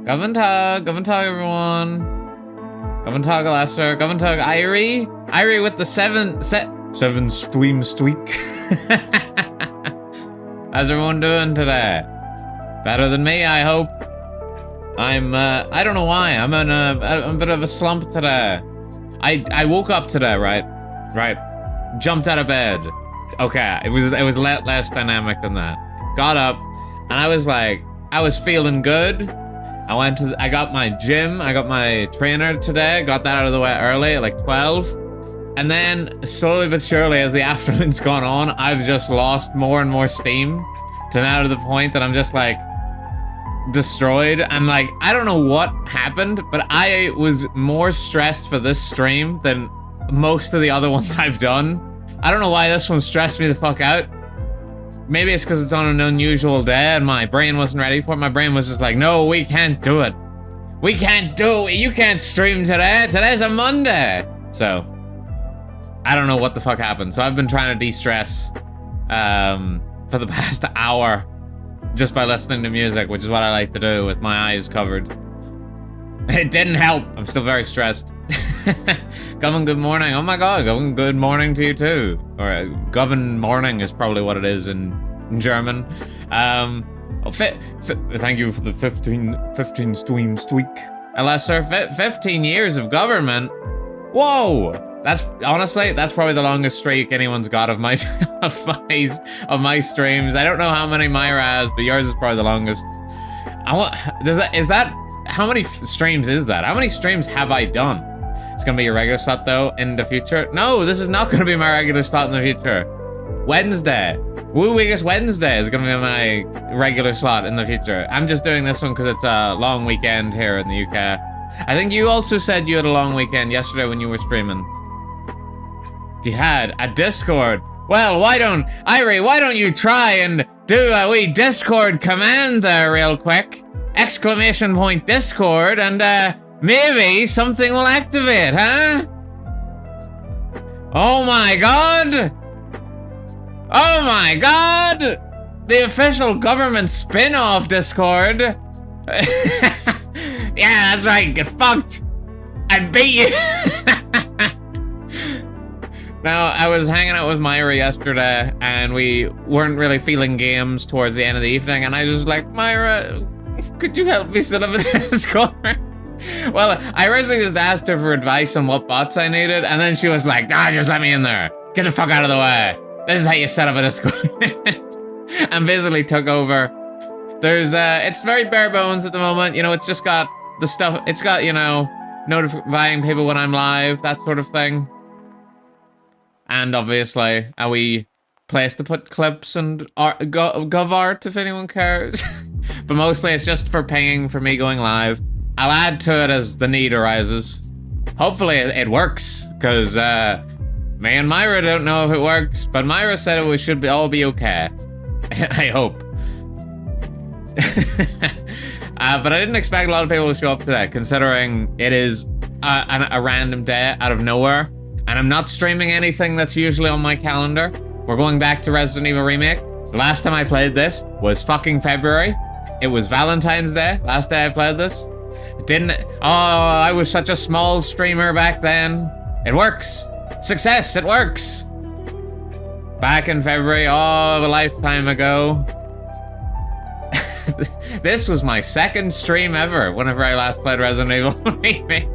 Gavin Tug, everyone. Gavin Tug, Lester. Gavin Tug, Irie. Irie with the seven stream streak. How's everyone doing today? Better than me, I hope. I don't know why. I'm in a bit of a slump today. I woke up today, right? Jumped out of bed. Okay, it was less dynamic than that. Got up, and I was like, I was feeling good. I got my gym, I got my trainer today, got that out of the way early at like 12. And then, slowly but surely, as the afternoon's gone on, I've just lost more and more steam to now to the point that I'm just like, destroyed. And like, I don't know what happened, but I was more stressed for this stream than most of the other ones I've done. I don't know why this one stressed me the fuck out. Maybe it's because it's on an unusual day and my brain wasn't ready for it. My brain was just like, no, we can't do it. We can't do it. You can't stream today. Today's a Monday. So, I don't know what the fuck happened. So I've been trying to de-stress for the past hour just by listening to music, which is what I like to do with my eyes covered. It didn't help. I'm still very stressed. Govin, good morning. Oh my god, Govin, good morning to you too. Or Govin morning is probably what it is in German. Thank you for the 15 stream streak. Lesser, 15 years of government. Whoa! That's honestly, that's probably the longest streak anyone's got of my of my streams. I don't know how many Myra has, but yours is probably the longest. How many streams is that? How many streams have I done? It's gonna be your regular slot though in the future. No, this is not gonna be my regular slot in the future. Wednesday. Woo Weakest Wednesday is gonna be my regular slot in the future. I'm just doing this one because it's a long weekend here in the UK. I think you also said you had a long weekend yesterday when you were streaming. If you had a Discord, well, why don't you try and do a wee Discord command there real quick? Exclamation point Discord, and maybe something will activate, huh? Oh my god! Oh my god! The official government spin-off Discord. Yeah, that's right, get fucked. I beat you. Now, I was hanging out with Myra yesterday, and we weren't really feeling games towards the end of the evening, and I was like, Myra, could you help me set up a Discord? Well, I originally just asked her for advice on what bots I needed, and then she was like, just let me in there. Get the fuck out of the way. This is how you set up a Discord. And basically took over. There's, it's very bare bones at the moment. You know, it's just got the stuff, it's got, you know, notifying people when I'm live, that sort of thing. And obviously, a wee place to put clips and gov art if anyone cares. But mostly it's just for pinging for me going live. I'll add to it as the need arises. Hopefully it works, because me and Myra don't know if it works, but Myra said we should all be okay. I hope. But I didn't expect a lot of people to show up today, considering it is a random day out of nowhere. And I'm not streaming anything that's usually on my calendar. We're going back to Resident Evil Remake. The last time I played this was fucking February. It was Valentine's Day, last day I played this. I was such a small streamer back then. It works. Success, it works. Back in February, a lifetime ago. This was my second stream ever, whenever I last played Resident Evil Remake.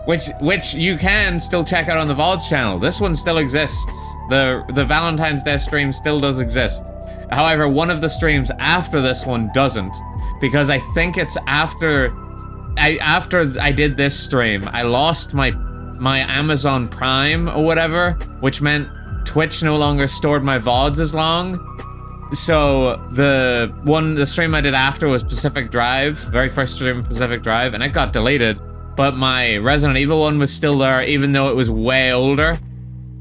Which you can still check out on the VODs channel. This one still exists. The Valentine's Day stream still does exist. However, one of the streams after this one doesn't, because I think it's after I did this stream, I lost my Amazon Prime or whatever, which meant Twitch no longer stored my VODs as long. So the stream I did after was Pacific Drive, very first stream of Pacific Drive, and it got deleted. But my Resident Evil one was still there, even though it was way older.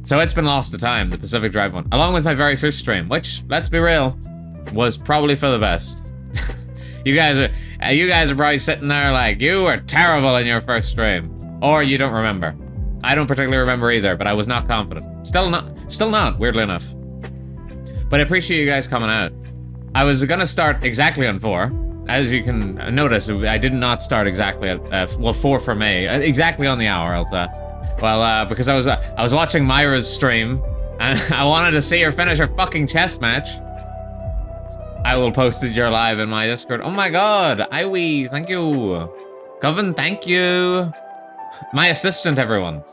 So it's been lost to time, the Pacific Drive one. Along with my very first stream, which, let's be real, was probably for the best. You guys are probably sitting there like, you were terrible in your first stream. Or you don't remember. I don't particularly remember either, but I was not confident. Still not, weirdly enough. But I appreciate you guys coming out. I was gonna start exactly on 4, as you can notice, I did not start exactly at, well, 4 for me. Exactly on the hour, Elsa. Well, because I was watching Myra's stream, and I wanted to see her finish her fucking chess match. I will post your live in my Discord. Oh my god, Iwi, thank you. Coven, thank you. My assistant, everyone.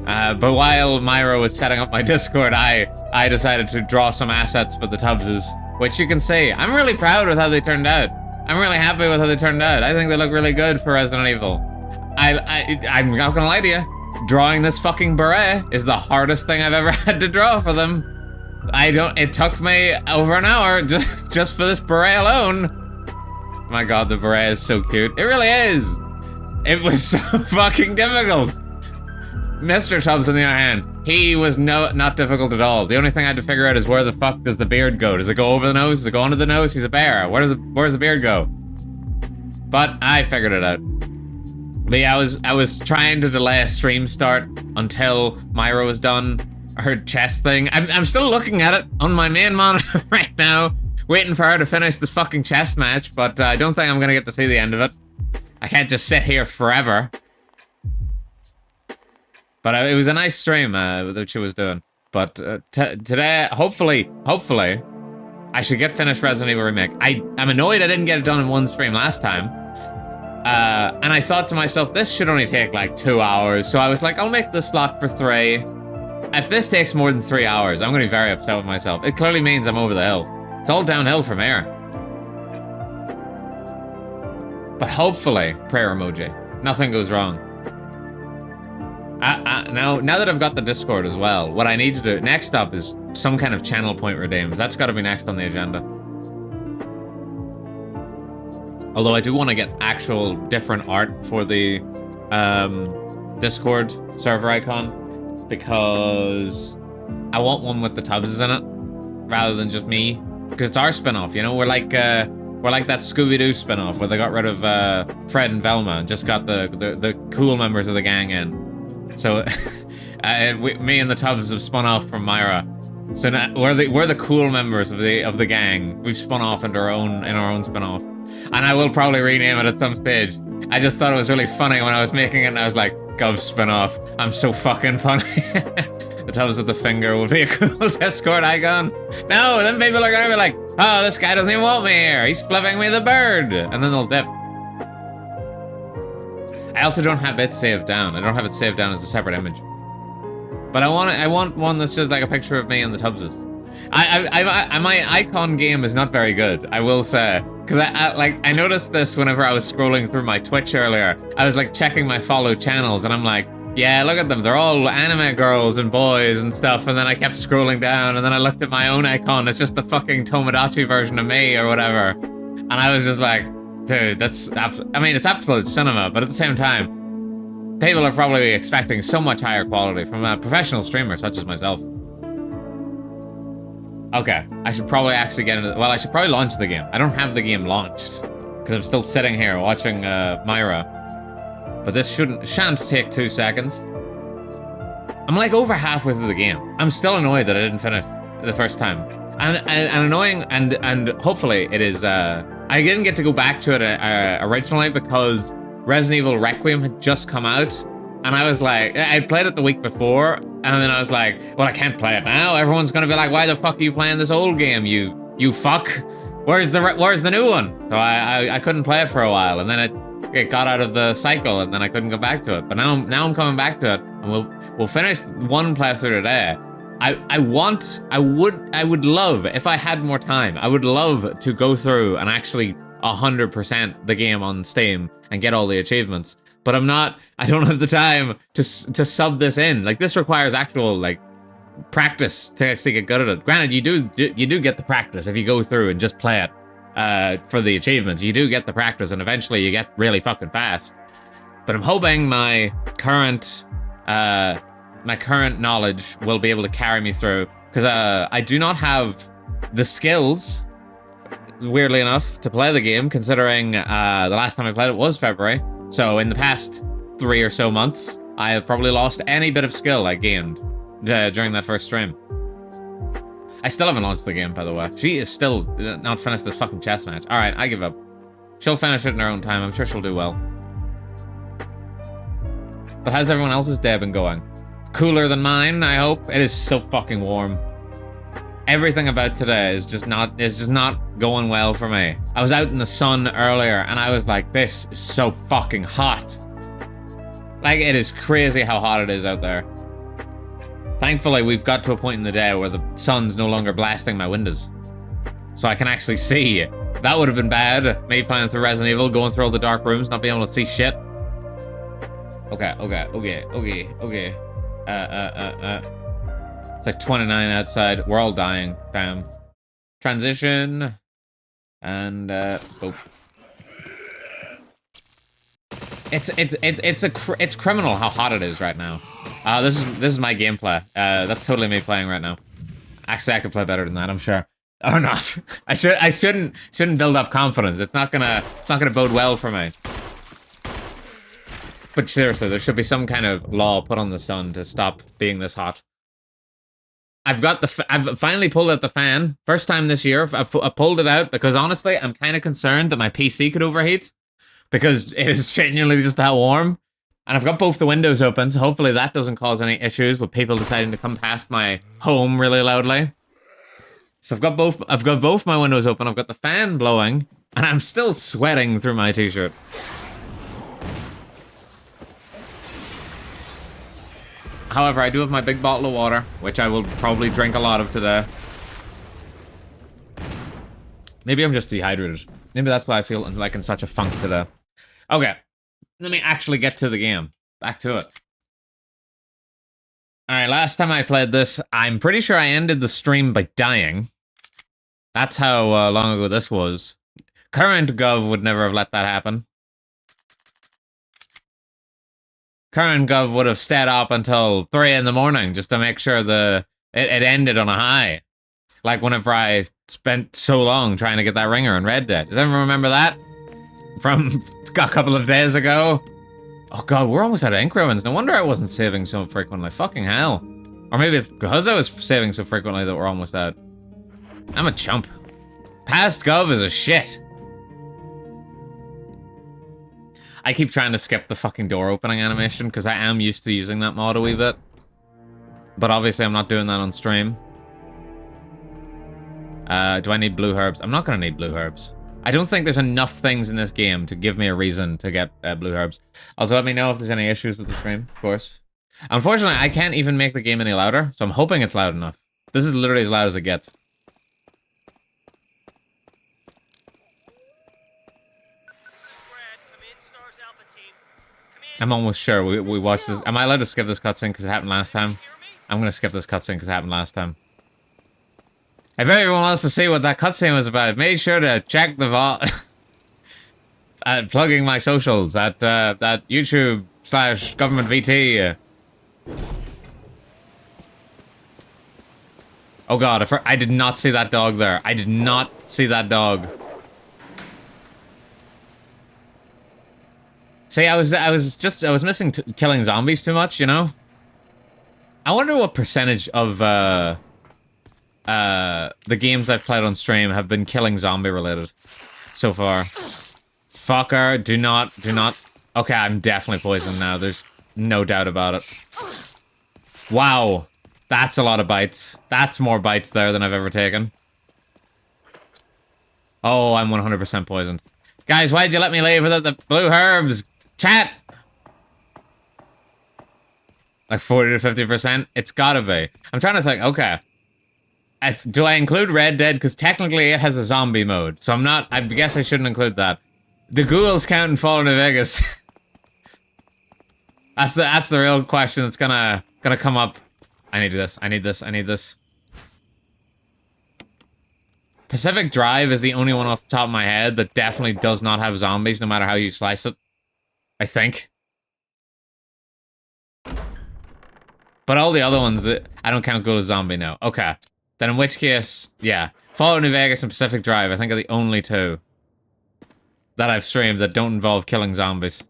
But while Myra was setting up my Discord, I decided to draw some assets for the Tubbses, which you can see. I'm really proud with how they turned out. I'm really happy with how they turned out. I think they look really good for Resident Evil. I'm not gonna lie to you. Drawing this fucking beret is the hardest thing I've ever had to draw for them. It took me over an hour just for this beret alone. My god, the beret is so cute. It really is. It was so fucking difficult. Mr. Tubbs, on the other hand, he was not difficult at all. The only thing I had to figure out is where the fuck does the beard go? Does it go over the nose? Does it go under the nose? He's a bear. Where's the beard go? But I figured it out. But yeah, I was trying to delay a stream start until Myra was done her chess thing. I'm still looking at it on my main monitor right now, waiting for her to finish this fucking chess match, but I don't think I'm gonna get to see the end of it. I can't just sit here forever. But it was a nice stream that she was doing. But today, hopefully, I should get finished Resident Evil Remake. I'm annoyed I didn't get it done in one stream last time. And I thought to myself, this should only take like 2 hours. So I was like, I'll make the slot for 3. If this takes more than 3 hours, I'm going to be very upset with myself. It clearly means I'm over the hill. It's all downhill from here. But hopefully, prayer emoji, nothing goes wrong. Now that I've got the Discord as well, what I need to do next up is some kind of channel point redeems. That's got to be next on the agenda. Although I do want to get actual different art for the Discord server icon, because I want one with the Tubbses in it rather than just me, because it's our spin-off, you know. We're like that Scooby-Doo spin-off where they got rid of Fred and Velma and just got the cool members of the gang in. So me and the Tubbs have spun off from Myra. So now we're the cool members of the gang. We've spun off into our own spin-off. And I will probably rename it at some stage. I just thought it was really funny when I was making it, and I was like, Gov spin-off. I'm so fucking funny. The Tubbs with the finger would be a cool Discord icon. No, then people are gonna be like, oh, this guy doesn't even want me here. He's flipping me the bird. And then they'll dip. I also don't have it saved down. I don't have it saved down as a separate image. But I want one that's just like a picture of me and the Tubbses. My icon game is not very good, I will say. Because I noticed this whenever I was scrolling through my Twitch earlier. I was like checking my follow channels, and I'm like, yeah, look at them. They're all anime girls and boys and stuff. And then I kept scrolling down, and then I looked at my own icon. It's just the fucking Tomodachi version of me or whatever. And I was just like, dude, it's absolute cinema, but at the same time, people are probably expecting so much higher quality from a professional streamer such as myself. Okay, I should probably actually get into... Well, I should probably launch the game. I don't have the game launched, because I'm still sitting here watching Myra. But this shan't take 2 seconds. I'm like over halfway through the game. I'm still annoyed that I didn't finish the first time. And annoying, and hopefully it is... I didn't get to go back to it originally because Resident Evil Requiem had just come out. And I was like, I played it the week before, and then I was like, well, I can't play it now. Everyone's gonna be like, why the fuck are you playing this old game, you fuck? Where's the new one? So I couldn't play it for a while, and then it got out of the cycle, and then I couldn't go back to it. But now I'm coming back to it, and we'll finish one playthrough today. I would love, if I had more time, I would love to go through and actually 100% the game on Steam and get all the achievements. But I don't have the time to sub this in. Like, this requires actual, like, practice to actually get good at it. Granted, you do get the practice if you go through and just play it for the achievements. You do get the practice, and eventually you get really fucking fast. But I'm hoping my current knowledge will be able to carry me through, because I do not have the skills, weirdly enough, to play the game, considering the last time I played it was February. So in the past 3 or so months, I have probably lost any bit of skill I gained during that first stream. I still haven't launched the game, by the way. She is still not finished this fucking chess match. Alright, I give up. She'll finish it in her own time. I'm sure she'll do well. But how's everyone else's day been going? Cooler than mine, I hope. It is so fucking warm. Everything about today is just not going well for me. I was out in the sun earlier and I was like, this is so fucking hot. Like, it is crazy how hot it is out there. Thankfully, we've got to a point in the day where the sun's no longer blasting my windows. So I can actually see. That would have been bad. Me playing through Resident Evil, going through all the dark rooms, not being able to see shit. Okay. It's like 29 outside. We're all dying. Damn. Transition. And, boop. It's criminal how hot it is right now. This is my gameplay. That's totally me playing right now. Actually, I could play better than that, I'm sure. Or not. I shouldn't build up confidence. It's not gonna bode well for me. But seriously, there should be some kind of law put on the sun to stop being this hot. I've finally pulled out the fan. First time this year, I pulled it out because honestly, I'm kind of concerned that my PC could overheat because it is genuinely just that warm. And I've got both the windows open, so hopefully that doesn't cause any issues with people deciding to come past my home really loudly. So I've got both my windows open. I've got the fan blowing, and I'm still sweating through my t-shirt. However, I do have my big bottle of water, which I will probably drink a lot of today. Maybe I'm just dehydrated. Maybe that's why I feel like in such a funk today. Okay, let me actually get to the game. Back to it. Alright, last time I played this, I'm pretty sure I ended the stream by dying. That's how long ago this was. Current Gov would never have let that happen. Current Gov would have stayed up until 3 in the morning just to make sure it ended on a high. Like whenever I spent so long trying to get that ringer in Red Dead. Does anyone remember that? From a couple of days ago? Oh god, we're almost out of ink ribbons. No wonder I wasn't saving so frequently. Fucking hell. Or maybe it's because I was saving so frequently that we're almost out. I'm a chump. Past Gov is a shit. I keep trying to skip the fucking door opening animation because I am used to using that mod a wee bit. But obviously I'm not doing that on stream. Do I need blue herbs? I'm not gonna need blue herbs. I don't think there's enough things in this game to give me a reason to get blue herbs. Also, let me know if there's any issues with the stream, of course. Unfortunately, I can't even make the game any louder, so I'm hoping it's loud enough. This is literally as loud as it gets. I'm almost sure we watched this. Am I allowed to skip this cutscene because it happened last time? I'm gonna skip this cutscene because it happened last time. If everyone wants to see what that cutscene was about, make sure to check the vault. Plugging my socials at that YouTube/GovernmentVT. Oh god, I did not see that dog there. I did not see that dog. See, I was missing killing zombies too much, you know? I wonder what percentage of the games I've played on stream have been killing zombie related so far. Fucker, do not. Okay, I'm definitely poisoned now. There's no doubt about it. Wow, that's a lot of bites. That's more bites there than I've ever taken. Oh, I'm 100% poisoned. Guys, why'd you let me leave without the blue herbs? Chat! Like 40 to 50%? It's gotta be. I'm trying to think, okay. Do I include Red Dead? Because technically it has a zombie mode. So I'm not, I guess I shouldn't include that. The ghouls count in Fallout New Vegas. That's the real question that's gonna come up. I need this. Pacific Drive is the only one off the top of my head that definitely does not have zombies, no matter how you slice it. I think. But all the other ones, I don't count Ghoul as zombie now. Okay. Then in which case, yeah. Fallout New Vegas and Pacific Drive, I think, are the only two that I've streamed that don't involve killing zombies.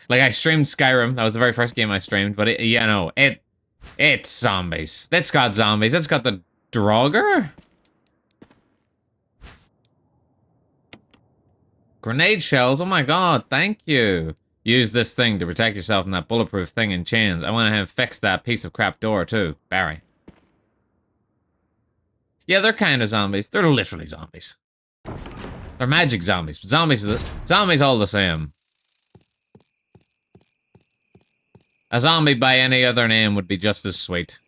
Like, I streamed Skyrim. That was the very first game I streamed. But, it's zombies. It's got zombies. It's got the Draugr? Grenade shells? Oh my god, thank you. Use this thing to protect yourself from that bulletproof thing in chains. I want to have fixed that piece of crap door too. Barry. Yeah, they're kind of zombies. They're literally zombies. They're magic zombies, but zombies all the same. A zombie by any other name would be just as sweet.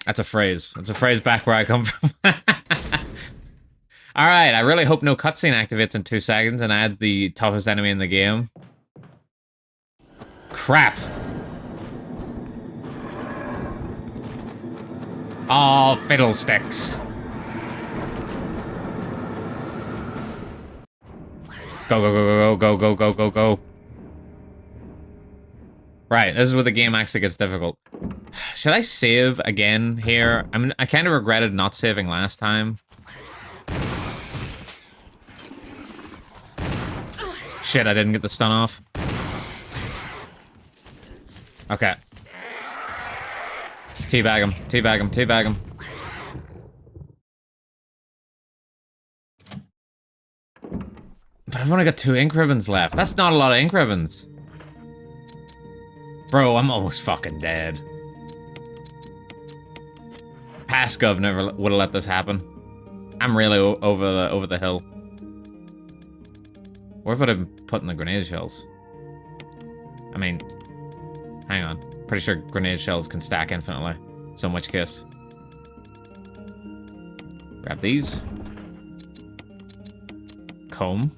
That's a phrase. That's a phrase back where I come from. Alright, I really hope no cutscene activates in 2 seconds and adds the toughest enemy in the game. Crap. Oh, fiddlesticks. Go, go, go, go, go, go, go, go, go. Right, this is where the game actually gets difficult. Should I save again here? I mean, I kind of regretted not saving last time. Shit, I didn't get the stun off. Okay. Teabag him, teabag him, teabag him. But I've only got 2 ink ribbons left. That's not a lot of ink ribbons. Bro, I'm almost fucking dead. Pascov never would have let this happen. I'm really over the hill. Where would I have been putting the grenade shells? I mean, hang on. Pretty sure grenade shells can stack infinitely. So much kiss. Grab these. Comb.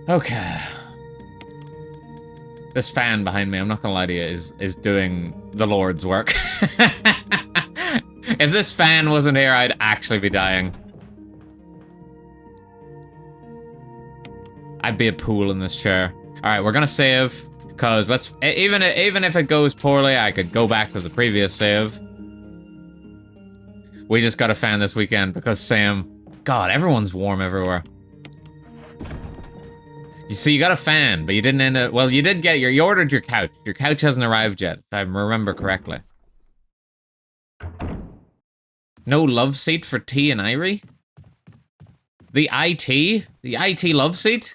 Okay. This fan behind me, I'm not gonna lie to you, is doing the Lord's work. If this fan wasn't here, I'd actually be dying. I'd be a pool in this chair. Alright, we're gonna save, because even if it goes poorly, I could go back to the previous save. We just got a fan this weekend because Sam... God, everyone's warm everywhere. You see, you got a fan, but you didn't end up... Well, you did get you ordered your couch. Your couch hasn't arrived yet, if I remember correctly. No love seat for T and Irie? The IT? The IT love seat?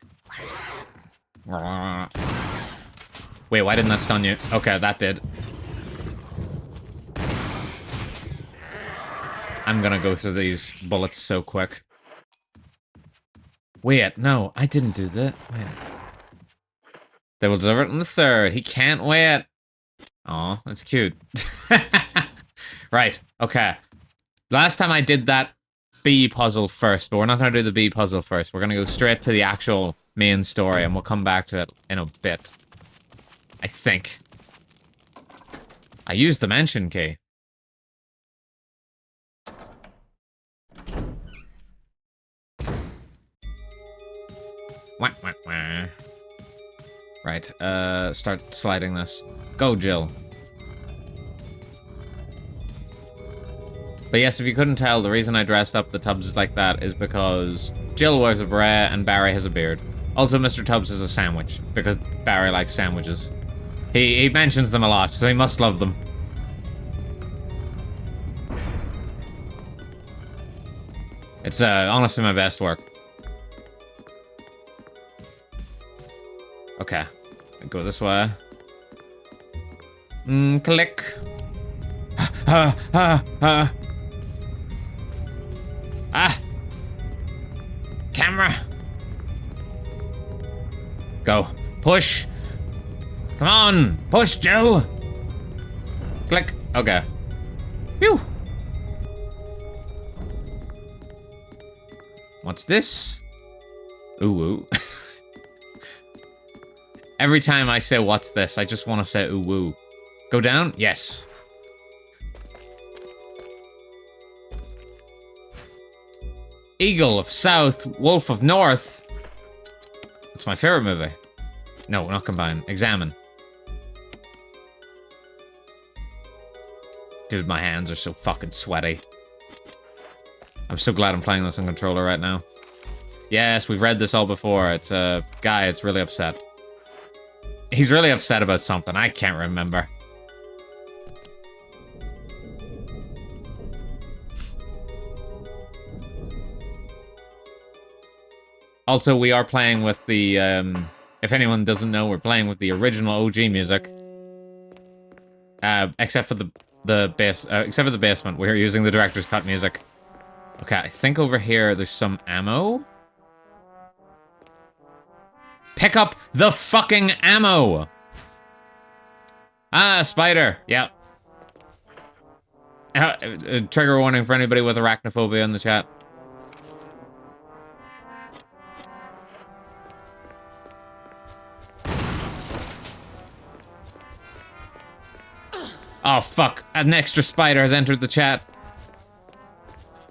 Wait, why didn't that stun you? Okay, that did. I'm gonna go through these bullets so quick. Wait, no, I didn't do that. Wait. They will deliver it on the 3rd. He can't wait. Aw, that's cute. Right, okay. Last time I did that B puzzle first, but we're not gonna do the B puzzle first. We're gonna go straight to the actual main story, and we'll come back to it in a bit. I think. I used the mention key. Wah, wah, wah. Right, start sliding this. Go, Jill. But yes, if you couldn't tell, the reason I dressed up the Tubbs like that is because Jill wears a beret and Barry has a beard. Also, Mr. Tubbs is a sandwich, because Barry likes sandwiches. He mentions them a lot, so he must love them. It's honestly my best work. Okay, go this way. Click. Ah! Camera! Go. Push! Come on! Push, Jill! Click. Okay. Phew! What's this? Ooh, ooh. Every time I say what's this, I just want to say ooh, ooh. Go down? Yes. Eagle of South, Wolf of North. It's my favorite movie. No, not Combine. Examine. Dude, my hands are so fucking sweaty. I'm so glad I'm playing this on controller right now. Yes, we've read this all before. It's a guy that's really upset. He's really upset about something. I can't remember. Also, we are playing with the, if anyone doesn't know, we're playing with the original OG music. Except for the basement, we're using the director's cut music. Okay, I think over here there's some ammo. Pick up the fucking ammo! Ah, spider. Yep. Trigger warning for anybody with arachnophobia in the chat. Oh, fuck. An extra spider has entered the chat.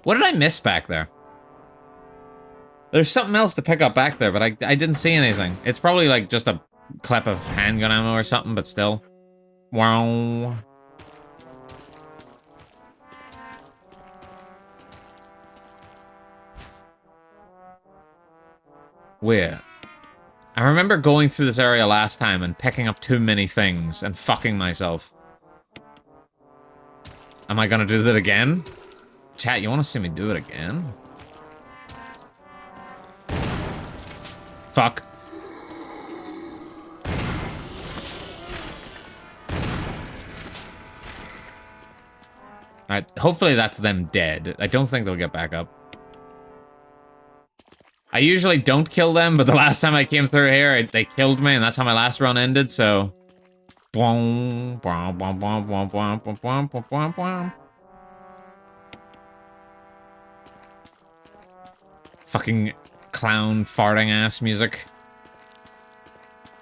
What did I miss back there? There's something else to pick up back there, but I didn't see anything. It's probably like just a clip of handgun ammo or something, but still. Wow. Weird. I remember going through this area last time and picking up too many things and fucking myself. Am I gonna do that again? Chat, you wanna see me do it again? Fuck. Alright, hopefully that's them dead. I don't think they'll get back up. I usually don't kill them, but the last time I came through here, they killed me, and that's how my last run ended, so... Fucking clown farting ass music.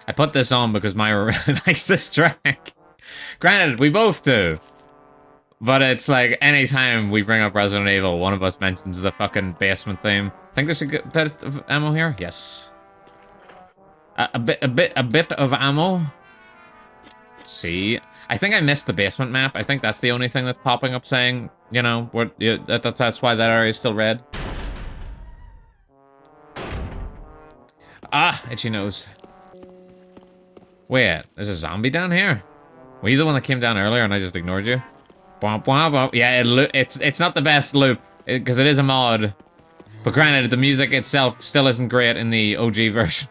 I put this on because Myra really likes this track. Granted, we both do. But it's like, anytime we bring up Resident Evil, one of us mentions the fucking basement theme. Think there's a good bit of ammo here? Yes. A bit of ammo. See, I think I missed the basement map. I think that's the only thing that's popping up saying, you know, what? Yeah, that's why that area is still red. Ah, itchy nose. Wait, there's a zombie down here? Were you the one that came down earlier and I just ignored you? Yeah, it's not the best loop, because it is a mod. But granted, the music itself still isn't great in the OG version.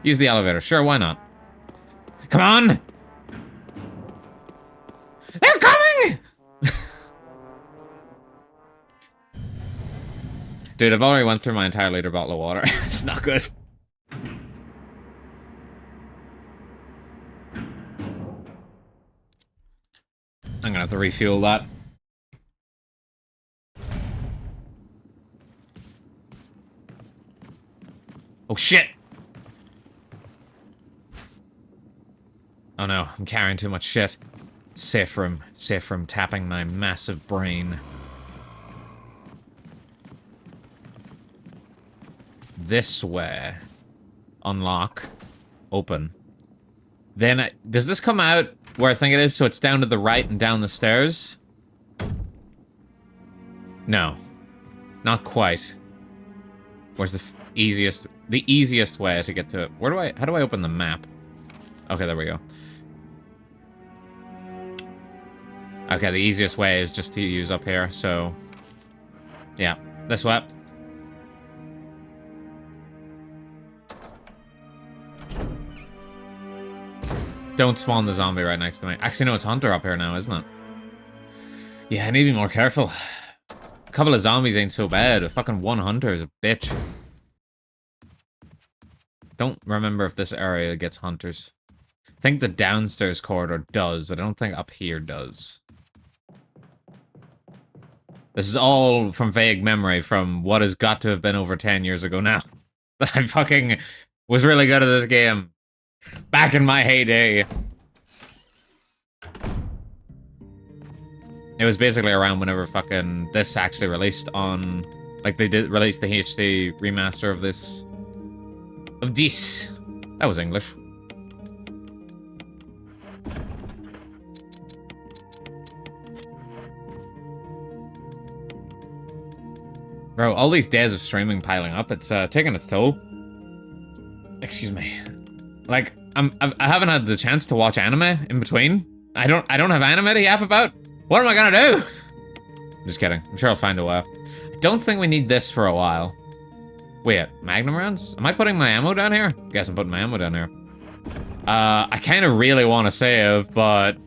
Use the elevator. Sure, why not? Come on! They're coming! Dude, I've already went through my entire liter bottle of water. It's not good. I'm gonna have to refuel that. Oh shit! Oh no, I'm carrying too much shit. Safe from tapping my massive brain. This way. Unlock. Open. Then, does this come out where I think it is, so it's down to the right and down the stairs? No. Not quite. Where's the easiest way to get to it? How do I open the map? Okay, there we go. Okay, the easiest way is just to use up here, so... Yeah, this way. Don't spawn the zombie right next to me. Actually, no, it's Hunter up here now, isn't it? Yeah, I need to be more careful. A couple of zombies ain't so bad. A fucking one Hunter is a bitch. Don't remember if this area gets Hunters. I think the downstairs corridor does, but I don't think up here does. This is all from vague memory from what has got to have been over 10 years ago now. I fucking was really good at this game. Back in my heyday. It was basically around whenever fucking this actually released on... Like, they did release the HD remaster of this. Of this. That was English. Bro, all these days of streaming piling up, it's taking its toll. Excuse me. Like, I haven't had the chance to watch anime in between. I don't have anime to yap about. What am I gonna do? Just kidding. I'm sure I'll find a way. I don't think we need this for a while. Wait, magnum rounds? Am I putting my ammo down here? Guess I'm putting my ammo down here. I kind of really want to save, but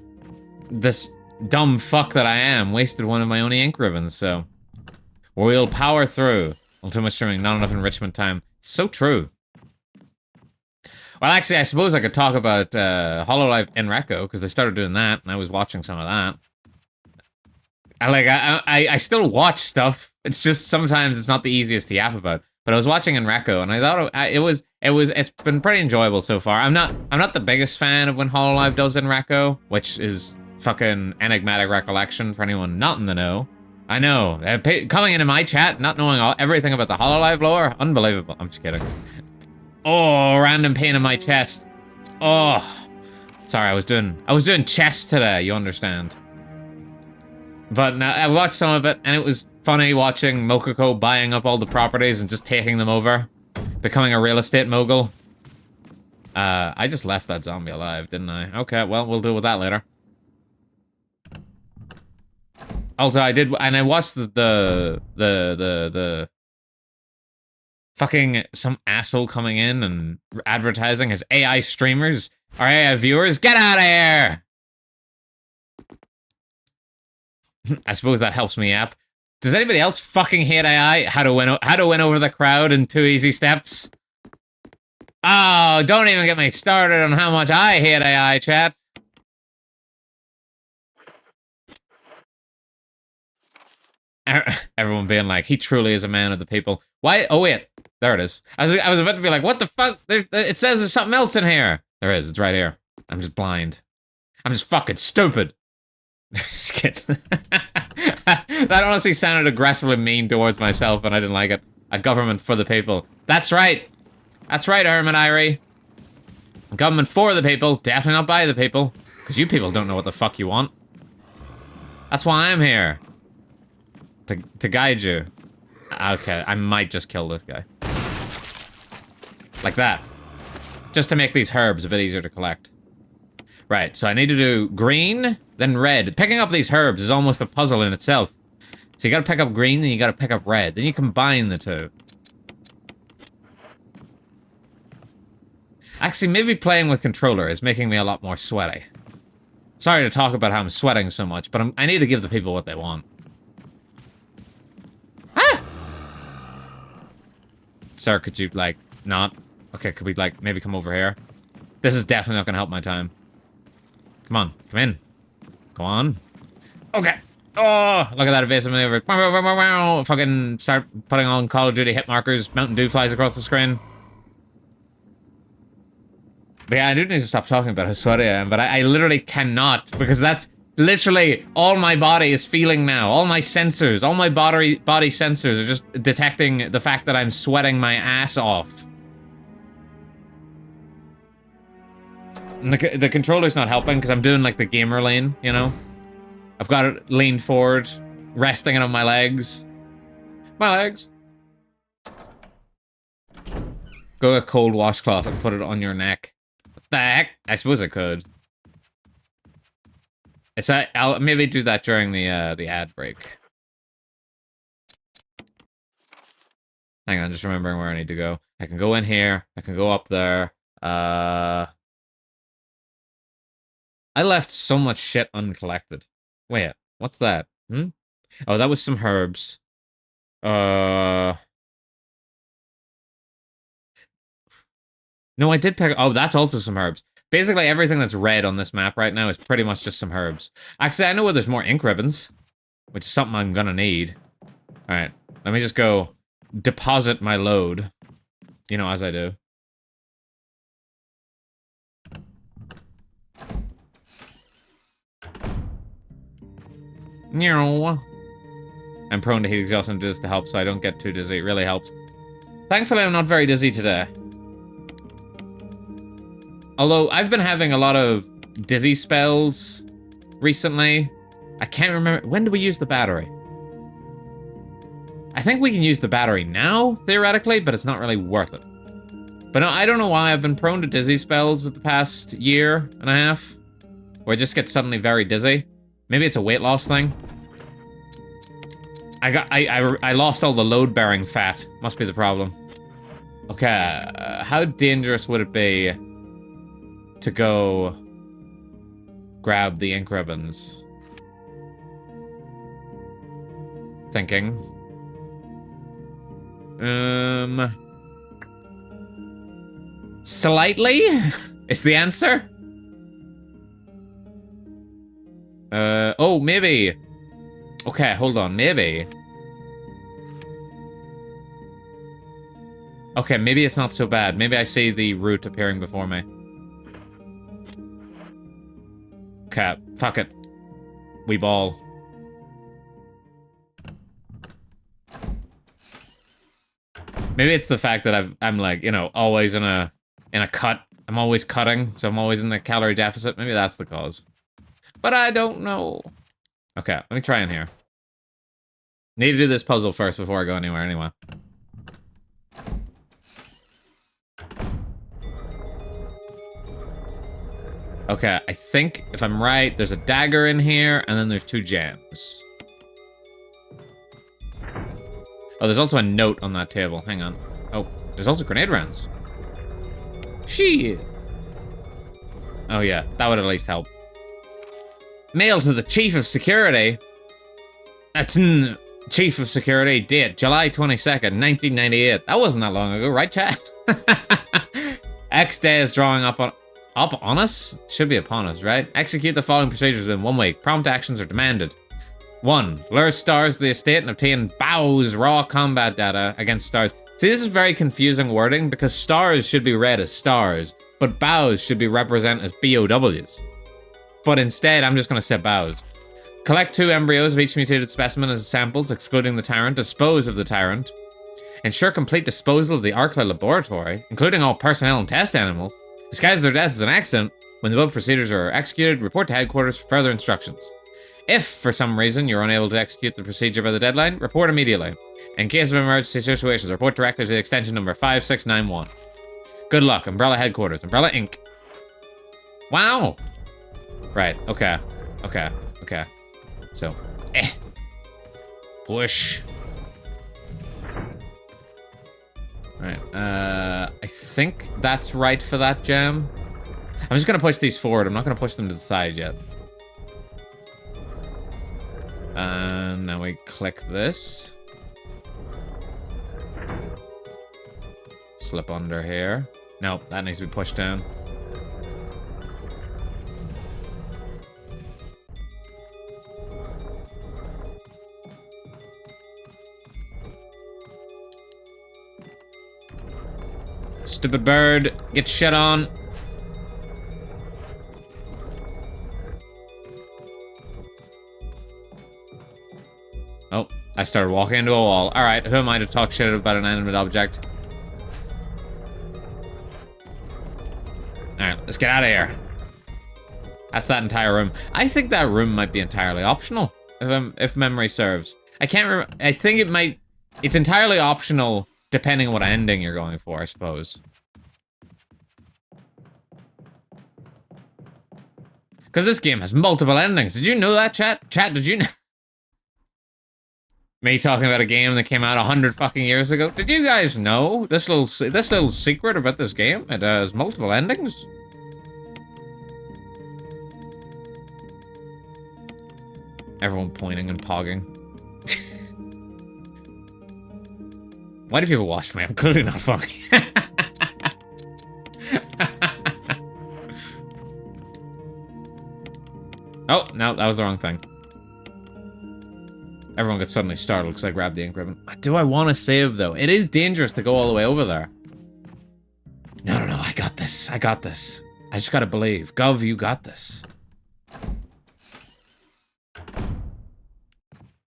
this dumb fuck that I am wasted one of my only ink ribbons, so we'll power through. Well, too much streaming, not enough enrichment time. So true. Well, actually, I suppose I could talk about Hololive in Reco, because they started doing that, and I was watching some of that. I still watch stuff. It's just sometimes it's not the easiest to yap about. But I was watching Enreco, and I thought it's been pretty enjoyable so far. I'm not the biggest fan of when Hololive does Enreco, which is fucking enigmatic recollection for anyone not in the know. I know, coming into my chat, not knowing everything about the Hololive lore, unbelievable. I'm just kidding. Oh, random pain in my chest. Oh, sorry, I was doing chest today. You understand? But now I watched some of it, and it was funny watching Mokoko buying up all the properties and just taking them over, becoming a real estate mogul. I just left that zombie alive, didn't I? Okay, well, we'll deal with that later. Also, I did, and I watched the fucking some asshole coming in and advertising as AI streamers or AI viewers. Get out of here! I suppose that helps me up. Does anybody else fucking hate AI? How to win over the crowd in 2 easy steps? Oh, don't even get me started on how much I hate AI, chat. Everyone being like, he truly is a man of the people. Why? Oh wait, there it is. I was about to be like, what the fuck? It says there's something else in here. There is. It's right here. I'm just blind. I'm just fucking stupid. Just kidding. That honestly sounded aggressively mean towards myself, and I didn't like it. A government for the people. That's right. That's right, Herman Irie. Government for the people, definitely not by the people. Because you people don't know what the fuck you want. That's why I'm here. To guide you. Okay, I might just kill this guy. Like that. Just to make these herbs a bit easier to collect. Right, so I need to do green, then red. Picking up these herbs is almost a puzzle in itself. So you gotta pick up green, then you gotta pick up red. Then you combine the two. Actually, maybe playing with controller is making me a lot more sweaty. Sorry to talk about how I'm sweating so much, but I need to give the people what they want. Ah! Sir, could you, like, not? Okay, could we, like, maybe come over here? This is definitely not gonna help my time. Come on, come in. Go on. Okay. Oh, look at that evasive maneuver. Fucking start putting on Call of Duty hit markers. Mountain Dew flies across the screen. But yeah, I do need to stop talking about how sweaty I am, but I literally cannot, because that's literally all my body is feeling now. All my sensors, all my body sensors are just detecting the fact that I'm sweating my ass off. And the controller's not helping because I'm doing like the gamer lane, you know? I've got it leaned forward, resting it on my legs. My legs. Go a cold washcloth and put it on your neck. What the heck? I suppose I could. I'll maybe do that during the ad break. Hang on, just remembering where I need to go. I can go in here. I can go up there. I left so much shit uncollected. Wait, what's that? Hmm? Oh, that was some herbs. No, I did pick... Oh, that's also some herbs. Basically, everything that's red on this map right now is pretty much just some herbs. Actually, I know where there's more ink ribbons, which is something I'm gonna need. Alright, let me just go deposit my load. You know, as I do. I'm prone to heat exhaustion just to help so I don't get too dizzy. It really helps. Thankfully, I'm not very dizzy today. Although, I've been having a lot of dizzy spells recently. I can't remember. When do we use the battery? I think we can use the battery now, theoretically, but it's not really worth it. But no, I don't know why I've been prone to dizzy spells with the past year and a half. Where I just get suddenly very dizzy. Maybe it's a weight loss thing. I lost all the load-bearing fat. Must be the problem. Okay, how dangerous would it be to go grab the ink ribbons? Thinking. Slightly is the answer. Oh, maybe. Okay, hold on, maybe. Okay, maybe it's not so bad. Maybe I see the route appearing before me. Okay, fuck it. We ball. Maybe it's the fact that I'm like, you know, always in a cut. I'm always cutting, so I'm always in the calorie deficit. Maybe that's the cause. But I don't know. Okay, let me try in here. Need to do this puzzle first before I go anywhere anyway. Okay, I think, if I'm right, there's a dagger in here, and then there's 2 gems. Oh, there's also a note on that table. Hang on. Oh, there's also grenade rounds. Shit. Oh yeah, that would at least help. Mail to the Chief of Security. Chief of Security, date, July 22nd, 1998. That wasn't that long ago, right, chat? X day is drawing up on us? Should be upon us, right? Execute the following procedures in 1 week. Prompt actions are demanded. 1. Lure stars to the estate and obtain BOWs raw combat data against stars. See, this is very confusing wording because stars should be read as stars, but BOWs should be represented as BOWs. But instead, I'm just going to say BOWs. Collect 2 embryos of each mutated specimen as samples, excluding the tyrant. Dispose of the tyrant. Ensure complete disposal of the Arcla laboratory, including all personnel and test animals. Disguise their deaths as an accident. When the above procedures are executed, report to headquarters for further instructions. If, for some reason, you're unable to execute the procedure by the deadline, report immediately. In case of emergency situations, report directly to the extension number 5691. Good luck, Umbrella Headquarters, Umbrella Inc. Wow! Right, okay. Okay, okay. So, push. Right, I think that's right for that gem. I'm just gonna push these forward. I'm not gonna push them to the side yet. And now we click this. Slip under here. Nope, that needs to be pushed down. Stupid bird, get shit on. Oh, I started walking into a wall. Alright, who am I to talk shit about an animate object? Alright, let's get out of here. That's that entire room. I think that room might be entirely optional, if memory serves. I can't remember. I think it's entirely optional depending on what ending you're going for, I suppose. Because this game has multiple endings. Did you know that, chat? Chat, did you know? Me talking about a game that came out 100 fucking years ago. Did you guys know this little secret about this game? It has multiple endings. Everyone pointing and pogging. Why do people watch me? I'm clearly not funny. Oh, no, that was the wrong thing. Everyone gets suddenly startled because I grabbed the ink ribbon. Do I want to save, though? It is dangerous to go all the way over there. No, I got this. I got this. I just gotta believe. Gov, you got this.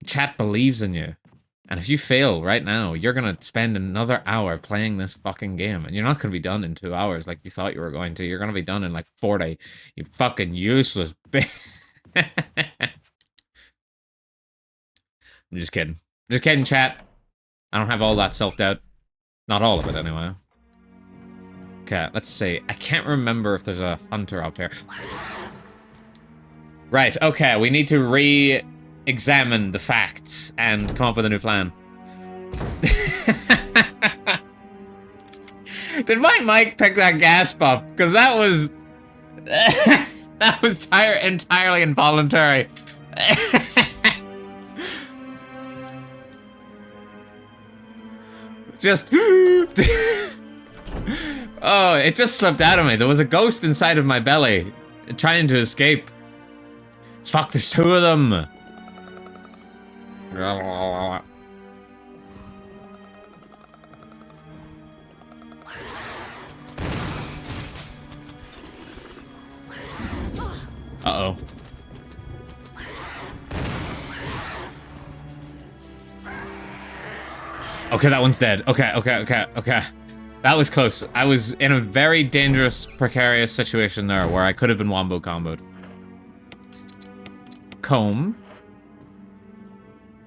Chat believes in you. And if you fail right now, you're gonna spend another hour playing this fucking game. And you're not gonna be done in 2 hours like you thought you were going to. You're gonna be done in like 40. You fucking useless bitch. I'm just kidding. Just kidding, chat. I don't have all that self-doubt. Not all of it, anyway. Okay, let's see. I can't remember if there's a hunter up here. Right, okay, we need to re-examine the facts and come up with a new plan. Did my mic pick that gasp up? Because that was... that was entirely involuntary. Just... oh, it just slipped out of me. There was a ghost inside of my belly, trying to escape. Fuck, there's two of them. Uh-oh. Okay, that one's dead. Okay. That was close. I was in a very dangerous, precarious situation there where I could have been wombo comboed. Comb.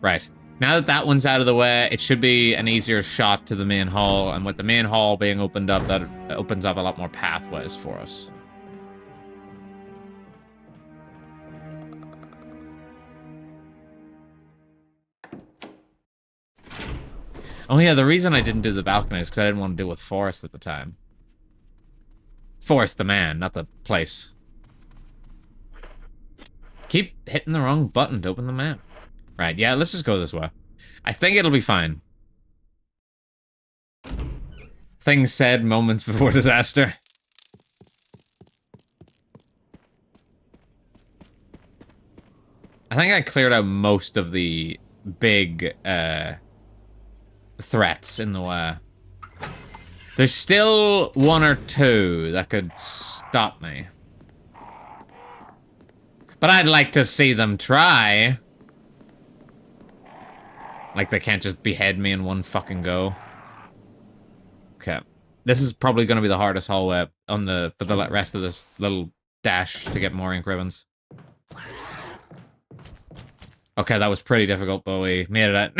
Right. Now that that one's out of the way, it should be an easier shot to the main hall, and with the main hall being opened up, that opens up a lot more pathways for us. Oh yeah, the reason I didn't do the balcony is because I didn't want to deal with Forrest at the time. Forrest the man, not the place. Keep hitting the wrong button to open the map. Right, yeah, let's just go this way. I think it'll be fine. Things said moments before disaster. I think I cleared out most of the big, threats in the way. There's still one or two that could stop me. But I'd like to see them try. Like they can't just behead me in one fucking go. Okay. This is probably going to be the hardest hallway on for the rest of this little dash to get more ink ribbons. Okay, that was pretty difficult, but we made it out.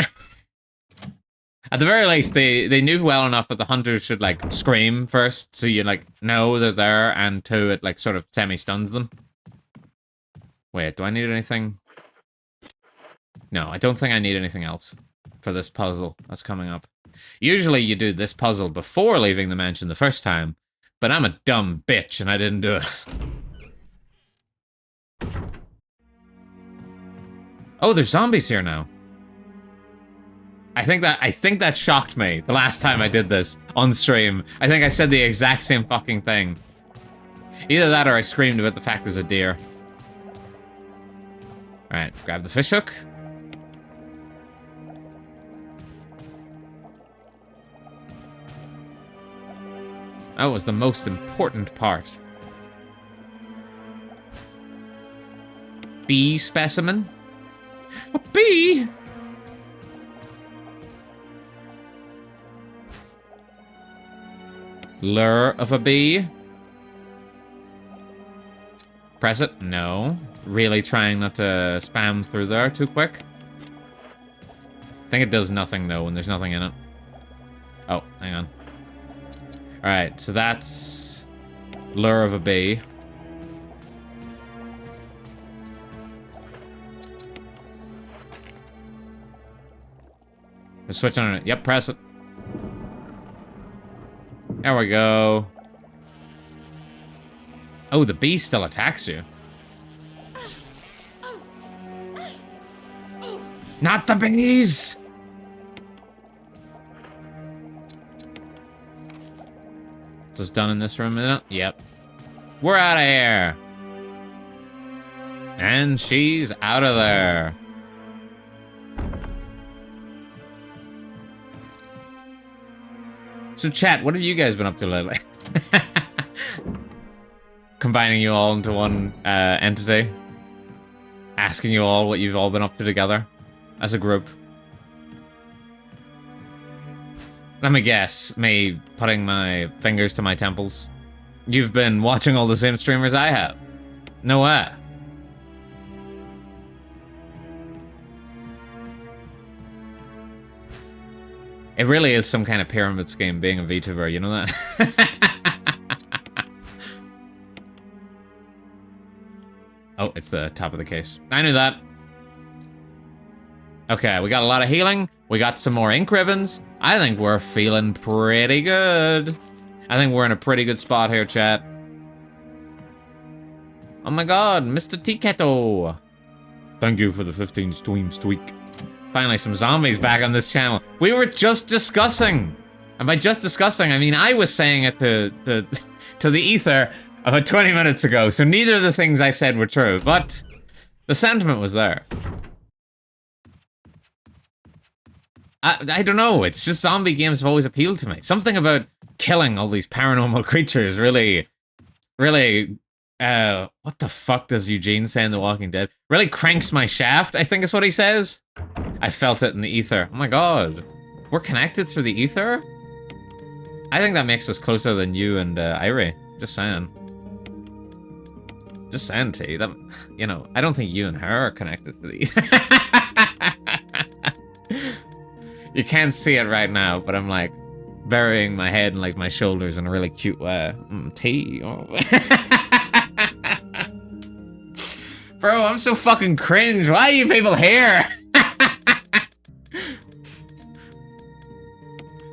At the very least, they knew well enough that the hunters should, like, scream first, so you, like, know they're there, and two, it, like, sort of semi-stuns them. Wait, do I need anything? No, I don't think I need anything else for this puzzle that's coming up. Usually you do this puzzle before leaving the mansion the first time, but I'm a dumb bitch and I didn't do it. Oh, there's zombies here now. I think that shocked me the last time I did this on stream. I think I said the exact same fucking thing. Either that or I screamed about the fact there's a deer. Alright, grab the fishhook. That was the most important part. Bee specimen? A bee? Lure of a bee? Press it? No. Really trying not to spam through there too quick? I think it does nothing though when there's nothing in it. Oh, hang on. Alright, so that's lure of a bee. Just switch on it. Yep, press it. There we go. Oh, the bee still attacks you. Not the bees! Is done in this room, isn't it? Yep. We're out of here. And she's out of there. So chat, what have you guys been up to lately? Combining you all into one entity. Asking you all what you've all been up to together. As a group. Let me guess, me putting my fingers to my temples. You've been watching all the same streamers I have. No way. It really is some kind of pyramid scheme being a VTuber, you know that? Oh, it's the top of the case. I knew that. Okay, we got a lot of healing. We got some more ink ribbons. I think we're feeling pretty good. I think we're in a pretty good spot here, chat. Oh my god, Mr. Tiketo. Thank you for the 15 streams tweak. Finally, some zombies back on this channel. We were just discussing. And by just discussing, I mean I was saying it to the ether about 20 minutes ago, so neither of the things I said were true, but the sentiment was there. I don't know, it's just zombie games have always appealed to me. Something about killing all these paranormal creatures really, what the fuck does Eugene say in The Walking Dead? Really cranks my shaft, I think is what he says. I felt it in the ether. Oh my god. We're connected through the ether? I think that makes us closer than you and Irie. Just saying. Just saying, T. That, you know, I don't think you and her are connected through the ether. You can't see it right now, but I'm like burying my head in like my shoulders in a really cute way. T. Oh. Bro, I'm so fucking cringe. Why are you people here?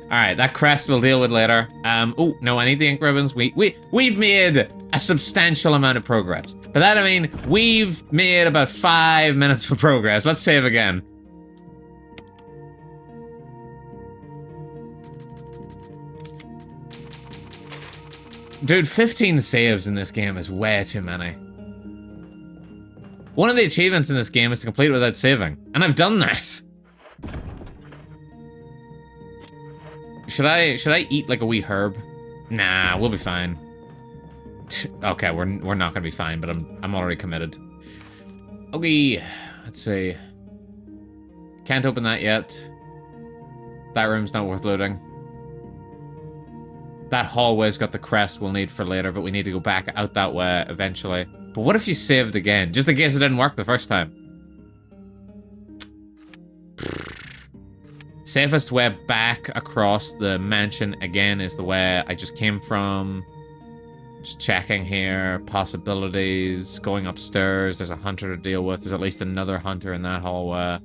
Alright, that crest we'll deal with later. Oh, no, I need the ink ribbons. We've made a substantial amount of progress. By that I mean, we've made about 5 minutes of progress. Let's save again. Dude, 15 saves in this game is way too many. One of the achievements in this game is to complete it without saving, and I've done that. Should I eat like a wee herb? Nah, we'll be fine. Okay, we're not gonna be fine, but I'm already committed. Okay, let's see. Can't open that yet. That room's not worth looting. That hallway's got the crest we'll need for later, but we need to go back out that way eventually. But what if you saved again? Just in case it didn't work the first time. Safest way back across the mansion again is the way I just came from. Just checking here. Possibilities. Going upstairs. There's a hunter to deal with. There's at least another hunter in that hallway.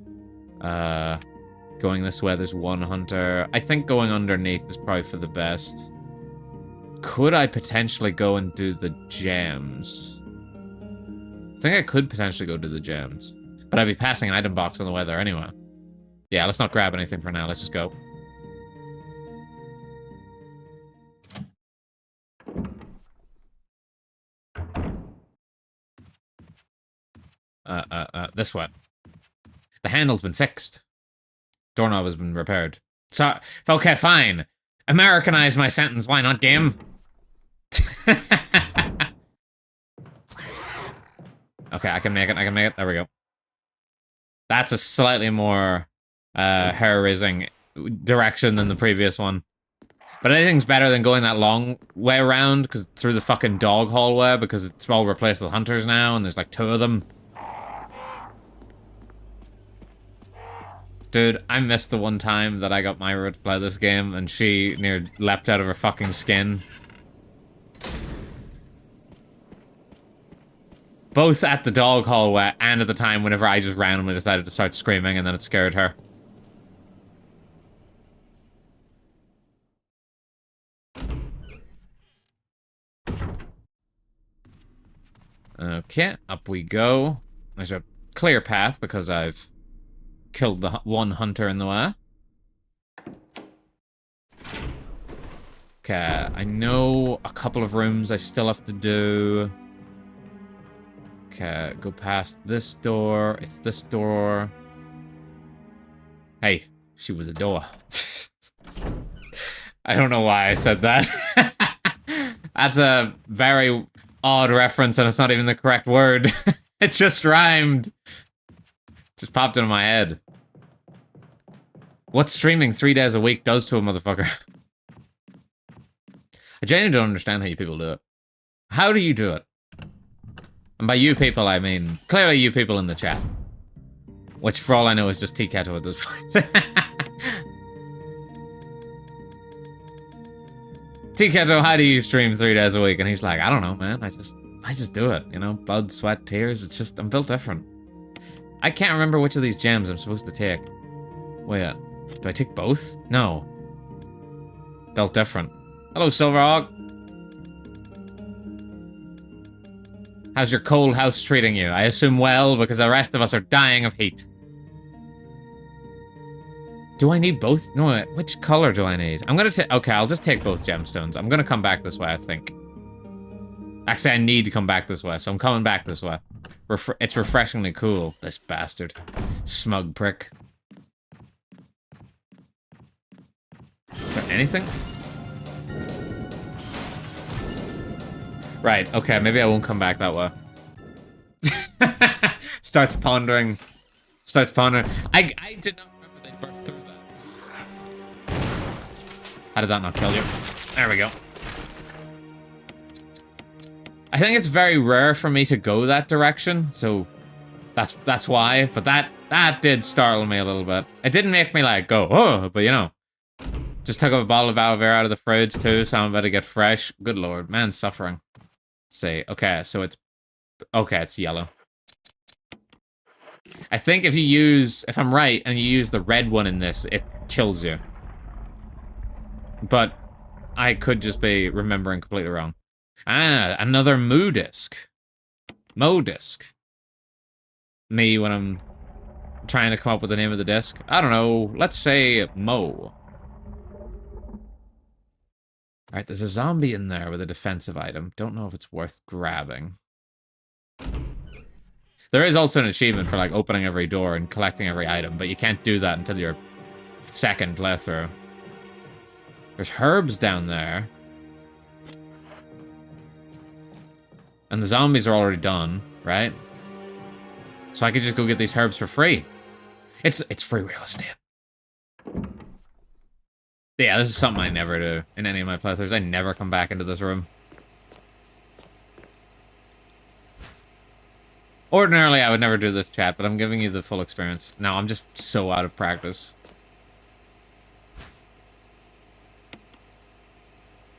Going this way, there's one hunter. I think going underneath is probably for the best. Could I potentially go and do the gems? I think I could potentially go do the gems. But I'd be passing an item box on the way there anyway. Yeah, let's not grab anything for now. Let's just go. This way. The handle's been fixed. Doorknob has been repaired. So, okay, fine. Americanize my sentence. Why not, game? Okay, I can make it. I can make it. There we go. That's a slightly more hair-raising direction than the previous one. But anything's better than going that long way around because through the fucking dog hallway because it's all replaced with hunters now and there's like 2 of them. Dude, I missed the one time that I got Myra to play this game and she near leapt out of her fucking skin. Both at the dog hallway and at the time whenever I just randomly decided to start screaming and then it scared her. Okay, up we go. There's a clear path because I've killed the one hunter in the way. Okay, I know a couple of rooms I still have to do. Okay, go past this door. It's this door. Hey, she was a door. I don't know why I said that. That's a very odd reference and it's not even the correct word. It just rhymed. Just popped into my head. What streaming 3 days a week does to a motherfucker. I genuinely don't understand how you people do it. How do you do it? And by you people, I mean, clearly you people in the chat. Which, for all I know, is just Tiketo at this point. TKeto, how do you stream 3 days a week? And he's like, I don't know, man. I just do it, you know? Blood, sweat, tears. It's just, I'm built different. I can't remember which of these gems I'm supposed to take. Wait, do I take both? No. Built different. Hello, Silverhawk. How's your cold house treating you? I assume well, because the rest of us are dying of heat. Do I need both? No, which color do I need? I'm gonna take... Okay, I'll just take both gemstones. I'm gonna come back this way, I think. Actually, I need to come back this way, so I'm coming back this way. It's refreshingly cool, this bastard. Smug prick. Is there anything? Right, okay, maybe I won't come back that way. Starts pondering. I did not remember they burst through that. How did that not kill you? There we go. I think it's very rare for me to go that direction, so that's why. But that did startle me a little bit. It didn't make me like go, oh, but you know. Just took a bottle of aloe vera out of the fridge too, so I'm about to get fresh. Good lord, man's suffering. Let's see. Okay, so it's yellow. I think if I'm right, and you use the red one in this, it kills you. But I could just be remembering completely wrong. Ah, another Moo disc. Mo disc. Me when I'm trying to come up with the name of the disc. I don't know. Let's say Mo. Alright, there's a zombie in there with a defensive item. Don't know if it's worth grabbing. There is also an achievement for, like, opening every door and collecting every item, but you can't do that until your second playthrough. There's herbs down there. And the zombies are already done, right? So I could just go get these herbs for free. It's free real estate. Yeah, this is something I never do in any of my playthroughs. I never come back into this room. Ordinarily, I would never do this, chat, but I'm giving you the full experience. Now, I'm just so out of practice.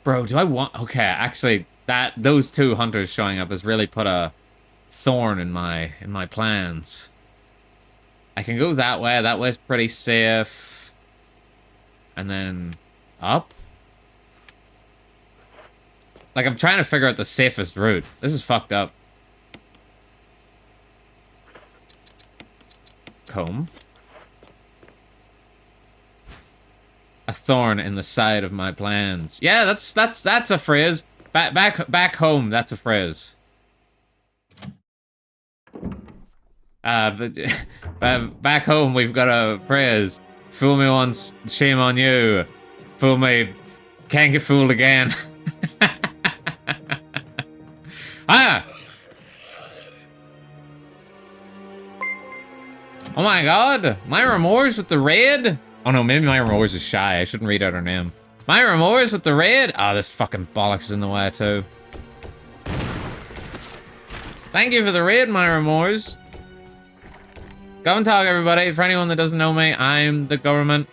Bro, do I want... Okay, actually, those two hunters showing up has really put a thorn in my plans. I can go that way. That way's pretty safe. And then up? Like, I'm trying to figure out the safest route. This is fucked up. Comb. A thorn in the side of my plans. Yeah, that's a phrase. Back home, that's a phrase. Back home, we've got a phrase. Fool me once, shame on you. Fool me, can't get fooled again. Ah! Oh my god! Myra Moores with the raid? Oh no, maybe Myra Moores is shy. I shouldn't read out her name. Myra Moores with the raid? Oh, this fucking bollocks is in the way too. Thank you for the raid, Myra Moores. Go and talk, everybody. For anyone that doesn't know me, I'm the government.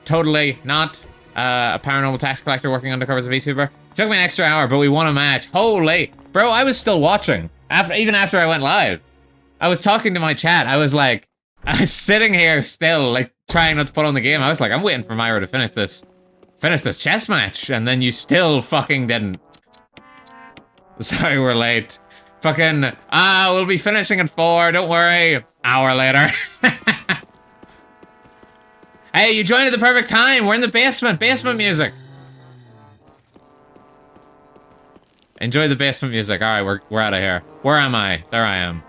Totally not a paranormal tax collector working undercover as a VTuber. It took me an extra hour, but we won a match. Holy. Bro, I was still watching. Even after I went live. I was talking to my chat. I was like... I was sitting here still, like, trying not to put on the game. I was like, I'm waiting for Myra to finish this chess match. And then you still fucking didn't. Sorry, we're late. Fucking, we'll be finishing at 4, don't worry. Hour later. Hey, you joined at the perfect time. We're in the basement. Basement music. Enjoy the basement music. Alright, we're out of here. Where am I? There I am.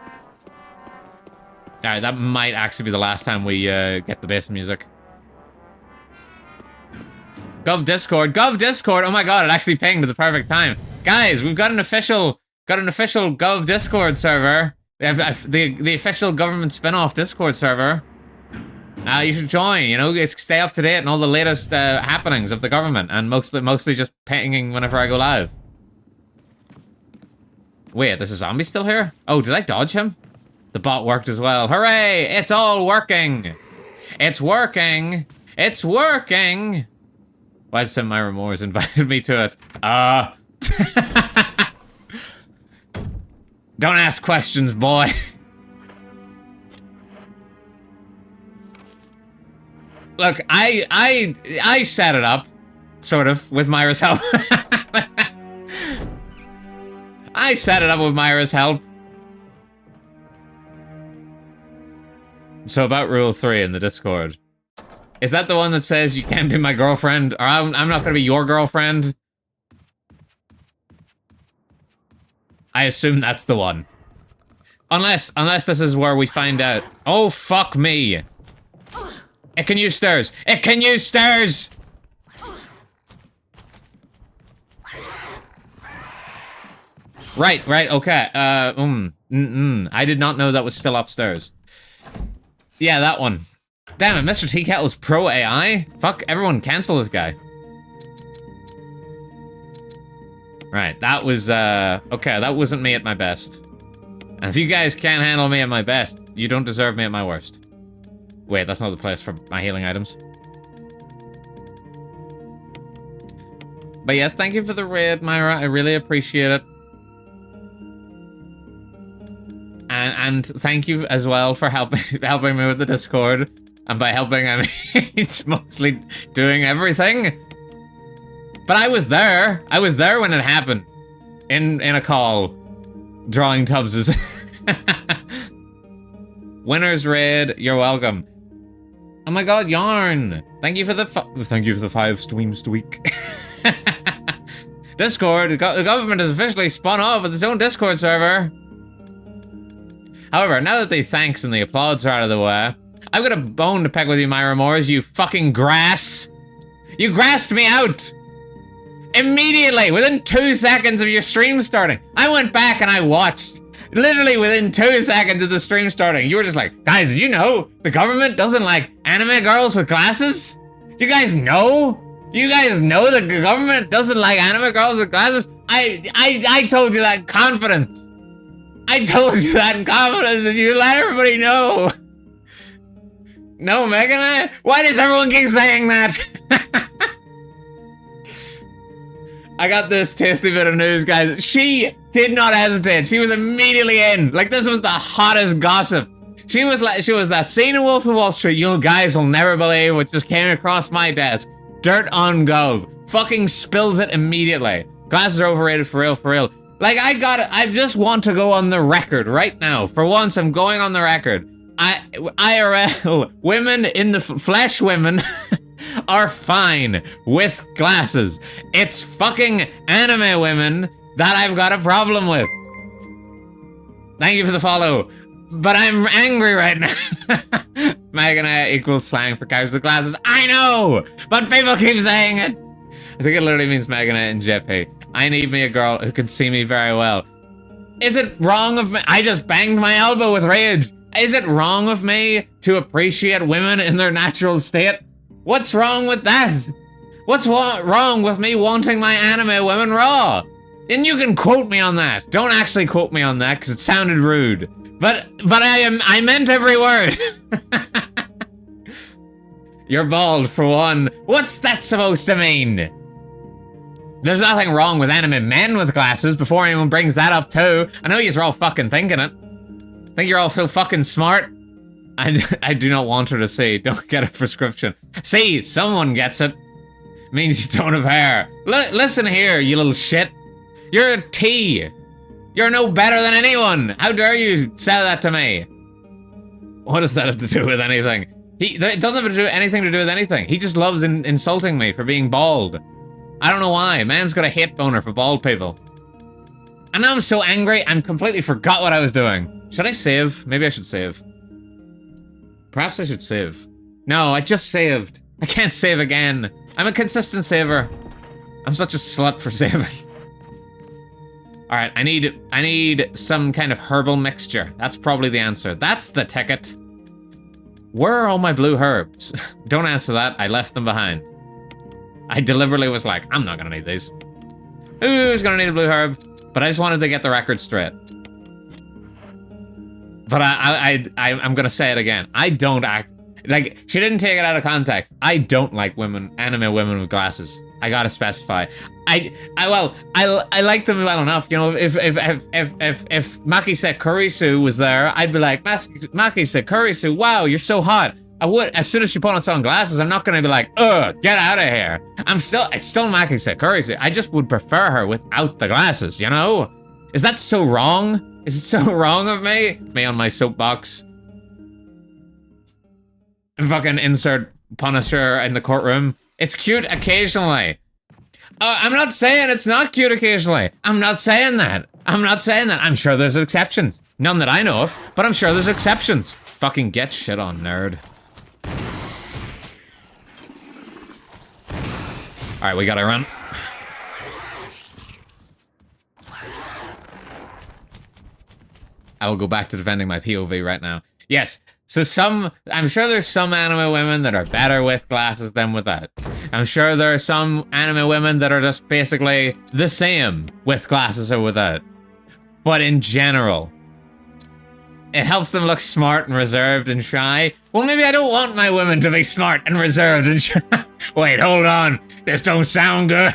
Alright, that might actually be the last time we get the basement music. Gov Discord. Gov Discord! Oh my god, it actually pinged at the perfect time. Guys, we've got an official Gov Discord server. The official government spin-off Discord server. You should join, you know, stay up to date on all the latest happenings of the government, and mostly just pinging whenever I go live. Wait, there's a zombie still here? Oh, did I dodge him? The bot worked as well. Hooray! It's all working! It's working! It's working! Why has St. Myra Moores invited me to it? Don't ask questions, boy. Look, I set it up, sort of, with Myra's help. I set it up with Myra's help. So about Rule 3 in the Discord. Is that the one that says you can't be my girlfriend? Or I'm not gonna be your girlfriend? I assume that's the one. Unless this is where we find out. Oh, fuck me. It can use stairs. It can use stairs! Right, okay. I did not know that was still upstairs. Yeah, that one. Damn it, Mr. Tea Kettle's pro AI? Fuck, everyone cancel this guy. Right, that was, okay, that wasn't me at my best. And if you guys can't handle me at my best, you don't deserve me at my worst. Wait, that's not the place for my healing items. But yes, thank you for the raid, Myra. I really appreciate it. And thank you as well for helping me with the Discord. And by helping, I mean it's mostly doing everything. But I was there. I was there when it happened. In a call. Drawing Tubbses. Winner's raid, you're welcome. Oh my god, Yarn! Thank you for the 5 streams a week. Discord, the government has officially spun off with its own Discord server. However, now that the thanks and the applause are out of the way, I've got a bone to pick with you, Myra Moores, you fucking grass. You grassed me out! Immediately, within 2 seconds of your stream starting. I went back and I watched. Literally within 2 seconds of the stream starting, you were just like, guys, did you know the government doesn't like anime girls with glasses? Do you guys know? Do you guys know the government doesn't like anime girls with glasses? I told you that in confidence. I told you that in confidence and you let everybody know. No, Megan, why does everyone keep saying that? I got this tasty bit of news, guys. She did not hesitate. She was immediately in. Like, this was the hottest gossip. She was that scene in Wolf of Wall Street. You guys will never believe what just came across my desk. Dirt on Gov. Fucking spills it immediately. Glasses are overrated for real, for real. Like, I just want to go on the record right now. For once, I'm going on the record. IRL, women in the flesh women are fine with glasses. It's fucking anime women that I've got a problem with. Thank you for the follow. But I'm angry right now. Magana equals slang for cows with glasses. I know! But people keep saying it. I think it literally means Magana and JP. I need me a girl who can see me very well. Is it wrong of me? I just banged my elbow with rage. Is it wrong of me to appreciate women in their natural state? What's wrong with that? What's wrong with me wanting my anime women raw? And you can quote me on that. Don't actually quote me on that because it sounded rude. But I meant every word. You're bald for one. What's that supposed to mean? There's nothing wrong with anime men with glasses before anyone brings that up too. I know you're all fucking thinking it. Think you're all so fucking smart? I do not want her to see. Don't get a prescription. See, someone gets it. Means you don't have hair. Listen here, you little shit. You're a T. You're no better than anyone. How dare you say that to me? What does that have to do with anything? It doesn't have anything to do with anything. He just loves insulting me for being bald. I don't know why. Man's got a hate boner for bald people. And now I'm so angry, I completely forgot what I was doing. Should I save? Maybe I should save. Perhaps I should save. No, I just saved. I can't save again. I'm a consistent saver. I'm such a slut for saving. All right, I need some kind of herbal mixture. That's probably the answer. That's the ticket. Where are all my blue herbs? Don't answer that. I left them behind. I deliberately was like, I'm not gonna need these. Who's gonna need a blue herb? But I just wanted to get the record straight. But I'm gonna say it again. I don't act. Like, she didn't take it out of context. I don't like anime women with glasses. I gotta specify. I like them well enough. You know, if Makise Kurisu was there, I'd be like, Makise Kurisu, wow, you're so hot. I would, as soon as she put on sunglasses, I'm not gonna be like, ugh, get out of here. It's still Makise Kurisu. I just would prefer her without the glasses, you know? Is that so wrong? Is it so wrong of me? Me on my soapbox. Fucking insert Punisher in the courtroom. It's cute occasionally. I'm not saying it's not cute occasionally. I'm not saying that. I'm sure there's exceptions. None that I know of, but I'm sure there's exceptions. Fucking get shit on, nerd. Alright, we gotta run. I will go back to defending my POV right now. Yes, so I'm sure there's some anime women that are better with glasses than without. I'm sure there are some anime women that are just basically the same with glasses or without. But in general, it helps them look smart and reserved and shy. Well, maybe I don't want my women to be smart and reserved and shy. Wait, hold on. This don't sound good.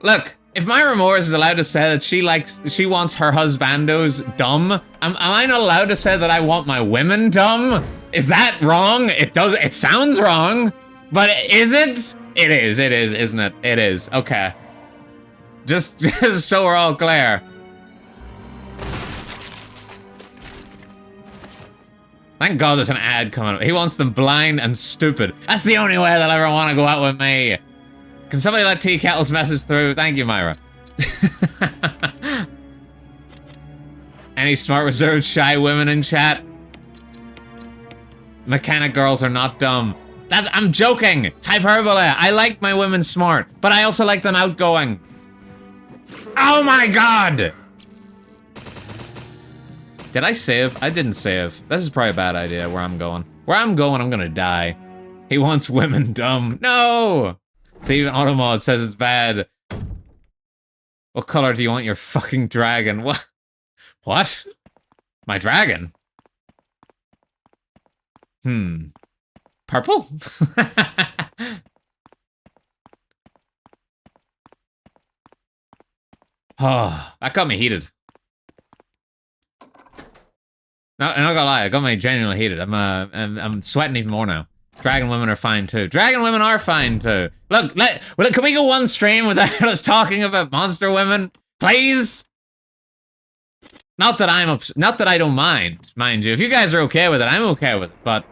Look, if Myra Morris is allowed to say that she wants her husbandos dumb, am I not allowed to say that I want my women dumb? Is that wrong? It sounds wrong, but is it? It is, isn't it? It is, okay. Just so we're all clear. Thank God there's an ad coming up. He wants them blind and stupid. That's the only way they'll ever want to go out with me. Can somebody let Tea Kettle's message through? Thank you, Myra. Any smart, reserved, shy women in chat? Mechanic girls are not dumb. I'm joking. It's hyperbole. I like my women smart, but I also like them outgoing. Oh my God! Did I save? I didn't save. This is probably a bad idea where I'm going. Where I'm going, I'm gonna die. He wants women dumb. No! So even Automod says it's bad. What color do you want your fucking dragon? What? What? My dragon? Purple? Oh, that got me heated. No, I'm not gonna lie, it got me genuinely heated. I'm sweating even more now. Dragon women are fine too. Dragon women are fine too. Look, can we go one stream without us talking about monster women, please? Not that I don't mind you. If you guys are okay with it, I'm okay with it. But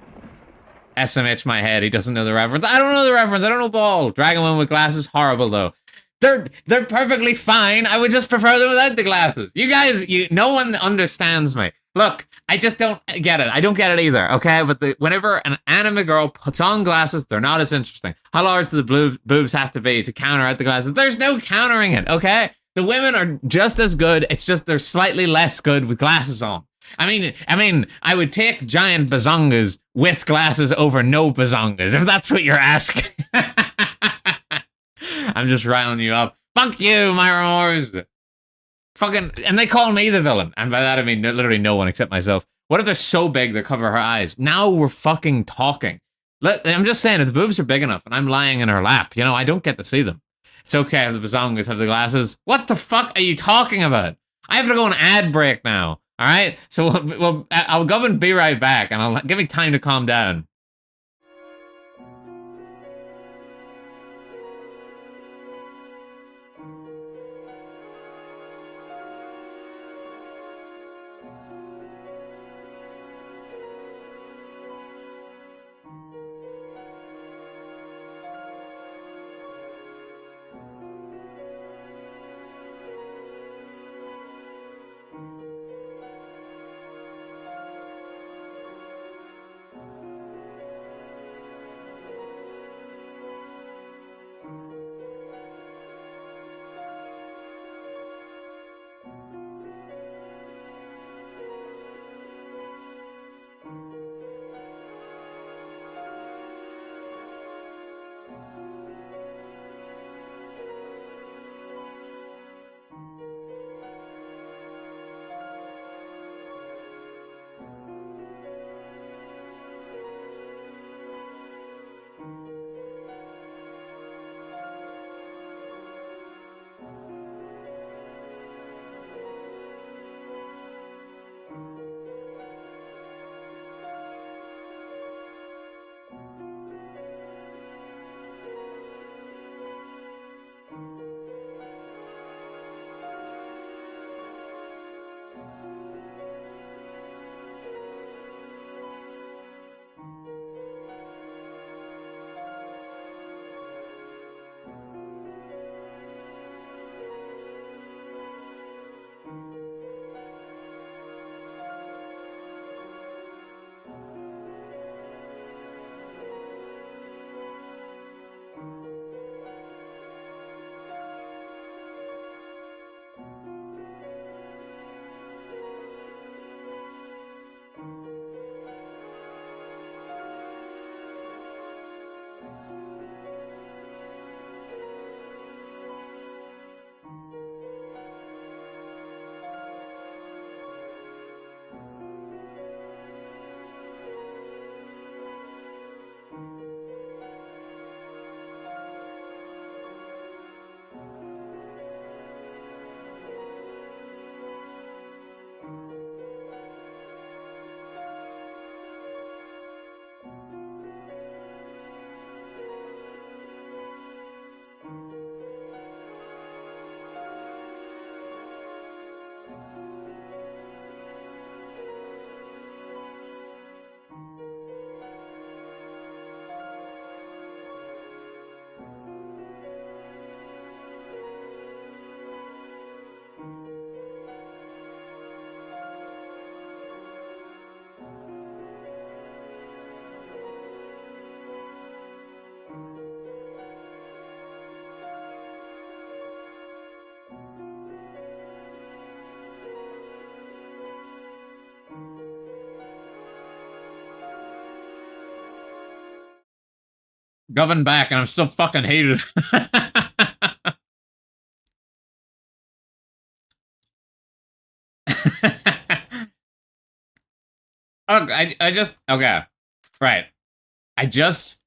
SMH my head, he doesn't know the reference. I don't know the reference. I don't know ball. Dragon women with glasses, horrible though. They're perfectly fine. I would just prefer them without the glasses. You guys, no one understands me. Look, I just don't get it. I don't get it either, okay? But whenever an anime girl puts on glasses, they're not as interesting. How large do the boobs have to be to counter out the glasses? There's no countering it, okay? The women are just as good. It's just they're slightly less good with glasses on. I mean, I would take giant bazongas with glasses over no bazongas, if that's what you're asking. I'm just riling you up. Fuck you, Myra Morris. Fucking, and they call me the villain. And by that I mean literally no one except myself. What if they're so big they cover her eyes? Now we're fucking talking. Look, I'm just saying, if the boobs are big enough and I'm lying in her lap, you know, I don't get to see them. It's okay if the bazongas have the glasses. What the fuck are you talking about? I have to go on ad break now. All right? So I'll go and be right back, and I'll give me time to calm down. Governed back, and I'm still fucking hated. Okay, I just okay, right. Is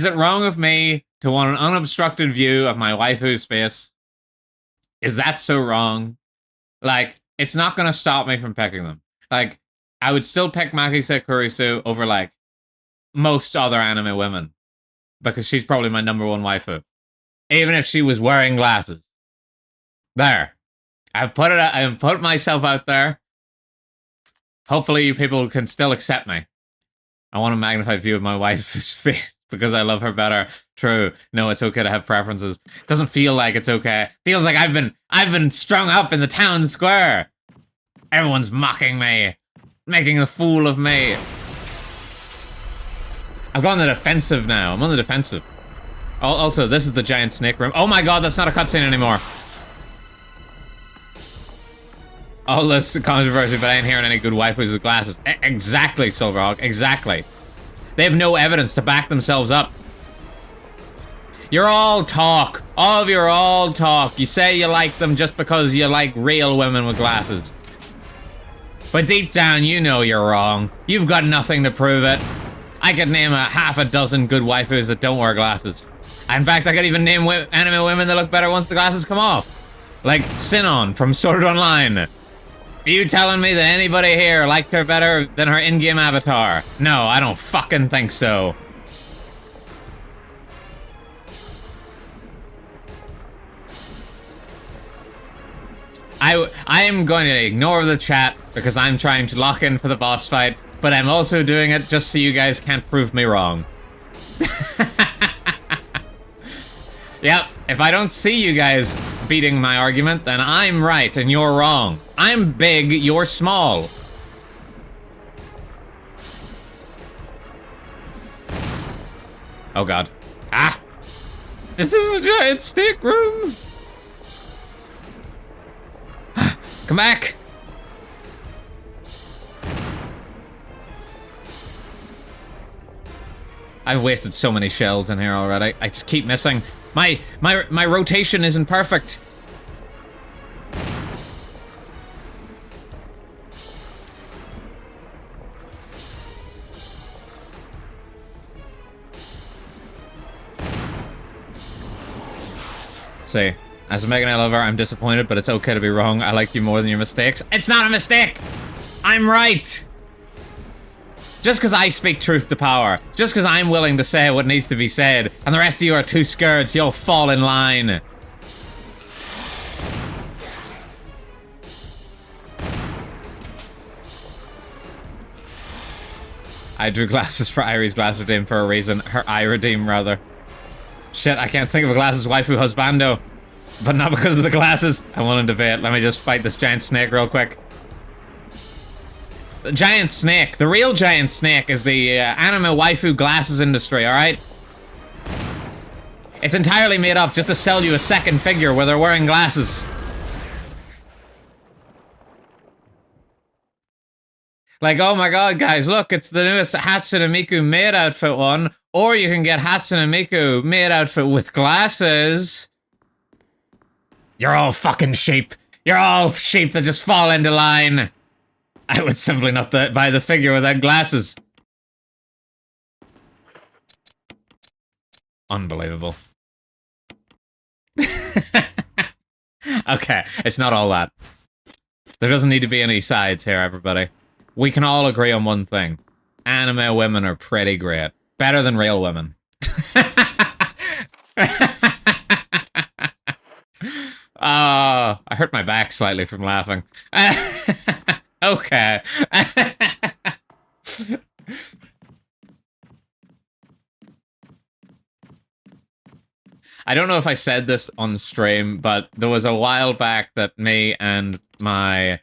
it wrong of me to want an unobstructed view of my waifu's face? Is that so wrong? Like, it's not gonna stop me from picking them. Like, I would still pick Makise Kurisu over like most other anime women because she's probably my number one waifu, even if she was wearing glasses. There, I've put myself out there. Hopefully, you people can still accept me. I want a magnified view of my wife's face because I love her better. True. No, it's okay to have preferences. It doesn't feel like it's okay. It feels like I've been strung up in the town square. Everyone's mocking me, making a fool of me. I've gone on the defensive now. I'm on the defensive. Also, this is the giant snake room. Oh my god, that's not a cutscene anymore. All this controversy, but I ain't hearing any good waifus with glasses. Exactly, Silverhawk. Exactly. They have no evidence to back themselves up. You're all talk. All of you are all talk. You say you like them just because you like real women with glasses. But deep down, you know you're wrong. You've got nothing to prove it. I could name half a dozen good waifus that don't wear glasses. In fact, I could even name anime women that look better once the glasses come off. Like Sinon from Sword Art Online. Are you telling me that anybody here liked her better than her in-game avatar? No, I don't fucking think so. I am going to ignore the chat because I'm trying to lock in for the boss fight, but I'm also doing it just so you guys can't prove me wrong. Yep, if I don't see you guys beating my argument, then I'm right and you're wrong. I'm big, you're small. Oh god. Ah! This is a giant snake room! Come back! I've wasted so many shells in here already. I just keep missing. My rotation isn't perfect. See, as a Mega Knight lover, I'm disappointed, but it's okay to be wrong. I like you more than your mistakes. It's not a mistake! I'm right! Just because I speak truth to power, just because I'm willing to say what needs to be said, and the rest of you are too scared, so you'll fall in line. I drew glasses for Irie's glass redeem for a reason. Her eye redeem, rather. Shit, I can't think of a glasses waifu husbando. But not because of the glasses. I want to debate. Let me just fight this giant snake real quick. The giant snake. The real giant snake is the anime waifu glasses industry, alright? It's entirely made up just to sell you a second figure where they're wearing glasses. Like, oh my god, guys, look, it's the newest Hatsune Miku maid outfit one. Or you can get Hatsune Miku maid outfit with glasses. You're all fucking sheep. You're all sheep that just fall into line. I would simply not buy the figure without glasses. Unbelievable. Okay, it's not all that. There doesn't need to be any sides here, everybody. We can all agree on one thing. Anime women are pretty great. Better than real women. I hurt my back slightly from laughing. Okay. I don't know if I said this on stream, but there was a while back that me and my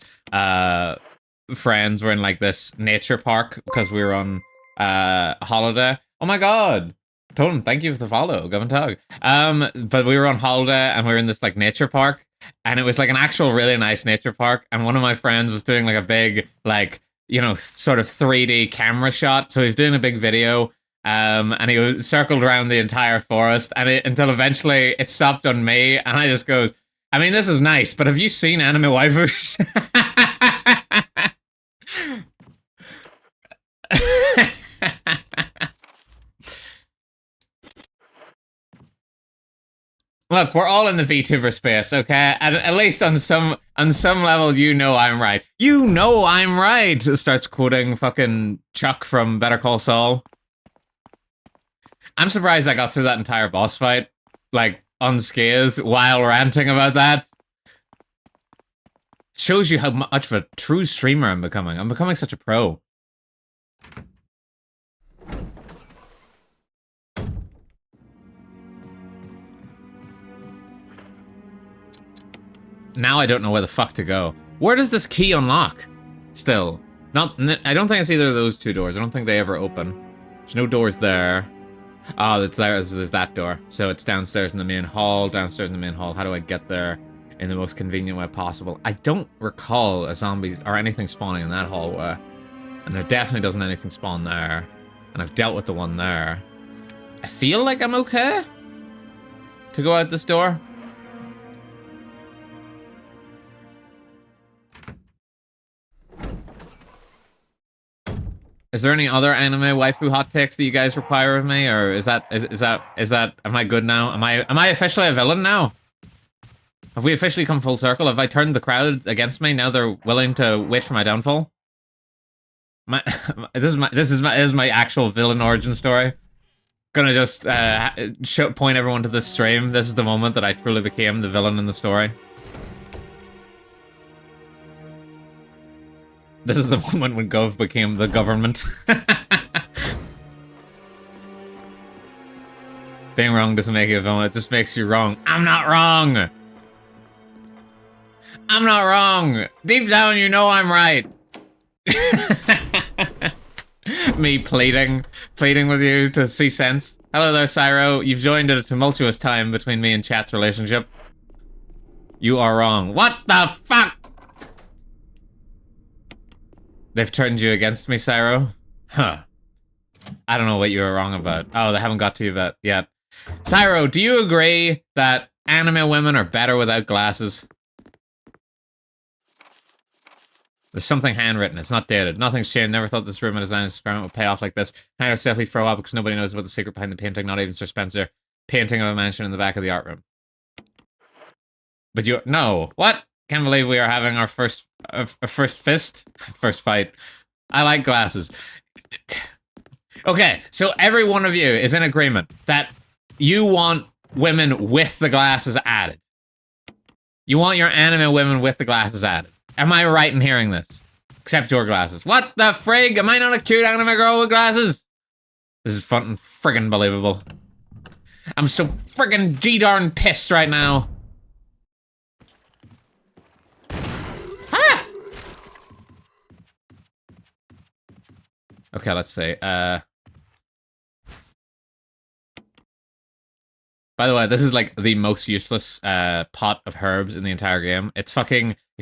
friends were in like this nature park because we were on holiday. Oh my god! Totem, thank you for the follow, Gavin Tug. But we were on holiday and we were in this like nature park, and it was like an actual really nice nature park. And one of my friends was doing like a big like, you know, sort of 3D camera shot. So he was doing a big video And he circled around the entire forest, and until eventually it stopped on me, and I just goes, I mean, this is nice, but have you seen anime waifus? Look, we're all in the VTuber space, okay? At least on some level, you know I'm right. You know I'm right! Starts quoting fucking Chuck from Better Call Saul. I'm surprised I got through that entire boss fight, like, unscathed while ranting about that. Shows you how much of a true streamer I'm becoming. I'm becoming such a pro. Now I don't know where the fuck to go. Where does this key unlock? Still. I don't think it's either of those two doors. I don't think they ever open. There's no doors there. Oh, there's that door. So it's downstairs in the main hall, downstairs in the main hall. How do I get there in the most convenient way possible? I don't recall a zombie or anything spawning in that hallway. And there definitely doesn't anything spawn there. And I've dealt with the one there. I feel like I'm okay to go out this door. Is there any other anime waifu hot takes that you guys require of me, or is that am I good now? Am I officially a villain now? Have we officially come full circle? Have I turned the crowd against me? Now they're willing to wait for my downfall? This is my actual villain origin story. Gonna just point everyone to this stream. This is the moment that I truly became the villain in the story. This is the moment when Gov became the government. Being wrong doesn't make you a villain, it just makes you wrong. I'm not wrong! I'm not wrong! Deep down, you know I'm right! Me pleading with you to see sense. Hello there, Cyro. You've joined at a tumultuous time between me and Chat's relationship. You are wrong. What the fuck? They've turned you against me, Cyro? Huh. I don't know what you were wrong about. Oh, they haven't got to you yet. Cyro, do you agree that anime women are better without glasses? There's something handwritten. It's not dated. Nothing's changed. Never thought this room and design experiment would pay off like this. Kind of safely throw up because nobody knows about the secret behind the painting. Not even Sir Spencer. Painting of a mansion in the back of the art room. But you... No. What? Can't believe we are having our first fight. I like glasses. Okay, so every one of you is in agreement that you want women with the glasses added. You want your anime women with the glasses added. Am I right in hearing this? Except your glasses. What the frig? Am I not a cute anime girl with glasses? This is fun and friggin' believable. I'm so friggin' G-darn pissed right now. Okay, let's see. By the way, this is like the most useless pot of herbs in the entire game. It's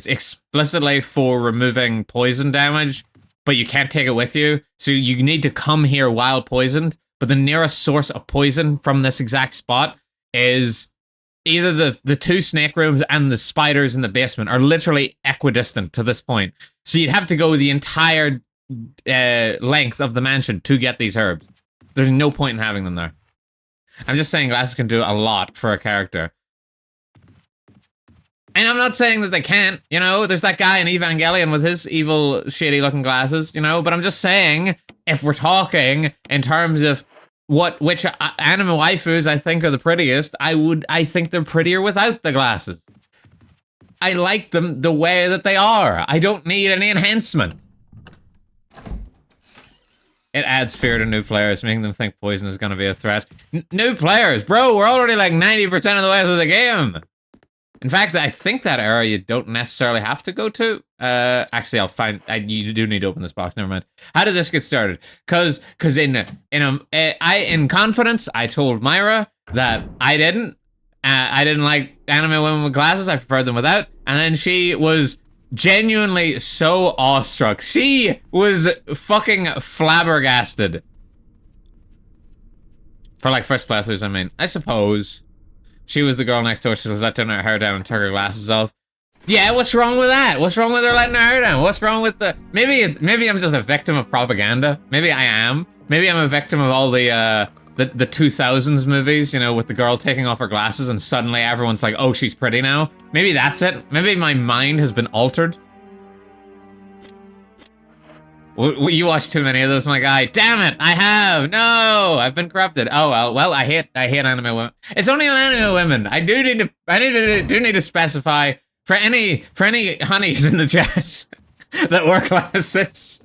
explicitly for removing poison damage, but you can't take it with you. So you need to come here while poisoned. But the nearest source of poison from this exact spot is either the two snake rooms and the spiders in the basement are literally equidistant to this point. So you'd have to go the entire length of the mansion to get these herbs. There's no point in having them there. I'm just saying glasses can do a lot for a character. And I'm not saying that they can't, you know, there's that guy in Evangelion with his evil, shady looking glasses, you know, but I'm just saying, if we're talking in terms of which anime waifus I think are the prettiest, I think they're prettier without the glasses. I like them the way that they are. I don't need any enhancement. It adds fear to new players, making them think poison is going to be a threat. New players, bro, we're already like 90% of the way through the game. In fact, I think that era you don't necessarily have to go to. Actually, I'll find. You do need to open this box. Never mind. How did this get started? Cause in confidence, I told Myra that I didn't like anime women with glasses. I preferred them without, and then she was genuinely so awestruck. She was fucking flabbergasted For like first playthroughs, I mean. I suppose. She was the girl next door, she was letting her hair down and took her glasses off. Yeah, what's wrong with that? What's wrong with her letting her hair down? What's wrong with the... Maybe I'm just a victim of propaganda. Maybe I am. Maybe I'm a victim of all the 2000s movies, you know, with the girl taking off her glasses and suddenly everyone's like, oh, she's pretty now. Maybe that's it. Maybe my mind has been altered. You watch too many of those, my guy. Damn it, I have. No, I've been corrupted. Oh well, I hate anime women. It's only on anime women. I do need to specify for any honeys in the chat that wear glasses.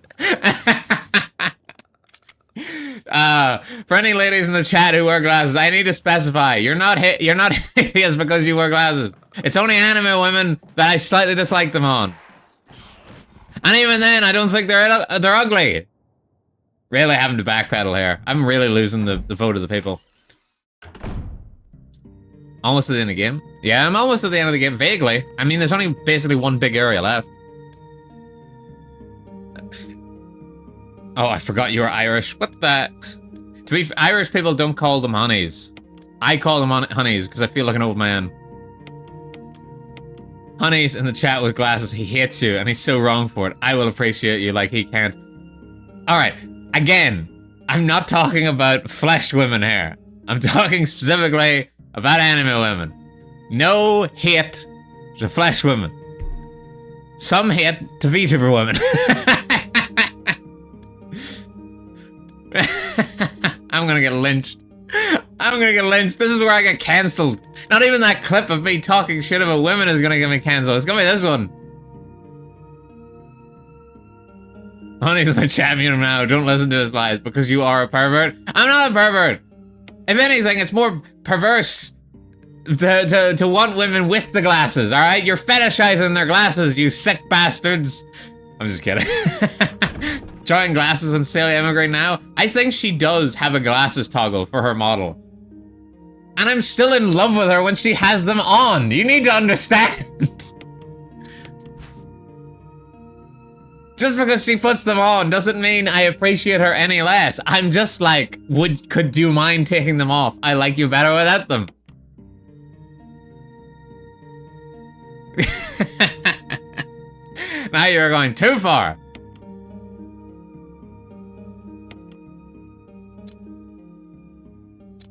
For any ladies in the chat who wear glasses, I need to specify you're not hideous because you wear glasses. It's only anime women that I slightly dislike them on. And even then, I don't think they're ugly. Really having to backpedal here. I'm really losing the vote of the people. Almost at the end of the game. Yeah, I'm almost at the end of the game, vaguely. I mean, there's only basically one big area left. Oh, I forgot you were Irish. What the... To be Irish people don't call them honeys. I call them honeys because I feel like an old man. Honey's in the chat with glasses. He hates you, and he's so wrong for it. I will appreciate you like he can't. Alright, again, I'm not talking about flesh women here. I'm talking specifically about anime women. No hate to flesh women. Some hate to VTuber women. I'm gonna get lynched. I'm gonna get lynched. This is where I get cancelled. Not even that clip of me talking shit about women is gonna get me cancelled. It's gonna be this one. Honey's in the chat mute him now. Don't listen to his lies because you are a pervert. I'm not a pervert. If anything, it's more perverse to want women with the glasses, alright? You're fetishizing their glasses, you sick bastards. I'm just kidding. Trying glasses on Celia Immigrant now? I think she does have a glasses toggle for her model. And I'm still in love with her when she has them on. You need to understand. Just because she puts them on doesn't mean I appreciate her any less. I'm just like, could you mind taking them off? I like you better without them. Now you're going too far.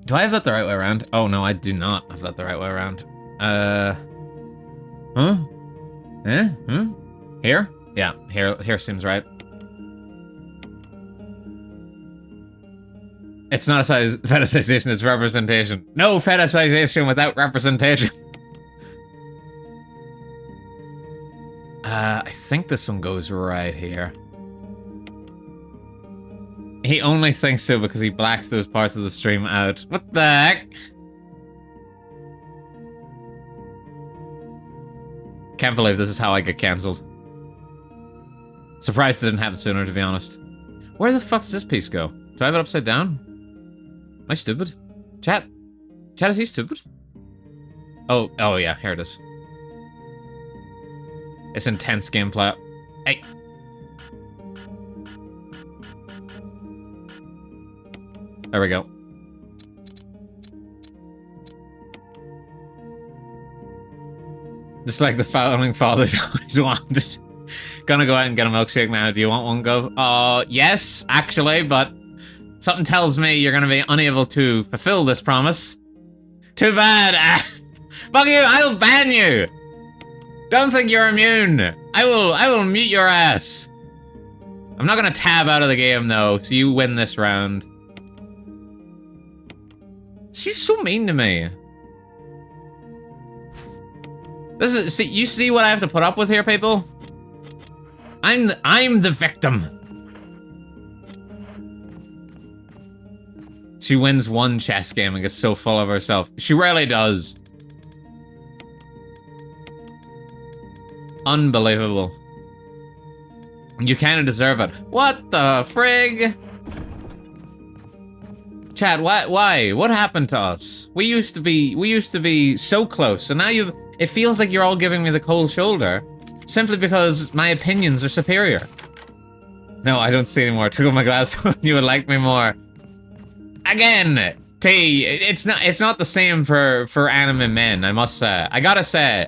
Do I have that the right way around? Oh no, I do not have that the right way around. Huh? Eh? Hmm? Here? Yeah, here seems right. It's not a fetishization, it's representation. No fetishization without representation. I think this one goes right here. He only thinks so because he blacks those parts of the stream out. What the heck? Can't believe this is how I get cancelled. Surprised it didn't happen sooner, to be honest. Where the fuck does this piece go? Do I have it upside down? Am I stupid? Chat? Chat, is he stupid? Oh yeah, here it is. It's intense gameplay. Hey! There we go. Just like the founding fathers always wanted. Gonna go out and get a milkshake now. Do you want one, Go? Yes, actually, but something tells me you're gonna be unable to fulfill this promise. Too bad. Fuck you, I'll ban you. Don't think you're immune. I will mute your ass. I'm not gonna tab out of the game though, so you win this round. She's so mean to me. You see what I have to put up with here, people? I'm the victim. She wins one chess game and gets so full of herself. She rarely does. Unbelievable. You kinda deserve it. What the frig? Chad, why? What happened to us? We used to be so close, and now it feels like you're all giving me the cold shoulder, simply because my opinions are superior. No, I don't see anymore. Took off my glass, you would like me more. Again! T, it's not the same for anime men, I must say. I gotta say,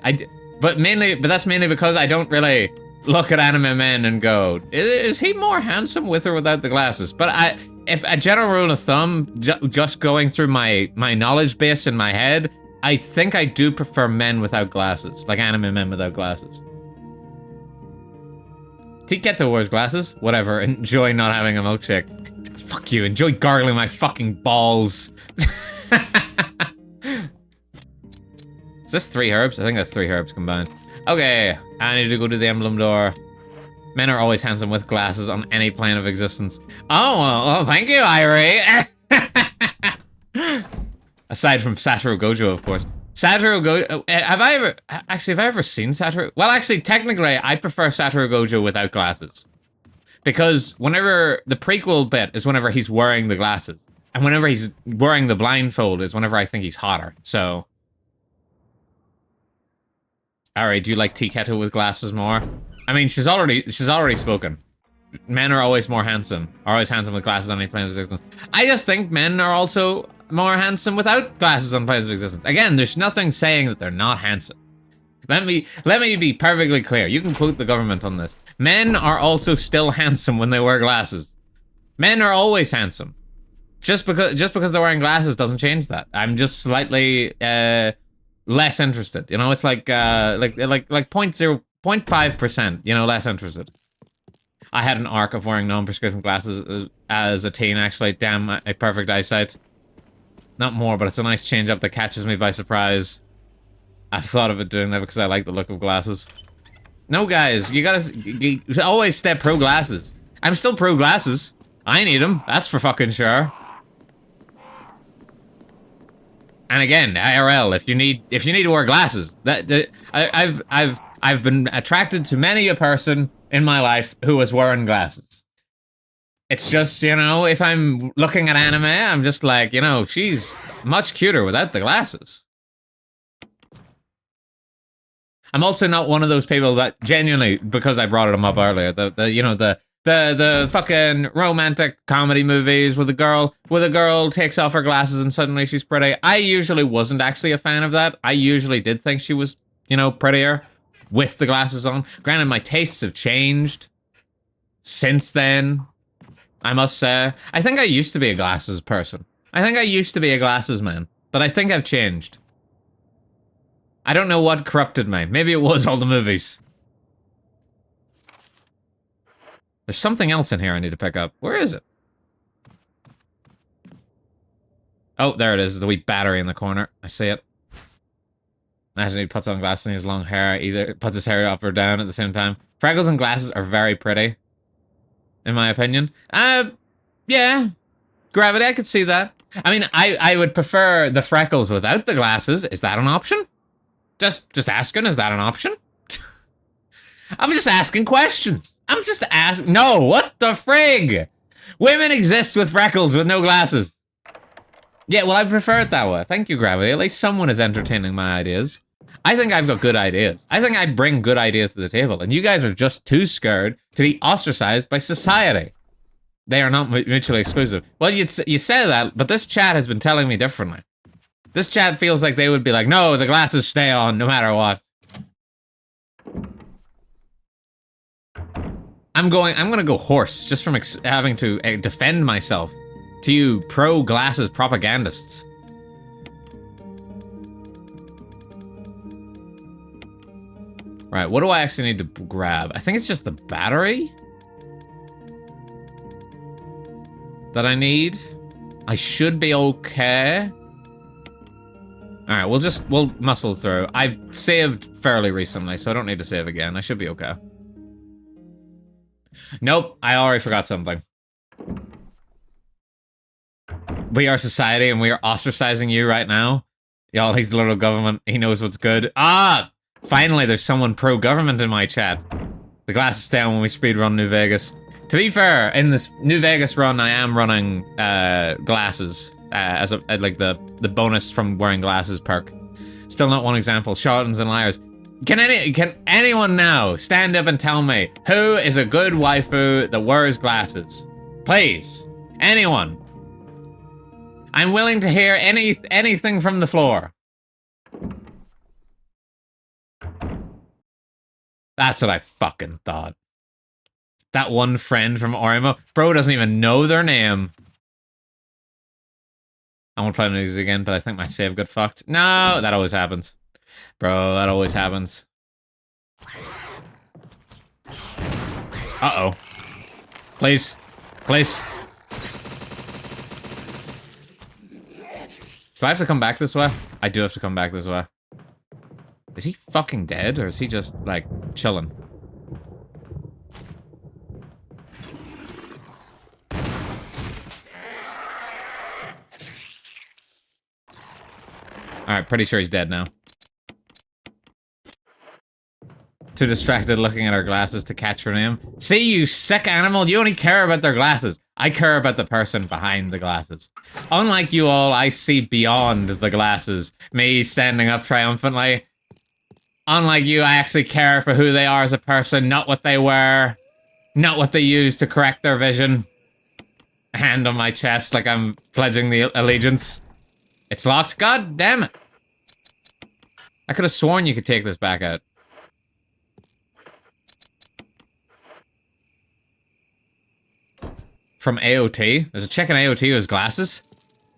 but that's mainly because I don't really look at anime men and go, is he more handsome with or without the glasses? But if a general rule of thumb, just going through my knowledge base in my head, I think I do prefer men without glasses, like anime men without glasses. Tiketo wears glasses. Whatever. Enjoy not having a milkshake. Fuck you. Enjoy gargling my fucking balls. Is this 3 herbs? I think that's 3 herbs combined. Okay. I need to go to the emblem door. Men are always handsome with glasses on any plane of existence. Oh, well thank you, Irie. Aside from Satoru Gojo, of course. Satoru Gojo, have I ever seen Satoru? Well, actually, technically, I prefer Satoru Gojo without glasses. Because whenever, the prequel bit is whenever he's wearing the glasses. And whenever he's wearing the blindfold is whenever I think he's hotter, so. Alright, do you like Tiketo with glasses more? I mean, she's already spoken. Men are always more handsome. Always handsome with glasses on any plane of existence. I just think men are also more handsome without glasses on planes of existence. Again, there's nothing saying that they're not handsome. Let me be perfectly clear. You can quote the government on this. Men are also still handsome when they wear glasses. Men are always handsome. Just because they're wearing glasses doesn't change that. I'm just slightly less interested. You know, it's like 0.5%, you know, less interested. I had an arc of wearing non-prescription glasses as a teen, actually. Damn, a perfect eyesight. Not more, but it's a nice change up that catches me by surprise. I've thought of it doing that because I like the look of glasses. No, guys, you always step pro glasses. I'm still pro glasses. I need them. That's for fucking sure. And again, IRL, if you need to wear glasses, I've been attracted to many a person in my life who was wearing glasses. It's just, you know, if I'm looking at anime, I'm just like, you know, she's much cuter without the glasses. I'm also not one of those people that genuinely, because I brought them up earlier, the fucking romantic comedy movies where the girl takes off her glasses and suddenly she's pretty. I usually wasn't actually a fan of that. I usually did think she was, you know, prettier with the glasses on. Granted, my tastes have changed since then, I must say. I think I used to be a glasses person. I think I used to be a glasses man, but I think I've changed. I don't know what corrupted me. Maybe it was all the movies. There's something else in here I need to pick up. Where is it? Oh, there it is. The wee battery in the corner. I see it. Imagine he puts on glasses and his long hair. Either puts his hair up or down at the same time. Freckles and glasses are very pretty. In my opinion. Yeah. Gravity, I could see that. I mean, I would prefer the freckles without the glasses. Is that an option? Just asking, is that an option? I'm just asking questions. I'm just asking. No, what the frig? Women exist with freckles with no glasses. Yeah, well, I prefer it that way. Thank you, Gravity. At least someone is entertaining my ideas. I think I've got good ideas. I think I bring good ideas to the table, and you guys are just too scared to be ostracized by society. They are not mutually exclusive. Well, you say that, but this chat has been telling me differently. This chat feels like they would be like, no, the glasses stay on no matter what. I'm gonna go horse just from having to defend myself to you pro-glasses propagandists. Right, what do I actually need to grab? I think it's just the battery that I need. I should be okay. All right, we'll muscle through. I've saved fairly recently, so I don't need to save again. I should be okay. Nope, I already forgot something. We are society and we are ostracizing you right now. Y'all, he's the little government. He knows what's good. Ah! Finally, there's someone pro-government in my chat. The glasses stay on when we speedrun New Vegas. To be fair, in this New Vegas run, I am running glasses as like the bonus from wearing glasses perk. Still not one example. Charlatans and liars. Can anyone now stand up and tell me who is a good waifu that wears glasses? Please, anyone. I'm willing to hear anything from the floor. That's what I fucking thought. That one friend from Orimo. Bro doesn't even know their name. I won't play these again, but I think my save got fucked. No, that always happens. Bro, that always happens. Uh-oh. Please. Please. Do I have to come back this way? I do have to come back this way. Is he fucking dead, or is he just, like, chilling? Alright, pretty sure he's dead now. Too distracted looking at our glasses to catch her name. See, you sick animal, you only care about their glasses. I care about the person behind the glasses. Unlike you all, I see beyond the glasses. Me standing up triumphantly. Unlike you, I actually care for who they are as a person, not what they wear. Not what they use to correct their vision. Hand on my chest like I'm pledging the allegiance. It's locked? God damn it. I could have sworn you could take this back out. From AOT? There's a chick in AOT who has glasses?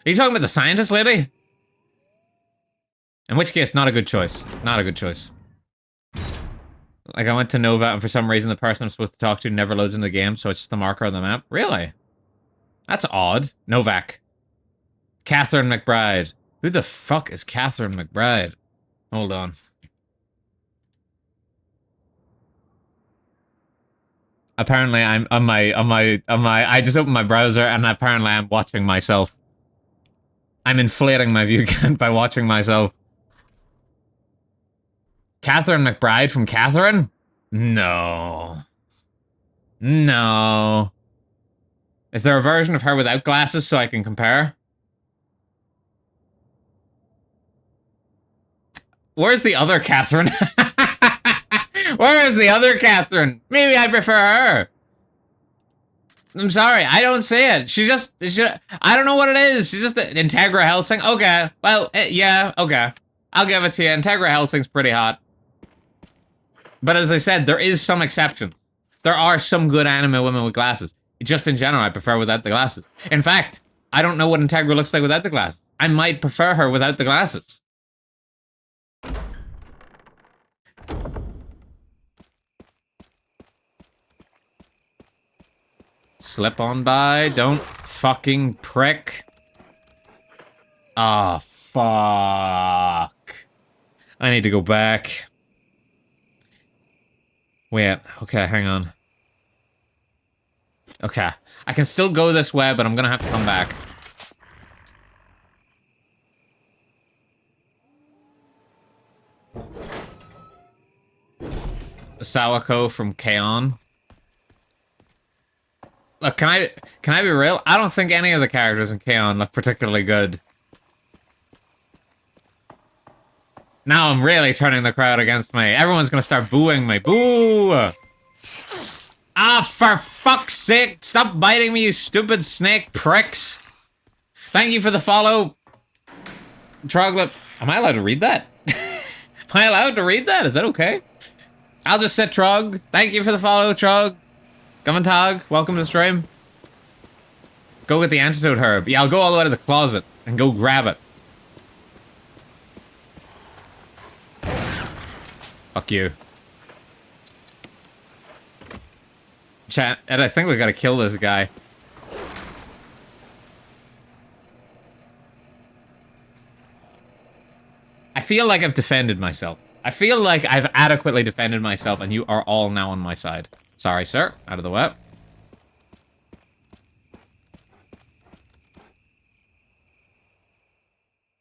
Are you talking about the scientist lady? In which case, not a good choice. Not a good choice. Like, I went to Nova, and for some reason the person I'm supposed to talk to never loads into the game, so it's just the marker on the map. Really? That's odd. Novak. Catherine McBride. Who the fuck is Catherine McBride? Hold on. Apparently I'm on my I just opened my browser and apparently I'm watching myself. I'm inflating my view count by watching myself. Catherine McBride from Catherine? No. No. Is there a version of her without glasses so I can compare? Where's the other Catherine? Where is the other Catherine? Maybe I prefer her. I'm sorry, I don't see it. I don't know what it is. She's just an Integra Helsing. Okay, well, yeah, okay. I'll give it to you. Integra Helsing's pretty hot. But as I said, there is some exceptions. There are some good anime women with glasses. Just in general, I prefer without the glasses. In fact, I don't know what Integra looks like without the glasses. I might prefer her without the glasses. Slip on by, don't fucking prick. Ah, fuck. I need to go back. Wait, okay, hang on. Okay, I can still go this way, but I'm gonna have to come back. Sawako from K-On! Look, can I be real? I don't think any of the characters in K-On! Look particularly good. Now I'm really turning the crowd against me. Everyone's gonna start booing me. Boo! Ah, for fuck's sake! Stop biting me, you stupid snake pricks! Thank you for the follow. Troglip. Am I allowed to read that? Am I allowed to read that? Is that okay? I'll just set Trog. Thank you for the follow, Trog. Gumantog, welcome to the stream. Go get the antidote herb. Yeah, I'll go all the way to the closet and go grab it. Fuck you. Chat, Ed, I think we gotta kill this guy. I feel like I've defended myself. I feel like I've adequately defended myself and you are all now on my side. Sorry, sir. Out of the way.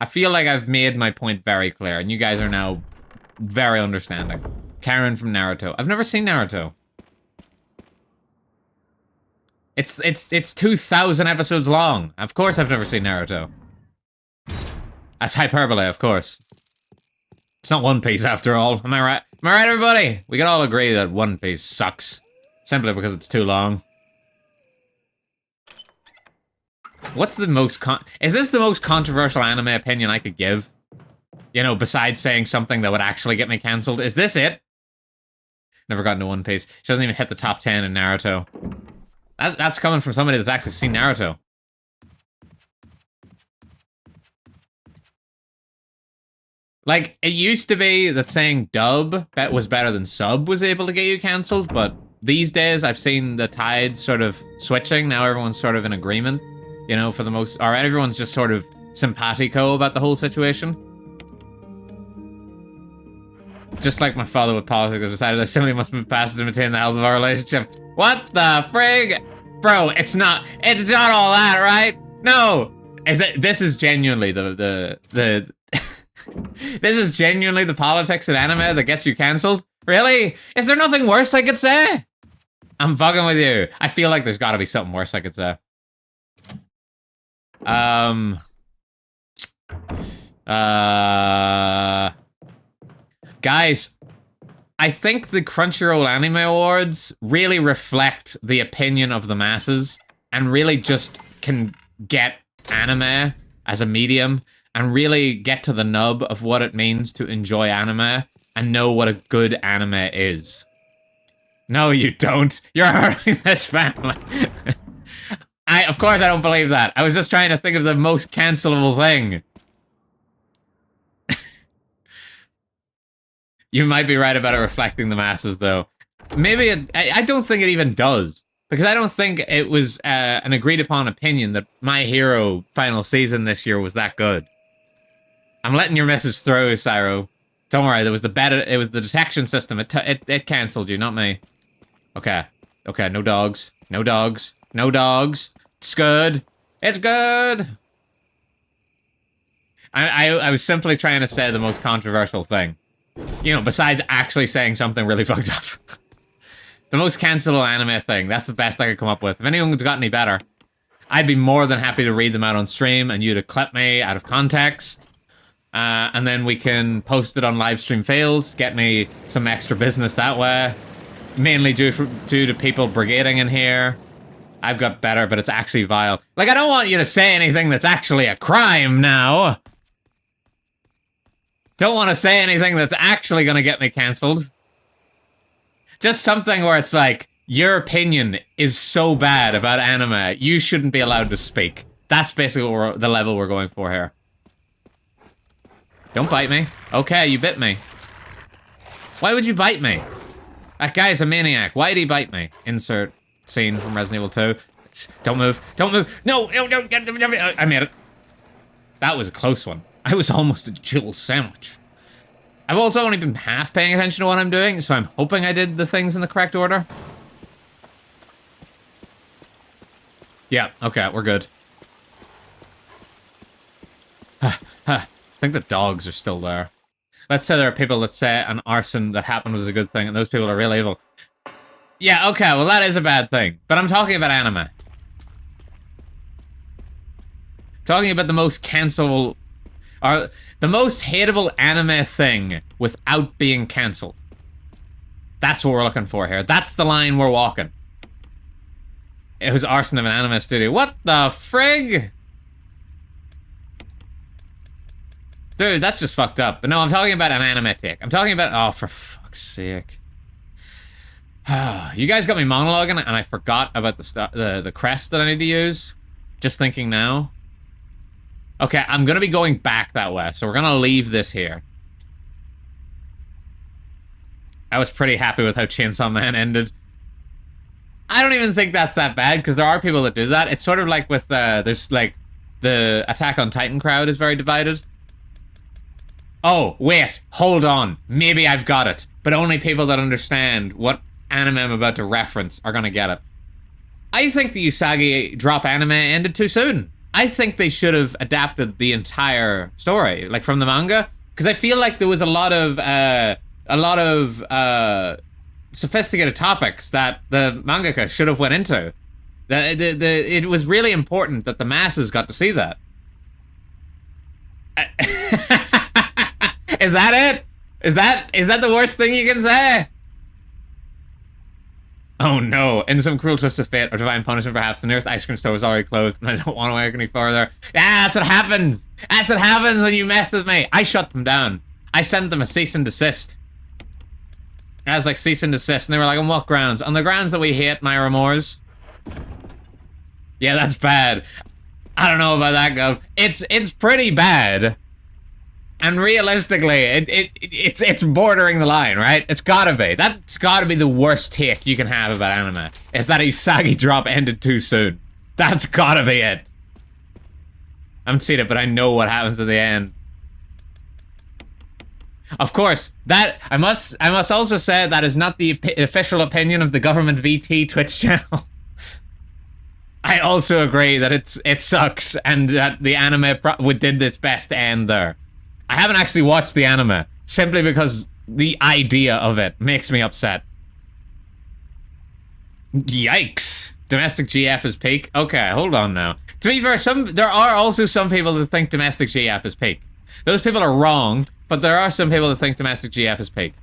I feel like I've made my point very clear, and you guys are now very understanding. Karen from Naruto. I've never seen Naruto. It's 2,000 episodes long. Of course I've never seen Naruto. That's hyperbole, of course. It's not One Piece after all. Am I right? Am I right, everybody? We can all agree that One Piece sucks. Simply because it's too long. What's the most is this the most controversial anime opinion I could give? You know, besides saying something that would actually get me cancelled. Is this it? Never gotten to One Piece. She doesn't even hit the top 10 in Naruto. That's coming from somebody that's actually seen Naruto. Like, it used to be that saying dub was better than sub was able to get you cancelled, but these days I've seen the tides sort of switching. Now everyone's sort of in agreement, you know, for the most, or everyone's just sort of simpatico about the whole situation. Just like my father with politics, I've decided I simply must move past it to maintain the health of our relationship. What the frig? Bro, it's not all that, right? No! This is genuinely the this is genuinely the politics in anime that gets you cancelled? Really? Is there nothing worse I could say? I'm fucking with you. I feel like there's gotta be something worse I could say. Guys, I think the Crunchyroll Anime Awards really reflect the opinion of the masses and really just can get anime as a medium and really get to the nub of what it means to enjoy anime and know what a good anime is. No, you don't. You're hurting this family. Of course I don't believe that. I was just trying to think of the most cancelable thing. You might be right about it reflecting the masses, though. Maybe I don't think it even does. Because I don't think it was an agreed-upon opinion that My Hero final season this year was that good. I'm letting your message through, Cyro. Don't worry, it was the detection system. It cancelled you, not me. Okay. Okay, no dogs. No dogs. No dogs. It's good. It's good! I was simply trying to say the most controversial thing. You know, besides actually saying something really fucked up. The most cancelable anime thing. That's the best I could come up with. If anyone's got any better, I'd be more than happy to read them out on stream and you to clip me out of context. And then we can post it on Livestream Fails, get me some extra business that way. Mainly due to people brigading in here. I've got better, but it's actually vile. Like, I don't want you to say anything that's actually a crime now. Don't want to say anything that's actually going to get me cancelled. Just something where it's like, your opinion is so bad about anime, you shouldn't be allowed to speak. That's basically what the level we're going for here. Don't bite me. Okay, you bit me. Why would you bite me? That guy's a maniac. Why'd he bite me? Insert scene from Resident Evil 2. Don't move. Don't move. No, no, no. I made it. That was a close one. I was almost a Jill sandwich. I've also only been half paying attention to what I'm doing, so I'm hoping I did the things in the correct order. Yeah, okay, we're good. I think the dogs are still there. Let's say there are people that say an arson that happened was a good thing, and those people are real evil. Yeah, okay, well that is a bad thing. But I'm talking about anime. Talking about the most cancelable... or the most hateable anime thing without being cancelled. That's what we're looking for here. That's the line we're walking. It was arson of an anime studio. What the frig? Dude, that's just fucked up. But no, I'm talking about an anime take. I'm talking about... oh, for fuck's sake. You guys got me monologuing, and I forgot about the crest that I need to use. Just thinking now. Okay, I'm gonna be going back that way, so we're gonna leave this here. I was pretty happy with how Chainsaw Man ended. I don't even think that's that bad, because there are people that do that. It's sort of like with, there's like, the Attack on Titan crowd is very divided. Oh, wait, hold on. Maybe I've got it. But only people that understand what anime I'm about to reference are gonna get it. I think the Usagi drop anime ended too soon. I think they should have adapted the entire story, like from the manga, because I feel like there was a lot of sophisticated topics that the mangaka should have went into. It was really important that the masses got to see that. Is that it? Is that the worst thing you can say? Oh no, in some cruel twist of fate or divine punishment perhaps, the nearest ice cream store was already closed and I don't want to walk any further. Yeah, that's what happens! That's what happens when you mess with me! I shut them down. I sent them a cease and desist. I was like, cease and desist, and they were like, on what grounds? On the grounds that we hate Myra Moores. Yeah, that's bad. I don't know about that, Gov. It's pretty bad. And realistically, it's bordering the line, right? It's gotta be. That's gotta be the worst take you can have about anime. Is that Usagi drop ended too soon. That's gotta be it. I haven't seen it, but I know what happens at the end. Of course, that I must also say that is not the official opinion of the government VT Twitch channel. I also agree that it sucks and that the anime did its best to end there. I haven't actually watched the anime, simply because the idea of it makes me upset. Yikes. Domestic GF is peak? Okay, hold on now. To be fair, there are also some people that think domestic GF is peak. Those people are wrong, but there are some people that think domestic GF is peak.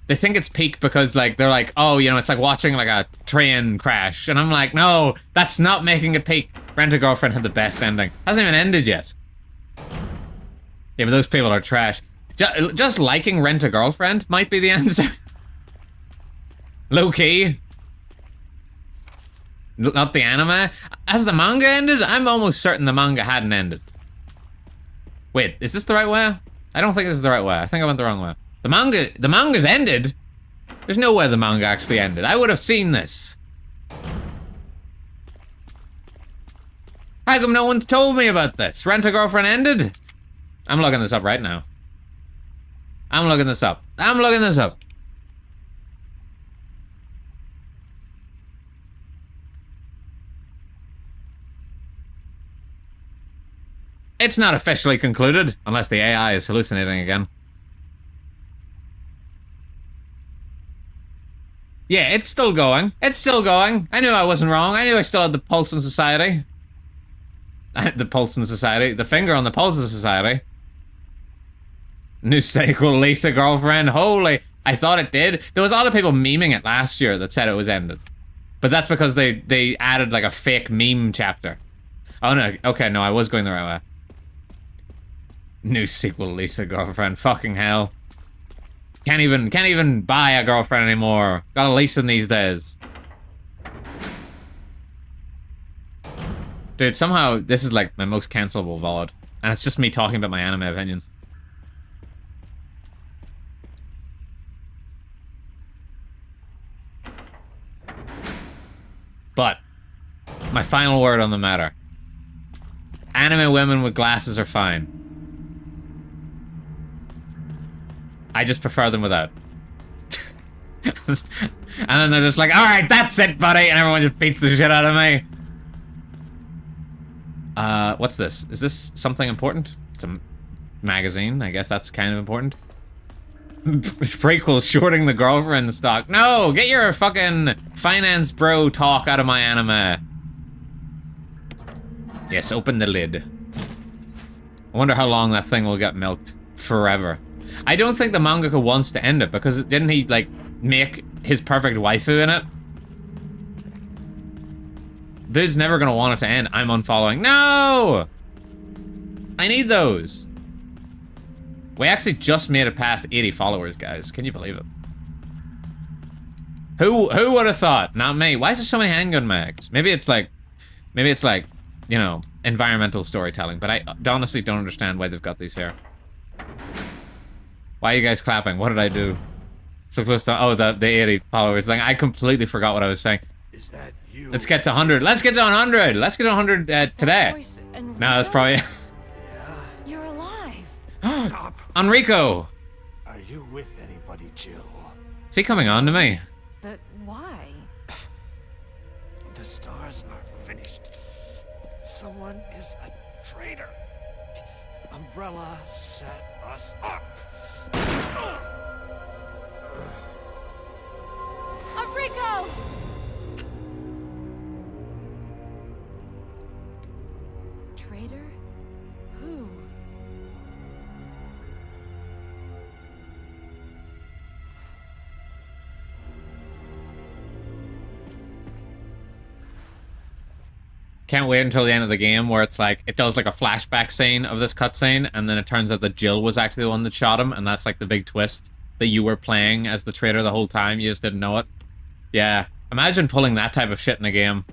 They think it's peak because, like, they're like, oh, you know, it's like watching, like, a train crash. And I'm like, no, that's not making it peak. Rent-A-Girlfriend had the best ending. Hasn't even ended yet. Yeah, but those people are trash. Just liking Rent-A-Girlfriend might be the answer. Low-key. Not the anime. Has the manga ended? I'm almost certain the manga hadn't ended. Wait, is this the right way? I don't think this is the right way. I think I went the wrong way. The manga's ended? There's no way the manga actually ended. I would have seen this. How come no one's told me about this? Rent-A-Girlfriend ended? I'm looking this up right now. I'm looking this up. It's not officially concluded, unless the AI is hallucinating again. Yeah, it's still going. It's still going. I knew I wasn't wrong. I knew I still had the pulse in society. The pulse in society. The finger on the pulse of society. New sequel, Lisa Girlfriend. Holy, I thought it did. There was a lot of people memeing it last year that said it was ended. But that's because they added like a fake meme chapter. Oh no, okay, no, I was going the right way. New sequel, Lisa Girlfriend. Fucking hell. Can't even buy a girlfriend anymore. Gotta lease them these days. Dude, somehow this is like my most cancelable VOD. And it's just me talking about my anime opinions. But, my final word on the matter. Anime women with glasses are fine. I just prefer them without. And then they're just like, alright, that's it, buddy! And everyone just beats the shit out of me. What's this? Is this something important? It's a magazine. I guess that's kind of important. Prequel, shorting the girlfriend stock. No! Get your fucking finance bro talk out of my anime. Yes, open the lid. I wonder how long that thing will get milked. Forever. I don't think the mangaka wants to end it, because didn't he, like, make his perfect waifu in it? Dude's never gonna want it to end. I'm unfollowing. No! I need those. We actually just made it past 80 followers, guys. Can you believe it? Who would have thought? Not me. Why is there so many handgun mags? Maybe it's like, you know, environmental storytelling, but I honestly don't understand why they've got these here. Why are you guys clapping? What did I do? So close to, oh, the 80 followers thing. I completely forgot what I was saying. Is that you? Let's get to 100. Let's get to 100. Let's get to 100 today. No, that's probably... You're alive. Stop. Enrico. Are you with anybody, Jill? Is he coming on to me? But why? The stars are finished. Someone is a traitor. Umbrella set us up. Enrico! Traitor? Who? Can't wait until the end of the game where it's like, it does like a flashback scene of this cutscene, and then it turns out that Jill was actually the one that shot him, and that's like the big twist, that you were playing as the traitor the whole time, you just didn't know it. Yeah, imagine pulling that type of shit in a game.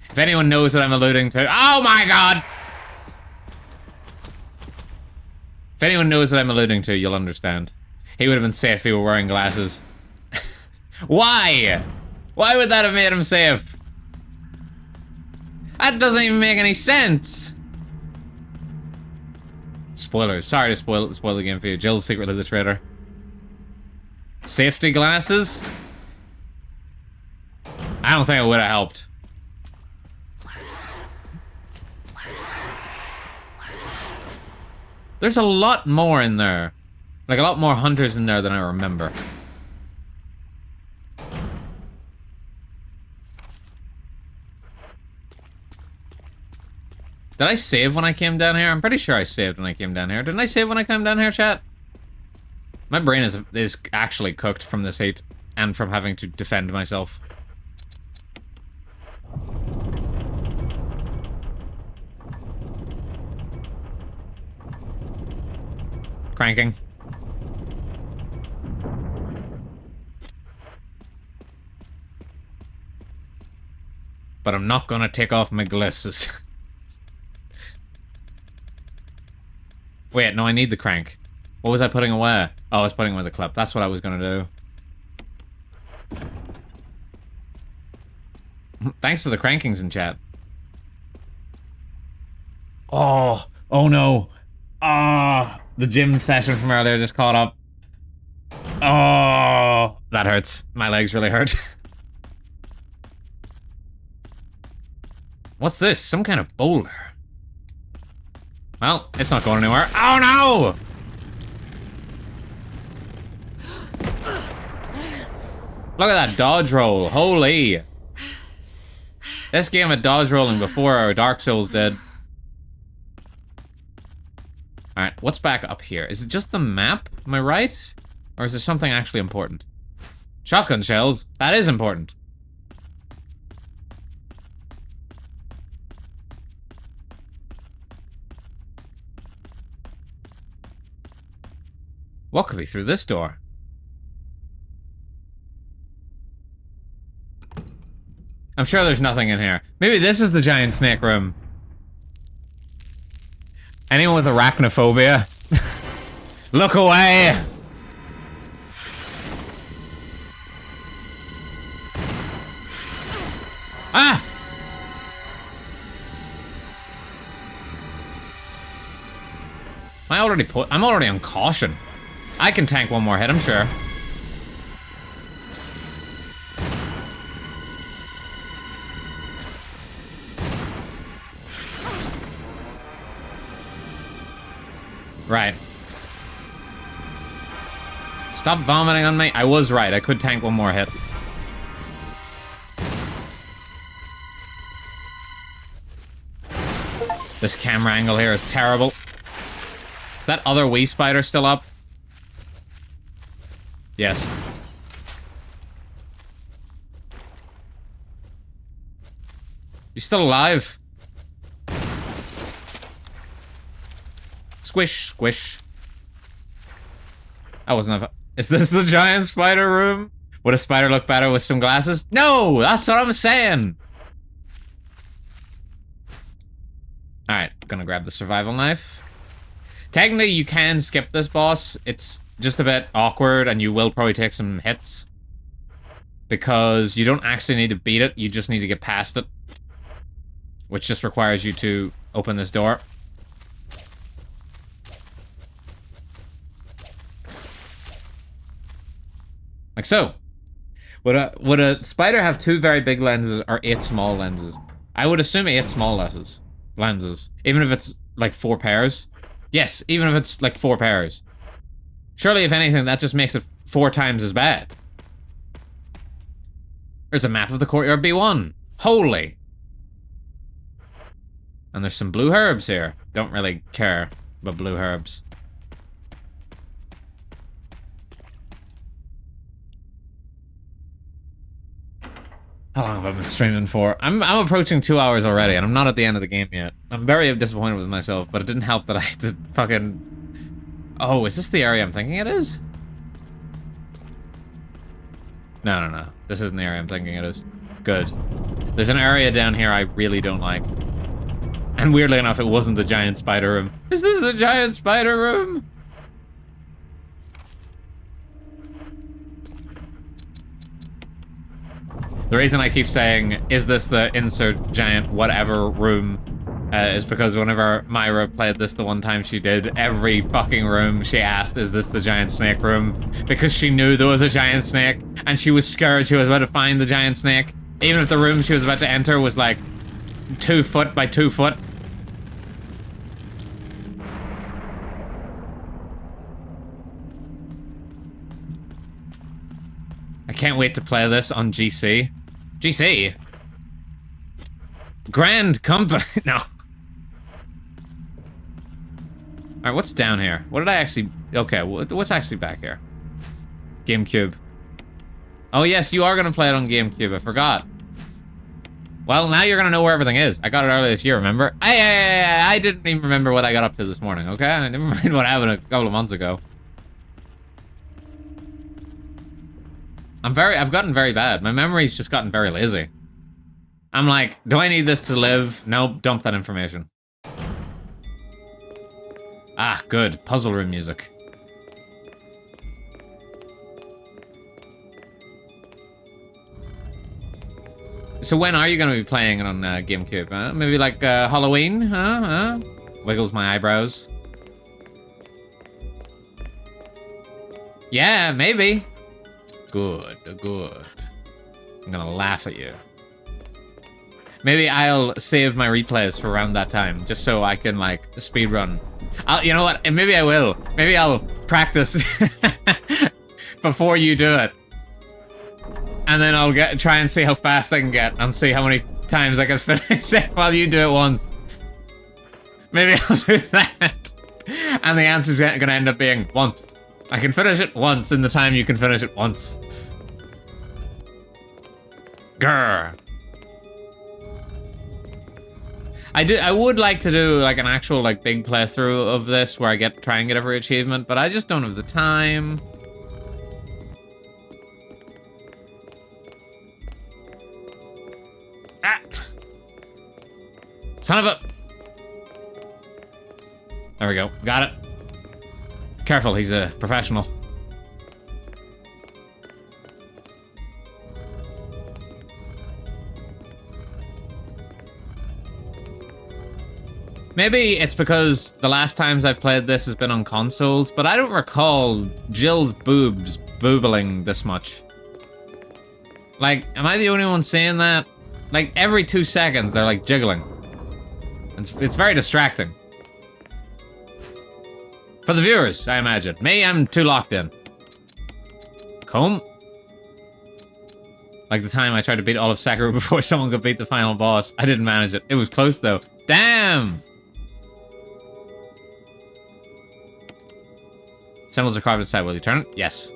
If anyone knows what I'm alluding to— oh my god! If anyone knows what I'm alluding to, you'll understand. He would have been safe if he were wearing glasses. Why? Why would that have made him safe? That doesn't even make any sense. Spoilers. Sorry to spoil the game for you. Jill's secretly the traitor. Safety glasses? I don't think it would have helped. There's a lot more in there. Like, a lot more hunters in there than I remember. Did I save when I came down here? I'm pretty sure I saved when I came down here. Didn't I save when I came down here, chat? My brain is actually cooked from this heat and from having to defend myself. Cranking. But I'm not gonna take off my glasses. Wait, no, I need the crank. What was I putting away? Oh, I was putting away the clip. That's what I was gonna do. Thanks for the crankings in chat. Oh no. Ah, the gym session from earlier just caught up. Oh, that hurts. My legs really hurt. What's this? Some kind of boulder. Well, it's not going anywhere. Oh no! Look at that dodge roll. Holy. This game had dodge rolling before our Dark Souls did. Alright, what's back up here? Is it just the map? Am I right? Or is there something actually important? Shotgun shells. That is important. What could be through this door? I'm sure there's nothing in here. Maybe this is the giant snake room. Anyone with arachnophobia? Look away! Ah! I'm already on caution. I can tank one more hit, I'm sure. Right. Stop vomiting on me. I was right. I could tank one more hit. This camera angle here is terrible. Is that other wee spider still up? Yes. You still alive? Squish, squish. That wasn't a— is this the giant spider room? Would a spider look better with some glasses? No! That's what I'm saying! Alright, gonna grab the survival knife. Technically, you can skip this boss. It's just a bit awkward, and you will probably take some hits. Because you don't actually need to beat it, you just need to get past it. Which just requires you to open this door. Like so. Would a spider have 2 very big lenses or 8 small lenses? I would assume 8 small lenses. Even if it's like 4 pairs. Yes, even if it's like 4 pairs. Surely, if anything, that just makes it 4 times as bad. There's a map of the courtyard B1. Holy. And there's some blue herbs here. Don't really care about blue herbs. Oh, How long have I been streaming for? I'm approaching 2 hours already, and I'm not at the end of the game yet. I'm very disappointed with myself, but it didn't help that I had to fucking... Oh, is this the area I'm thinking it is? No. This isn't the area I'm thinking it is. Good. There's an area down here I really don't like. And weirdly enough, it wasn't the giant spider room. Is this the giant spider room? The reason I keep saying, is this the insert giant whatever room, is because whenever Myra played this the one time she did, every fucking room she asked, is this the giant snake room? Because she knew there was a giant snake, and she was scared she was about to find the giant snake, even if the room she was about to enter was like 2 foot by 2 foot. I can't wait to play this on GC. GC? Grand Company. No. Alright, what's down here? What did I actually... Okay, what's actually back here? GameCube. Oh yes, you are gonna play it on GameCube, I forgot. Well, now you're gonna know where everything is. I got it earlier this year, remember? I didn't even remember what I got up to this morning, okay? Never mind what happened a couple of months ago. I've gotten very bad. My memory's just gotten very lazy. I'm like, do I need this to live? Nope, dump that information. Ah, good. Puzzle room music. So when are you going to be playing it on GameCube? Huh? Maybe like Halloween? Huh? Wiggles my eyebrows. Yeah, maybe. Good. I'm gonna laugh at you. Maybe I'll save my replays for around that time, just so I can, like, speedrun. You know what? And maybe I will. Maybe I'll practice before you do it. And then I'll try and see how fast I can get, and see how many times I can finish it while you do it once. Maybe I'll do that. And the answer's gonna end up being once. I can finish it once in the time you can finish it once. Grr. I would like to do like an actual like big playthrough of this where I try and get every achievement, but I just don't have the time. Ah! Son of a... There we go. Got it. Careful, he's a professional. Maybe it's because the last times I've played this has been on consoles, but I don't recall Jill's boobs boobling this much. Like, am I the only one saying that? Like, every 2 seconds they're like jiggling. It's very distracting. For the viewers, I imagine. Me, I'm too locked in. Comb? Like the time I tried to beat all of Sekiro before someone could beat the final boss. I didn't manage it. It was close though. Damn! Symbols are carved inside. Will you turn it? Yes.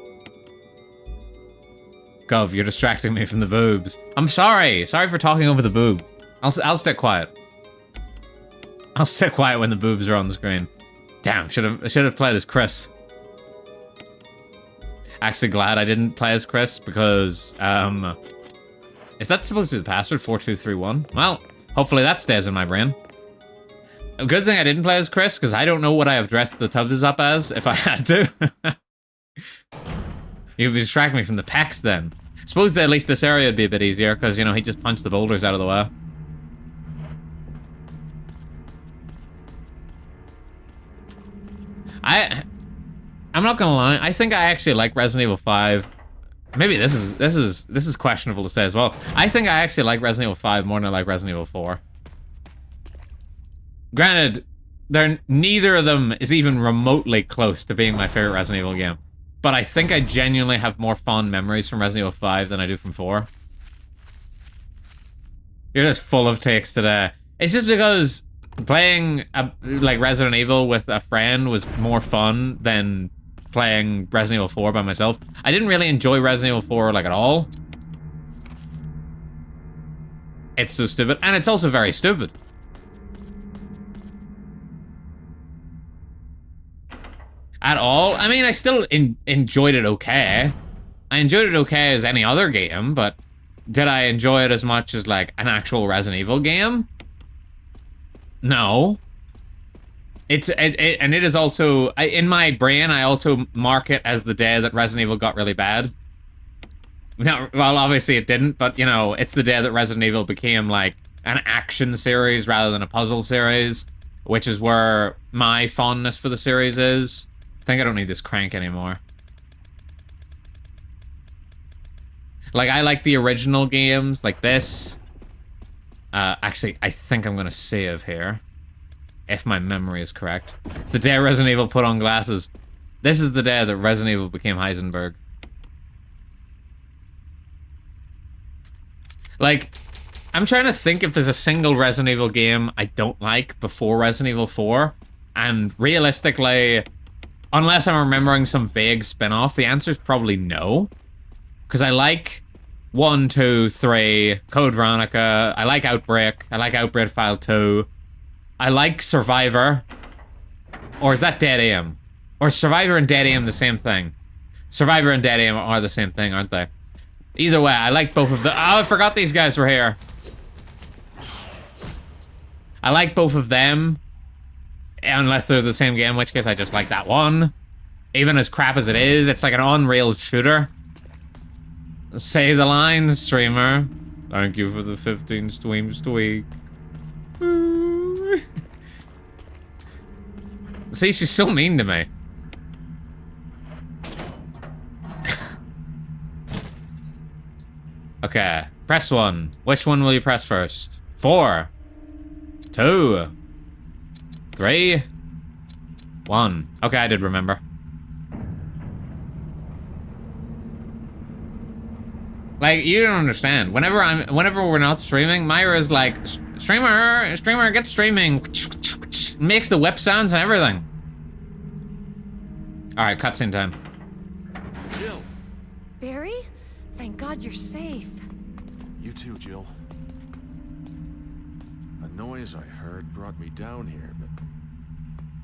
Gov, you're distracting me from the boobs. I'm sorry. Sorry for talking over the boob. I'll stay quiet. I'll stay quiet when the boobs are on the screen. Damn, should have played as Chris. Actually glad I didn't play as Chris because is that supposed to be the password? 4231? Well, hopefully that stays in my brain. A good thing I didn't play as Chris, because I don't know what I have dressed the Tubbs up as if I had to. You'd distract me from the pecs then. Suppose that at least this area would be a bit easier, because, you know, he just punched the boulders out of the way. I'm not gonna lie, I think I actually like Resident Evil 5. Maybe this is questionable to say as well. I think I actually like Resident Evil 5 more than I like Resident Evil 4. Granted, neither of them is even remotely close to being my favorite Resident Evil game. But I think I genuinely have more fond memories from Resident Evil 5 than I do from 4. You're just full of takes today. It's just because playing like Resident Evil with a friend was more fun than playing Resident Evil 4 by myself. I didn't really enjoy Resident Evil 4 like at all. It's so stupid, and it's also very stupid. At all. I mean, I still enjoyed it okay. I enjoyed it okay as any other game, but did I enjoy it as much as, like, an actual Resident Evil game? No. And it is also, in my brain, I also mark it as the day that Resident Evil got really bad. No, well, obviously it didn't, but, you know, it's the day that Resident Evil became, like, an action series rather than a puzzle series, which is where my fondness for the series is. I think I don't need this crank anymore. Like, I like the original games, like this. Actually, I think I'm gonna save here. If my memory is correct. It's the day Resident Evil put on glasses. This is the day that Resident Evil became Heisenberg. Like, I'm trying to think if there's a single Resident Evil game I don't like before Resident Evil 4. And realistically, unless I'm remembering some vague spin-off, the answer is probably no. Because I like 1, 2, 3, Code Veronica, I like Outbreak, I like Outbreak File 2, I like Survivor. Or is that Dead Aim? Or Survivor and Dead Aim the same thing? Survivor and Dead Aim are the same thing, aren't they? Either way, I like both of them. Oh, I forgot these guys were here. I like both of them. Unless they're the same game, in which case I just like that one. Even as crap as it is, it's like an on-rail shooter. Say the line, streamer. Thank you for the 15 streams a week. See, she's so mean to me. Okay, press 1. Which one will you press first? 4, 2, 3, 1. Okay, I did remember. Like, you don't understand. Whenever we're not streaming, Myra's like, streamer, get streaming. Makes the whip sounds and everything. Alright, cutscene time. Jill! Barry? Thank God you're safe. You too, Jill. A noise I heard brought me down here, but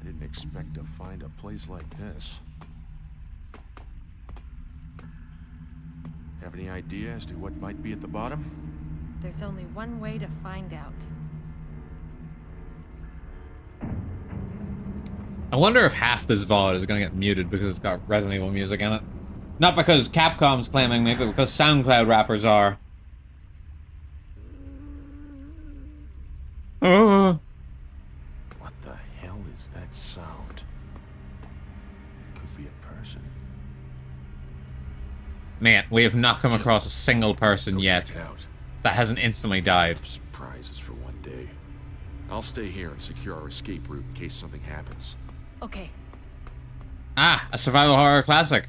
I didn't expect to find a place like this. Have any idea as to what might be at the bottom? There's only one way to find out. I wonder if half this VOD is gonna get muted because it's got Resident Evil music in it. Not because Capcom's claiming me, but because SoundCloud rappers are. Oh. What the hell is that sound? It could be a person. Man, we have not come across a single person Go yet check it out. that hasn't instantly died. Surprises for one day. I'll stay here and secure our escape route in case something happens. Okay. Ah, a survival horror classic.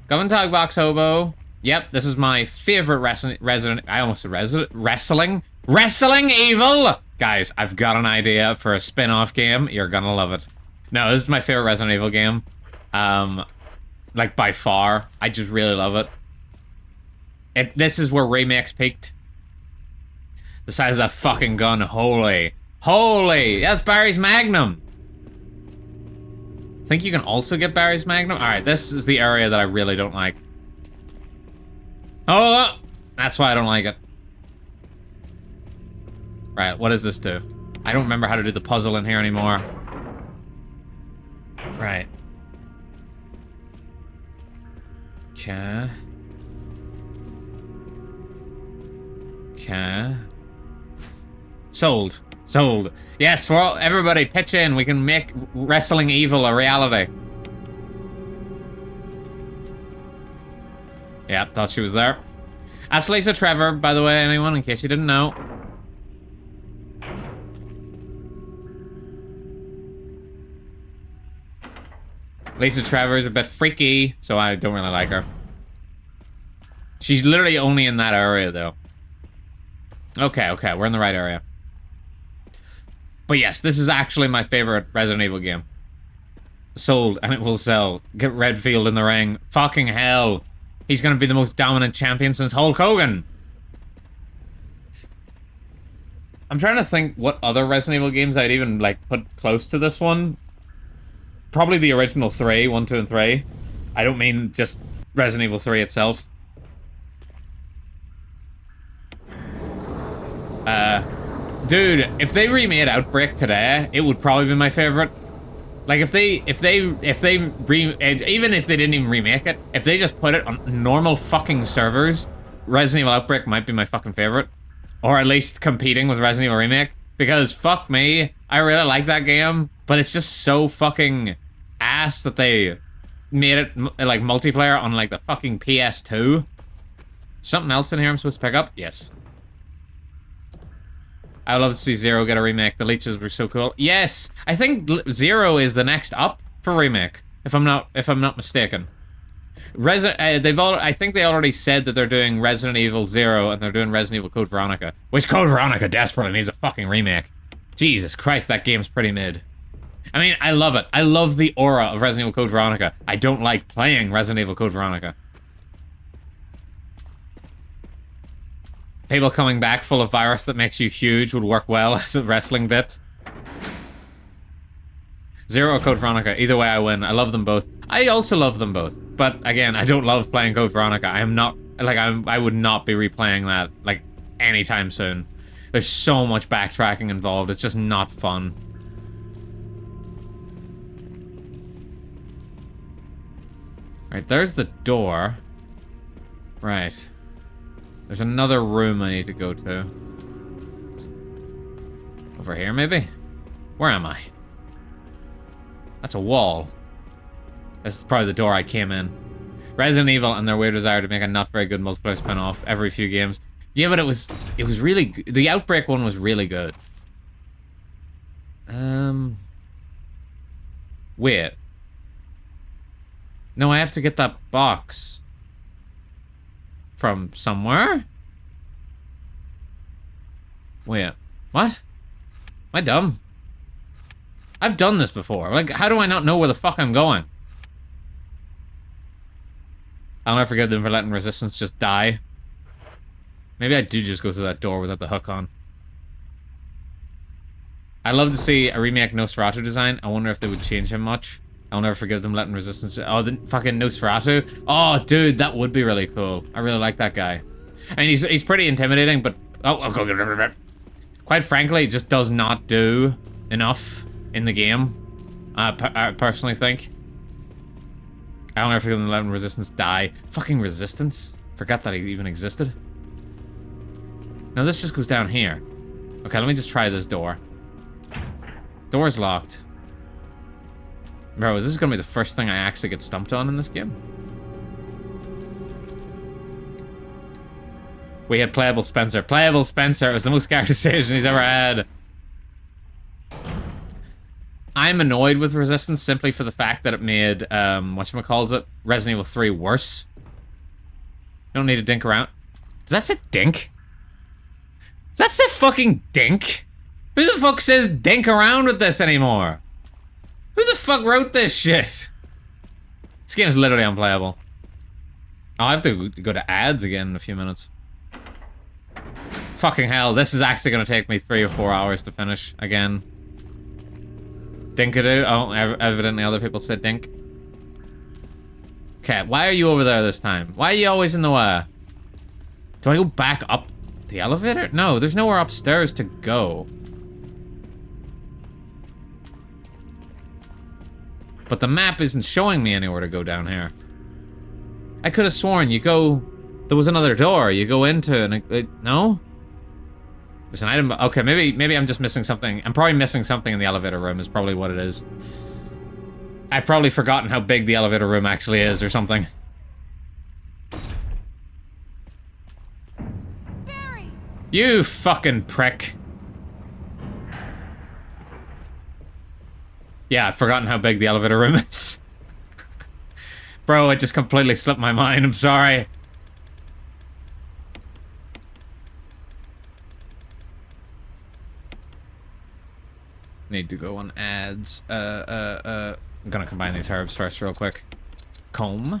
Governor Box Hobo. Yep, this is my favorite wrestling Evil! Guys, I've got an idea for a spin-off game. You're gonna love it. No, this is my favorite Resident Evil game. Like, by far. I just really love it. This is where remakes peaked. The size of that fucking gun, holy. Holy! That's Barry's Magnum! Think you can also get Barry's Magnum? Alright, this is the area that I really don't like. Oh! That's why I don't like it. Right, what does this do? I don't remember how to do the puzzle in here anymore. Right. Okay. Okay. Sold. Sold. Yes, for all, everybody pitch in. We can make Wrestling Evil a reality. Yeah, thought she was there. That's Lisa Trevor, by the way, anyone, in case you didn't know. Lisa Trevor is a bit freaky, so I don't really like her. She's literally only in that area, though. Okay, okay, we're in the right area. But yes, this is actually my favorite Resident Evil game. Sold, and it will sell. Get Redfield in the ring. Fucking hell. He's gonna be the most dominant champion since Hulk Hogan. I'm trying to think what other Resident Evil games I'd even, like, put close to this one. Probably the original 3, 1, 2, and 3. I don't mean just Resident Evil 3 itself. Dude, if they remade Outbreak today, it would probably be my favorite. Like, even if they didn't even remake it, if they just put it on normal fucking servers, Resident Evil Outbreak might be my fucking favorite. Or at least competing with Resident Evil Remake. Because, fuck me, I really like that game, but it's just so fucking ass that they made it, like, multiplayer on, like, the fucking PS2. Something else in here I'm supposed to pick up? Yes. I would love to see Zero get a remake. The leeches were so cool. Yes! I think Zero is the next up for remake, if I'm not mistaken. I think they already said that they're doing Resident Evil 0 and they're doing Resident Evil Code Veronica. Which Code Veronica desperately needs a fucking remake. Jesus Christ, that game's pretty mid. I mean, I love it. I love the aura of Resident Evil Code Veronica. I don't like playing Resident Evil Code Veronica. People coming back full of virus that makes you huge would work well as a wrestling bit. Zero or Code Veronica. Either way, I win. I love them both. I also love them both. But again, I don't love playing Code Veronica. I am not... Like, I would not be replaying that, like, anytime soon. There's so much backtracking involved. It's just not fun. Right, there's the door. Right. There's another room I need to go to. Over here, maybe? Where am I? That's a wall. This is probably the door I came in. Resident Evil and their weird desire to make a not very good multiplayer spin-off every few games. Yeah, but it was really good. The Outbreak one was really good. Wait. No, I have to get that box. From somewhere? Wait, what? Am I dumb? I've done this before. Like, how do I not know where the fuck I'm going? I'll never forgive them for letting Resistance just die. Maybe I do just go through that door without the hook on. I'd love to see a remake Nosferatu design. I wonder if they would change him much. I'll never forgive them letting Resistance... Oh, the fucking Nosferatu. Oh, dude, that would be really cool. I really like that guy. I mean, he's pretty intimidating, but... Oh, quite frankly, he just does not do enough in the game. I personally think. I'll never forgive them letting Resistance die. Fucking Resistance? Forgot that he even existed. No, this just goes down here. Okay, let me just try this door. Door's locked. Bro, is this gonna be the first thing I actually get stumped on in this game? We had Playable Spencer. Playable Spencer was the most characterization he's ever had. I'm annoyed with Resistance simply for the fact that it made, whatchamacallit, Resident Evil 3 worse. You don't need to dink around. Does that say dink? Does that say fucking dink? Who the fuck says dink around with this anymore? Who the fuck wrote this shit? This game is literally unplayable. I'll have to go to ads again in a few minutes. Fucking hell, this is actually gonna take me 3 or 4 hours to finish again. Dinkadoo? Oh, evidently other people said dink. Okay, why are you over there this time? Why are you always in the way? Do I go back up the elevator? No, there's nowhere upstairs to go. But the map isn't showing me anywhere to go down here. I could have sworn you go... There was another door you go into and... no? There's an item... Okay, maybe I'm just missing something. I'm probably missing something in the elevator room is probably what it is. I've probably forgotten how big the elevator room actually is or something. Barry! You fucking prick. Yeah, I've forgotten how big the elevator room is. Bro, it just completely slipped my mind. I'm sorry. Need to go on ads. I'm gonna combine these herbs first real quick. Comb.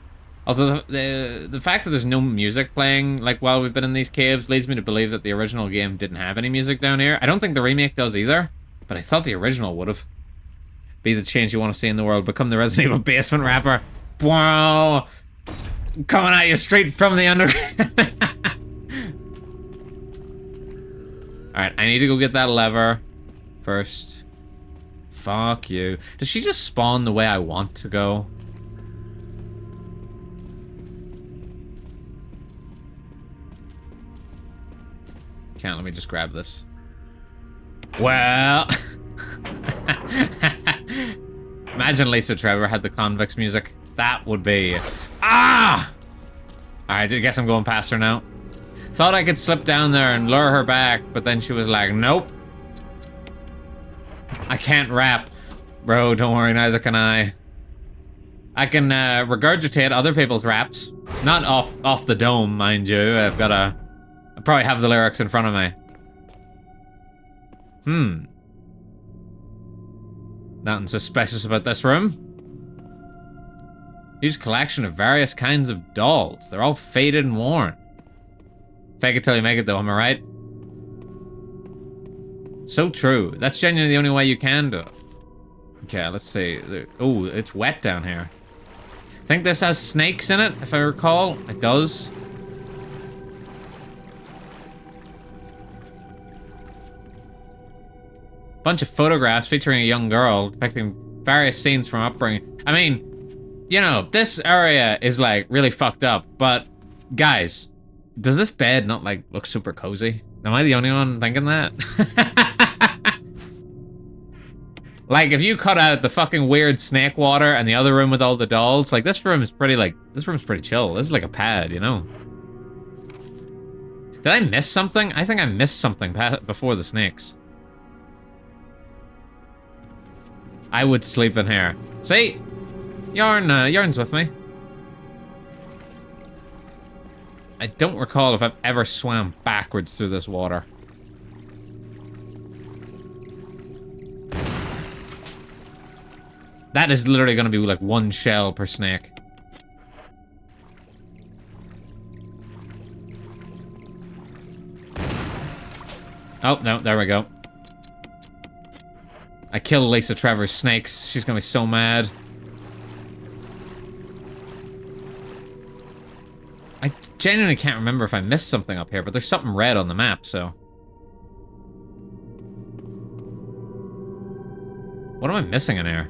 Also, the fact that there's no music playing, like, while we've been in these caves leads me to believe that the original game didn't have any music down here. I don't think the remake does either, but I thought the original would have. Be the change you want to see in the world. Become the Resident Evil basement rapper. Wow! Coming at you straight from the underground. Alright, I need to go get that lever first. Fuck you. Does she just spawn the way I want to go? Can't let me just grab this. Well... Imagine Lisa Trevor had the Convicts music. That would be... Ah! Alright, I guess I'm going past her now. Thought I could slip down there and lure her back, but then she was like, nope. I can't rap. Bro, don't worry, neither can I. I can regurgitate other people's raps. Not off the dome, mind you. I probably have the lyrics in front of me. Nothing suspicious about this room. Huge collection of various kinds of dolls. They're all faded and worn. Fake it till you make it though, am I right? So true. That's genuinely the only way you can do it. Okay, let's see. Oh, it's wet down here. I think this has snakes in it, if I recall. It does. Bunch of photographs featuring a young girl depicting various scenes from upbringing. I mean, you know, this area is like really fucked up, but guys, does this bed not like look super cozy? Am I the only one thinking that? Like, if you cut out the fucking weird snake water and the other room with all the dolls, like this room is pretty chill. This is like a pad, you know? Did I miss something? I think I missed something before the snakes. I would sleep in here. See? Yarn's with me. I don't recall if I've ever swam backwards through this water. That is literally gonna be like one shell per snake. Oh, no, there we go. I killed Lisa Trevor's snakes. She's gonna be so mad. I genuinely can't remember if I missed something up here, but there's something red on the map, so... What am I missing in here?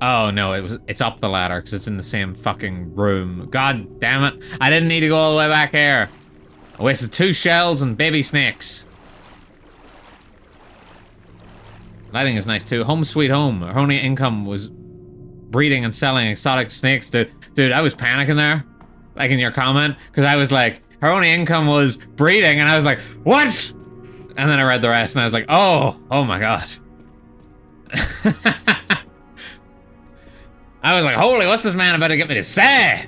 Oh no, it's up the ladder, because it's in the same fucking room. God damn it. I didn't need to go all the way back here. I wasted 2 shells and baby snakes. Lighting is nice too. Home sweet home. Her only income was breeding and selling exotic snakes. Dude, I was panicking there. Like in your comment. Because I was like, her only income was breeding. And I was like, what? And then I read the rest and I was like, oh my god. I was like, holy, what's this man about to get me to say?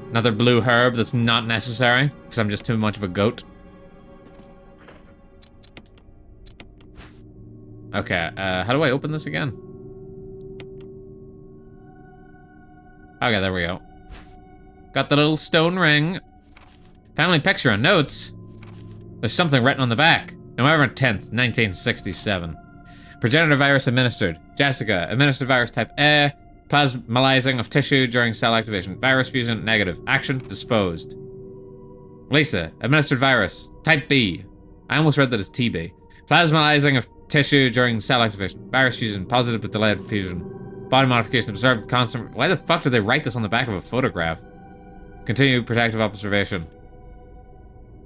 Another blue herb that's not necessary, because I'm just too much of a goat. Okay, how do I open this again? Okay, there we go. Got the little stone ring. Family picture and notes. There's something written on the back. November 10th, 1967. Progenitor virus administered. Jessica, administered virus type A. Plasmalizing of tissue during cell activation. Virus fusion negative. Action disposed. Lisa, administered virus type B. I almost read that as TB. Plasmalizing of tissue during cell activation. Virus fusion positive but delayed fusion. Body modification observed constant. Why the fuck did they write this on the back of a photograph? Continue protective observation.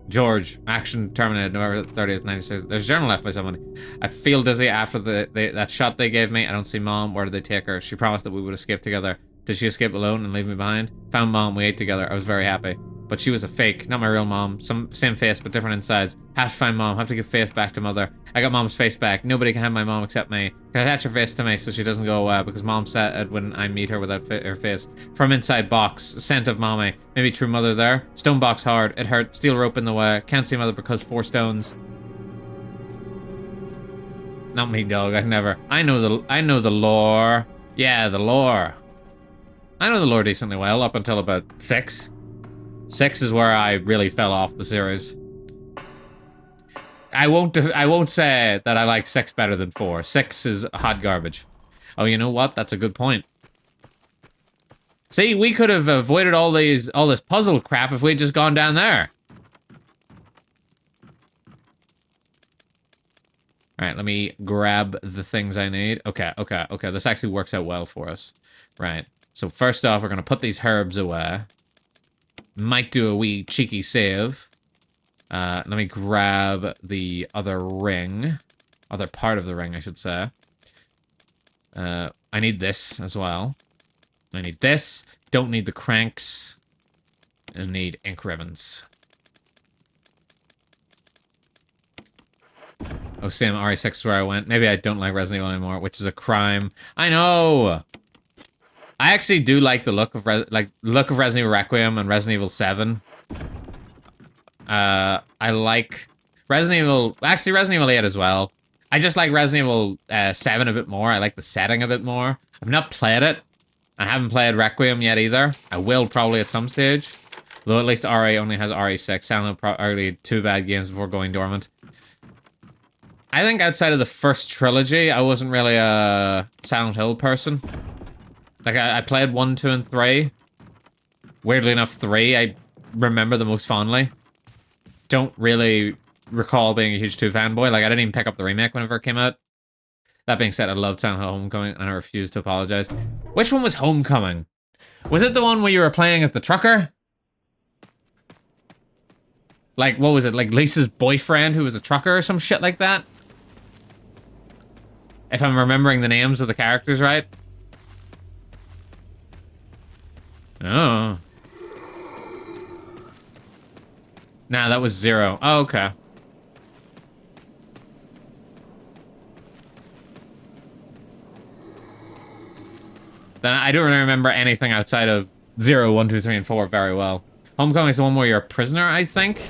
George, action terminated November 30th, 96. There's a journal left by somebody. I feel dizzy after that shot they gave me. I don't see mom. Where did they take her? She promised that we would escape together. Did she escape alone and leave me behind? Found mom. We ate together. I was very happy. But she was a fake, not my real mom. Same face, but different insides. Have to find mom. Have to give face back to mother. I got mom's face back. Nobody can have my mom except me. Can attach her face to me so she doesn't go away because mom said when I meet her without her face. From inside box. Scent of mommy. Maybe true mother there. Stone box hard. It hurt. Steel rope in the way. Can't see mother because 4 stones. Not me, dog. I know the lore. Yeah, the lore. I know the lore decently well up until about 6. 6 is where I really fell off the series. I won't say that I like 6 better than 4. 6 is hot garbage. Oh, you know what? That's a good point. See, we could have avoided all this puzzle crap if we'd just gone down there. Alright, let me grab the things I need. Okay. This actually works out well for us. Right. So first off, we're going to put these herbs away. Might do a wee cheeky save. Let me grab the other ring. Other part of the ring, I should say. I need this as well. I need this. Don't need the cranks. I need ink ribbons. Oh, Sam, RE6 is where I went. Maybe I don't like Resident Evil anymore, which is a crime. I know! I actually do like the look of Resident Evil Requiem and Resident Evil 7. I like Resident Evil... Actually, Resident Evil 8 as well. I just like Resident Evil 7 a bit more. I like the setting a bit more. I've not played it. I haven't played Requiem yet either. I will probably at some stage. Though at least RE only has RE6. Silent Hill probably 2 bad games before going dormant. I think outside of the first trilogy, I wasn't really a Silent Hill person. Like, I played 1, 2, and 3. Weirdly enough, 3 I remember the most fondly. Don't really recall being a huge 2 fanboy. Like, I didn't even pick up the remake whenever it came out. That being said, I loved Silent Hill Homecoming, and I refuse to apologize. Which one was Homecoming? Was it the one where you were playing as the trucker? Like, what was it? Like, Lisa's boyfriend who was a trucker or some shit like that? If I'm remembering the names of the characters right. Oh. Nah, that was 0. Oh, okay. Then I don't really remember anything outside of 0, 1, 2, 3, and 4 very well. Homecoming is the one where you're a prisoner, I think.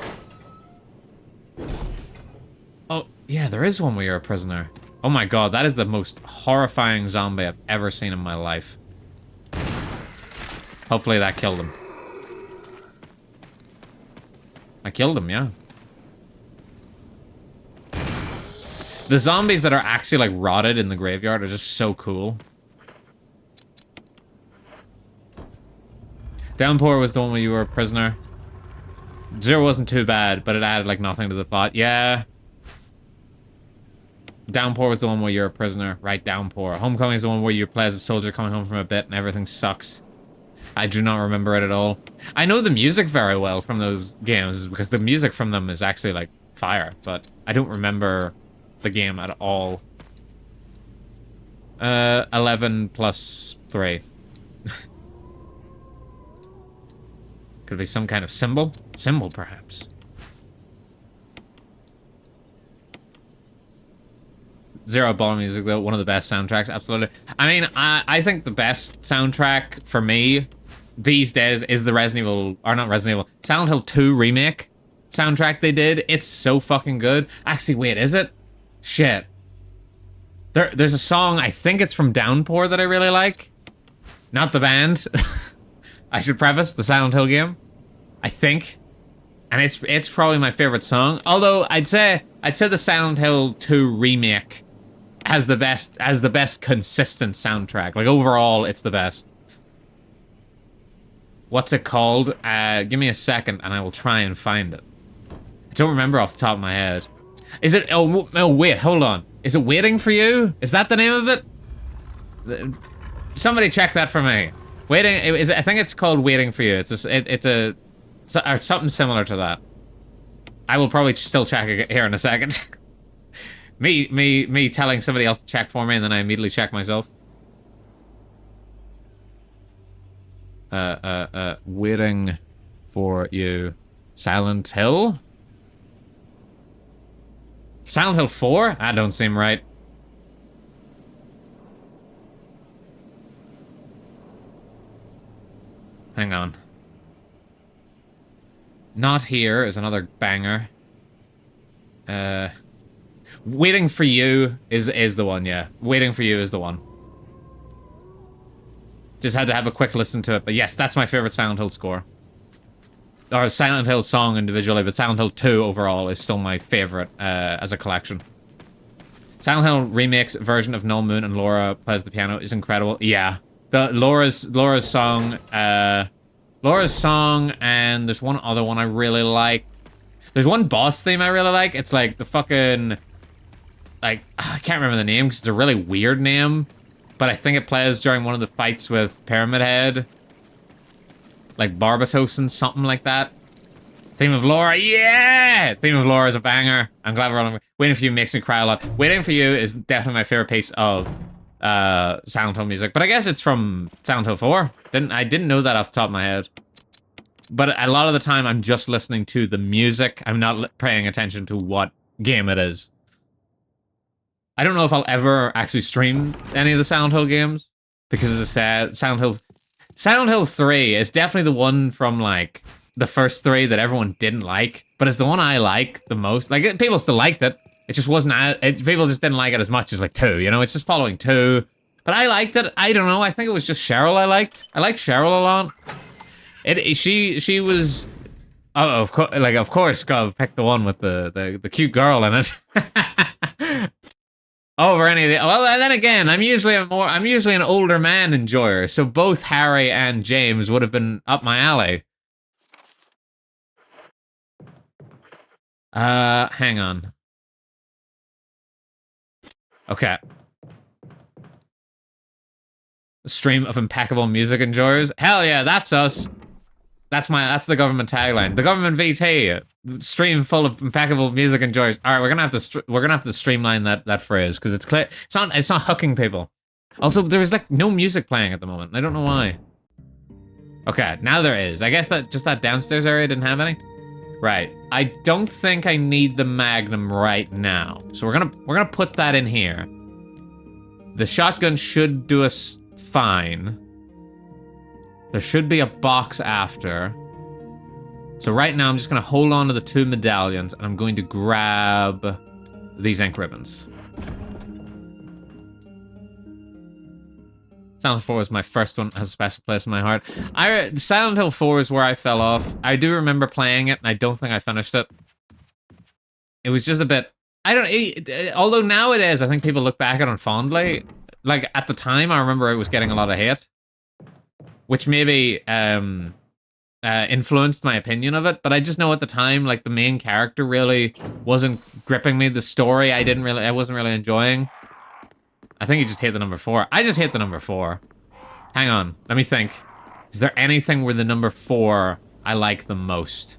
Oh, yeah, there is one where you're a prisoner. Oh my god, that is the most horrifying zombie I've ever seen in my life. Hopefully that killed him. I killed him, yeah. The zombies that are actually, like, rotted in the graveyard are just so cool. Downpour was the one where you were a prisoner. 0 wasn't too bad, but it added, like, nothing to the plot. Yeah. Downpour was the one where you're a prisoner. Right, Downpour. Homecoming is the one where you play as a soldier coming home from a bit and everything sucks. I do not remember it at all. I know the music very well from those games because the music from them is actually, like, fire, but I don't remember the game at all. 11 plus 3. Could be some kind of symbol? Symbol, perhaps. 0 ball music, though. One of the best soundtracks, absolutely. I mean, I think the best soundtrack for me these days is the Resident Evil, or not Resident Evil, Silent Hill 2 remake soundtrack they did. It's so fucking good. Actually, wait, is it? Shit. There's a song, I think it's from Downpour, that I really like. Not the band. I should preface, the Silent Hill game. I think. And it's probably my favorite song. Although, I'd say the Silent Hill 2 remake has the best consistent soundtrack. Like, overall, it's the best. What's it called? Give me a second and I will try and find it. I don't remember off the top of my head. Is it... Oh, wait, hold on. Is it Waiting for You? Is that the name of it? Somebody check that for me. Waiting... I think it's called Waiting for You. Or something similar to that. I will probably still check it here in a second. me telling somebody else to check for me and then I immediately check myself. Waiting for You. Silent Hill? Silent Hill 4? That don't seem right. Hang on. Not Here is another banger. Waiting for You is the one, yeah. Waiting for You is the one. Just had to have a quick listen to it, but yes, that's my favorite Silent Hill score. Or Silent Hill song individually, but Silent Hill 2 overall is still my favorite as a collection. Silent Hill Remake's version of Null Moon and Laura plays the piano is incredible. Yeah. The Laura's song, and there's one other one I really like. There's one boss theme I really like. It's like the fucking, like, I can't remember the name because it's a really weird name. But I think it plays during one of the fights with Pyramid Head. Like Barbatos and something like that. Theme of Laura, yeah! Theme of Laura is a banger. I'm glad we're on. Waiting for You makes me cry a lot. Waiting for You is definitely my favorite piece of Silent Hill music. But I guess it's from Silent Hill 4. I didn't know that off the top of my head. But a lot of the time I'm just listening to the music. I'm not paying attention to what game it is. I don't know if I'll ever actually stream any of the Silent Hill games, because as I said, Silent Hill 3 is definitely the one from like the first 3 that everyone didn't like, but it's the one I like the most. Like, people still liked it. It just wasn't, people just didn't like it as much as like 2, you know? It's just following 2. But I liked it. I don't know. I think it was just Cheryl I liked. I liked Cheryl a lot. She was, oh, of course, Gov picked the one with the cute girl in it. Over any of the, well, and then again, I'm usually an older man enjoyer, so both Harry and James would have been up my alley. Hang on. Okay. A stream of impeccable music enjoyers. Hell yeah, that's us. That's the government tagline. The government VT. Stream full of impeccable music enjoyers. All right, we're gonna have to streamline that phrase because it's clear. It's not hooking people. Also, there was like no music playing at the moment. I don't know why. Okay, now there is. I guess that just that downstairs area didn't have any. Right. I don't think I need the Magnum right now, so we're gonna put that in here. The shotgun should do us fine. There should be a box after. So right now I'm just gonna hold on to the 2 medallions and I'm going to grab these ink ribbons. Silent Hill 4 was my first one, has a special place in my heart. Silent Hill 4 is where I fell off. I do remember playing it and I don't think I finished it. It was just a bit, although nowadays I think people look back at it fondly. Like at the time I remember it was getting a lot of hate. Which maybe influenced my opinion of it, but I just know at the time, like, the main character really wasn't gripping me. The story I wasn't really enjoying. I think you just hit the number 4. I just hit the number 4. Hang on, let me think. Is there anything where the number 4 I like the most?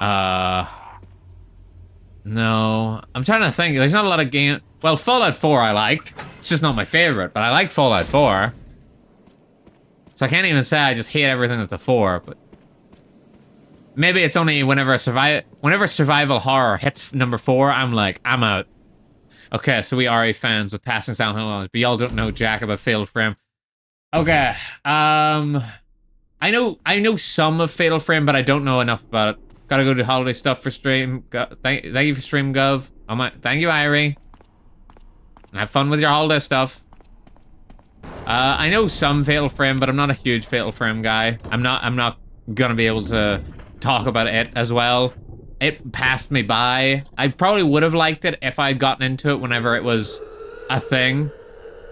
No. I'm trying to think. There's not a lot of game. Well, Fallout 4 I like. It's just not my favorite, but I like Fallout 4. So I can't even say I just hate everything that's a 4, but maybe it's only whenever survival horror hits number 4, I'm like, I'm out. Okay, so we are fans with passing Silent Hill knowledge, but y'all don't know jack about Fatal Frame. Okay, I know some of Fatal Frame, but I don't know enough about it. Gotta go do holiday stuff for stream. Thank you for stream, Gov. Thank you, Irie. And have fun with your holiday stuff. I know some Fatal Frame, but I'm not a huge Fatal Frame guy. I'm not gonna be able to talk about it as well. It passed me by. I probably would have liked it if I'd gotten into it whenever it was a thing.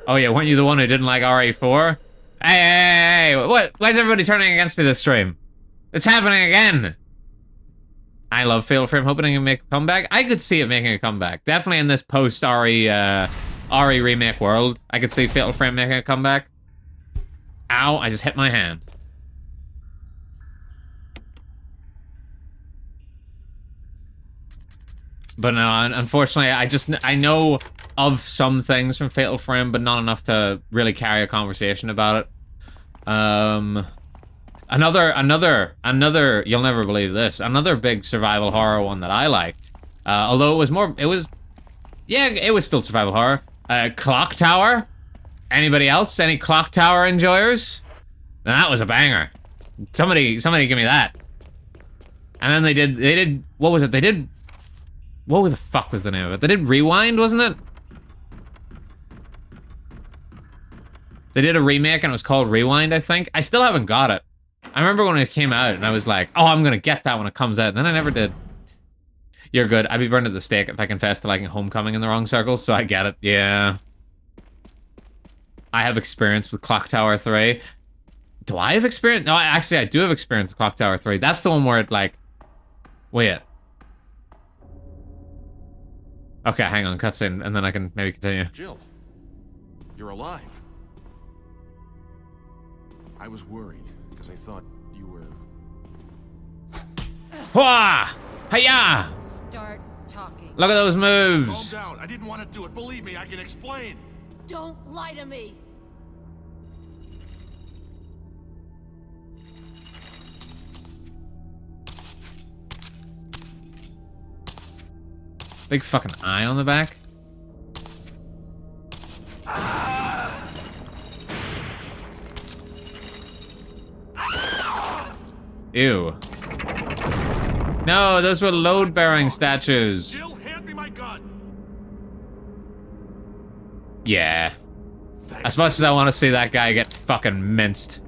Oh yeah, weren't you the one who didn't like RE4? Hey, what? Why is everybody turning against me this stream? It's happening again! I love Fatal Frame, hoping it can make a comeback. I could see it making a comeback. Definitely in this post-RE remake world, I could see Fatal Frame making a comeback. Ow, I just hit my hand. But no, unfortunately, I know of some things from Fatal Frame, but not enough to really carry a conversation about it. Another, you'll never believe this, another big survival horror one that I liked, although it was still survival horror. Clock Tower? Anybody else? Any Clock Tower enjoyers? Now that was a banger. Somebody give me that. And then they did, what was it? They did What the fuck was the name of it? They did Rewind, wasn't it? They did a remake and it was called Rewind, I think. I still haven't got it. I remember when it came out and I was like, oh, I'm gonna get that when it comes out. And then I never did. You're good. I'd be burned at the stake if I confess to liking Homecoming in the wrong circles, so I get it. Yeah. I have experience with Clock Tower 3. Do I have experience? No, actually, I do have experience with Clock Tower 3. That's the one where it, like... Wait. Okay, hang on. Cutscene, and then I can maybe continue. Jill, you're alive. I was worried, because I thought you were... Hwah! Hiya! Start talking. Look at those Calm moves. down. I didn't want to do it. Believe me, I can explain. Don't lie to me. Big fucking eye on the back. Ew. No, those were load-bearing statues. Jill, hand me my gun. Yeah. As much as I want to see that guy get fucking minced.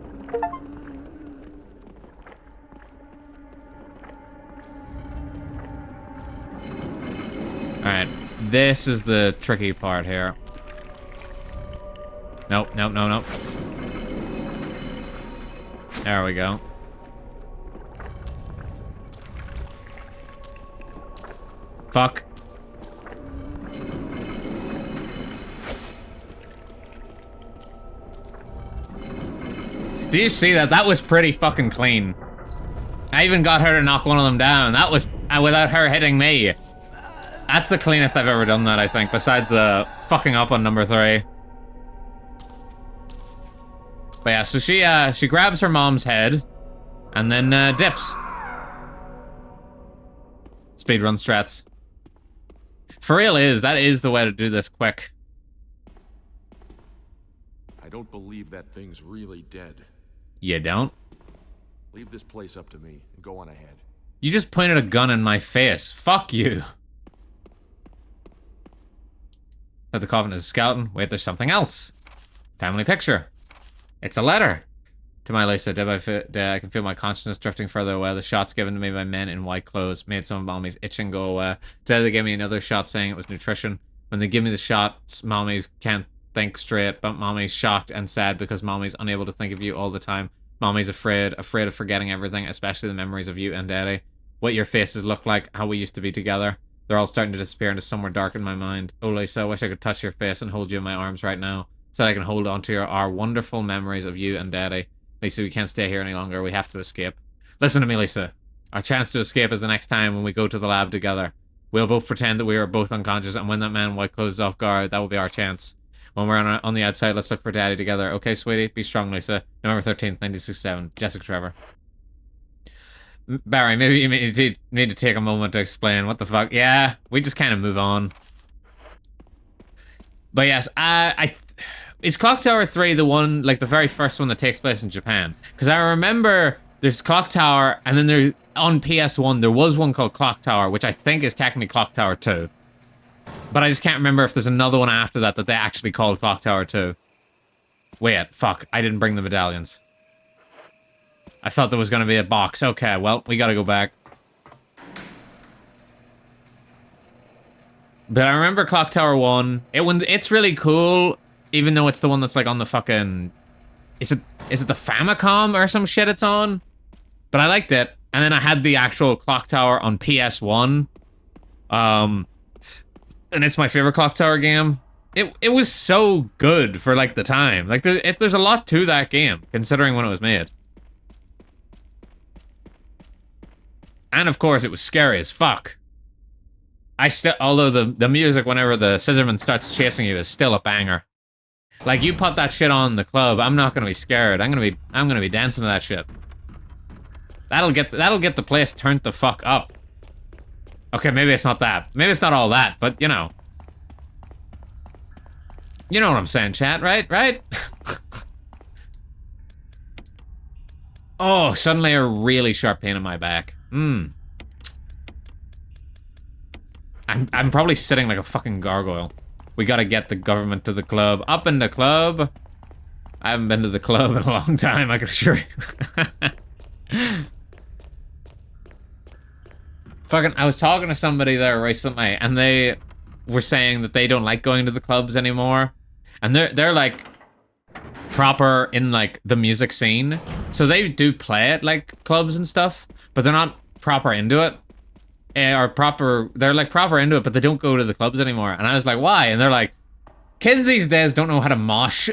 Alright, this is the tricky part here. Nope, nope, no, nope. There we go. Fuck. Do you see that? That was pretty fucking clean. I even got her to knock one of them down. That was without her hitting me. That's the cleanest I've ever done that, I think, besides the fucking up on number 3. But yeah, so she grabs her mom's head and then dips. Speedrun strats. For real that is the way to do this quick. I don't believe that thing's really dead. You don't? Leave this place up to me and go on ahead. You just pointed a gun in my face. Fuck you. That the coffin is a skeleton. Wait, there's something else. Family picture. It's a letter. To my Lisa, I can feel my consciousness drifting further away. The shots given to me by men in white clothes made some of mommy's itching go away. Today they gave me another shot saying it was nutrition. When they give me the shots, mommy's can't think straight, but mommy's shocked and sad because mommy's unable to think of you all the time. Mommy's afraid of forgetting everything, especially the memories of you and daddy. What your faces look like, how we used to be together. They're all starting to disappear into somewhere dark in my mind. Oh, Lisa, I wish I could touch your face and hold you in my arms right now, so that I can hold on to our wonderful memories of you and daddy. Lisa, we can't stay here any longer. We have to escape. Listen to me, Lisa. Our chance to escape is the next time when we go to the lab together. We'll both pretend that we are both unconscious, and when that man in white clothes is off guard, that will be our chance. When we're on the outside, let's look for daddy together. Okay, sweetie? Be strong, Lisa. November 13th, 1967. Jessica Trevor. Barry, maybe you need to take a moment to explain what the fuck. Yeah, we just kind of move on. But yes, is Clock Tower 3 the one, like the very first one that takes place in Japan? Because I remember there's Clock Tower, and then there on PS1 there was one called Clock Tower, which I think is technically Clock Tower 2. But I just can't remember if there's another one after that that they actually called Clock Tower 2. Wait, fuck, I didn't bring the medallions. I thought there was going to be a box. Okay, well, we gotta go back. But I remember Clock Tower 1. It's really cool, even though it's the one that's like on the fucking... Is it the Famicom or some shit it's on? But I liked it. And then I had the actual Clock Tower on PS1. And it's my favorite Clock Tower game. It was so good for like the time. Like there's a lot to that game, considering when it was made. And of course, it was scary as fuck. Although the music whenever the scissorman starts chasing you is still a banger. Like you put that shit on in the club, I'm not gonna be scared. I'm gonna be dancing to that shit. That'll get the place turned the fuck up. Okay, maybe it's not that. Maybe it's not all that, but you know. You know what I'm saying, chat, right? Right? Oh, suddenly a really sharp pain in my back. I I'm probably sitting like a fucking gargoyle. We gotta get the government to the club. Up in the club. I haven't been to the club in a long time, I can assure you. Fucking, I was talking to somebody there recently, and they were saying that they don't like going to the clubs anymore. And they're like proper in like the music scene. So they do play at like clubs and stuff, but they're not proper into it. They're like proper into it, but they don't go to the clubs anymore. And I was like, why? And they're like, kids these days don't know how to mosh.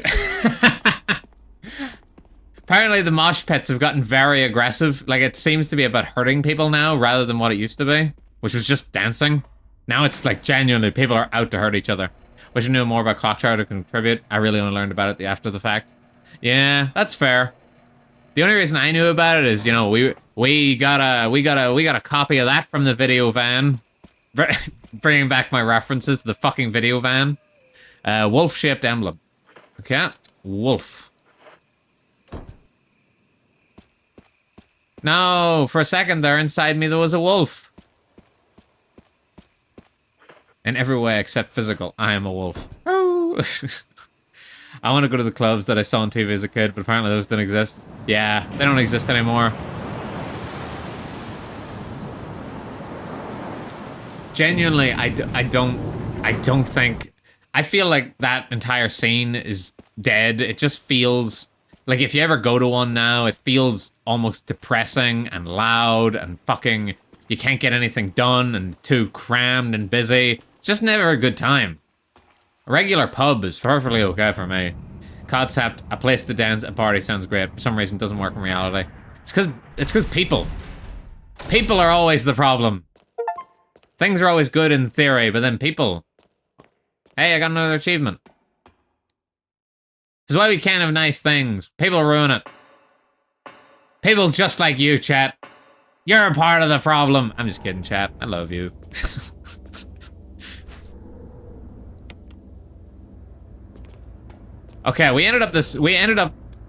Apparently the mosh pits have gotten very aggressive. Like, it seems to be about hurting people now rather than what it used to be, which was just dancing. Now it's like genuinely people are out to hurt each other. Wish I knew more about Clocktower to contribute. I really only learned about it after the fact. Yeah, that's fair. The only reason I knew about it is, you know, we got a copy of that from the video van. Bringing back my references to the fucking video van. Wolf-shaped emblem. Okay, wolf. No, for a second there, inside me there was a wolf. In every way except physical, I am a wolf. Oh. I want to go to the clubs that I saw on TV as a kid, but apparently those didn't exist. Yeah, they don't exist anymore. Genuinely, I don't think... I feel like that entire scene is dead. It just feels... Like, if you ever go to one now, it feels almost depressing and loud and fucking... You can't get anything done and too crammed and busy. It's just never a good time. A regular pub is perfectly okay for me. Concept, a place to dance and party sounds great. For some reason, it doesn't work in reality. It's because people. People are always the problem. Things are always good in theory, but then people... Hey, I got another achievement. This is why we can't have nice things. People ruin it. People just like you, chat. You're a part of the problem. I'm just kidding, chat. I love you. Okay, we ended up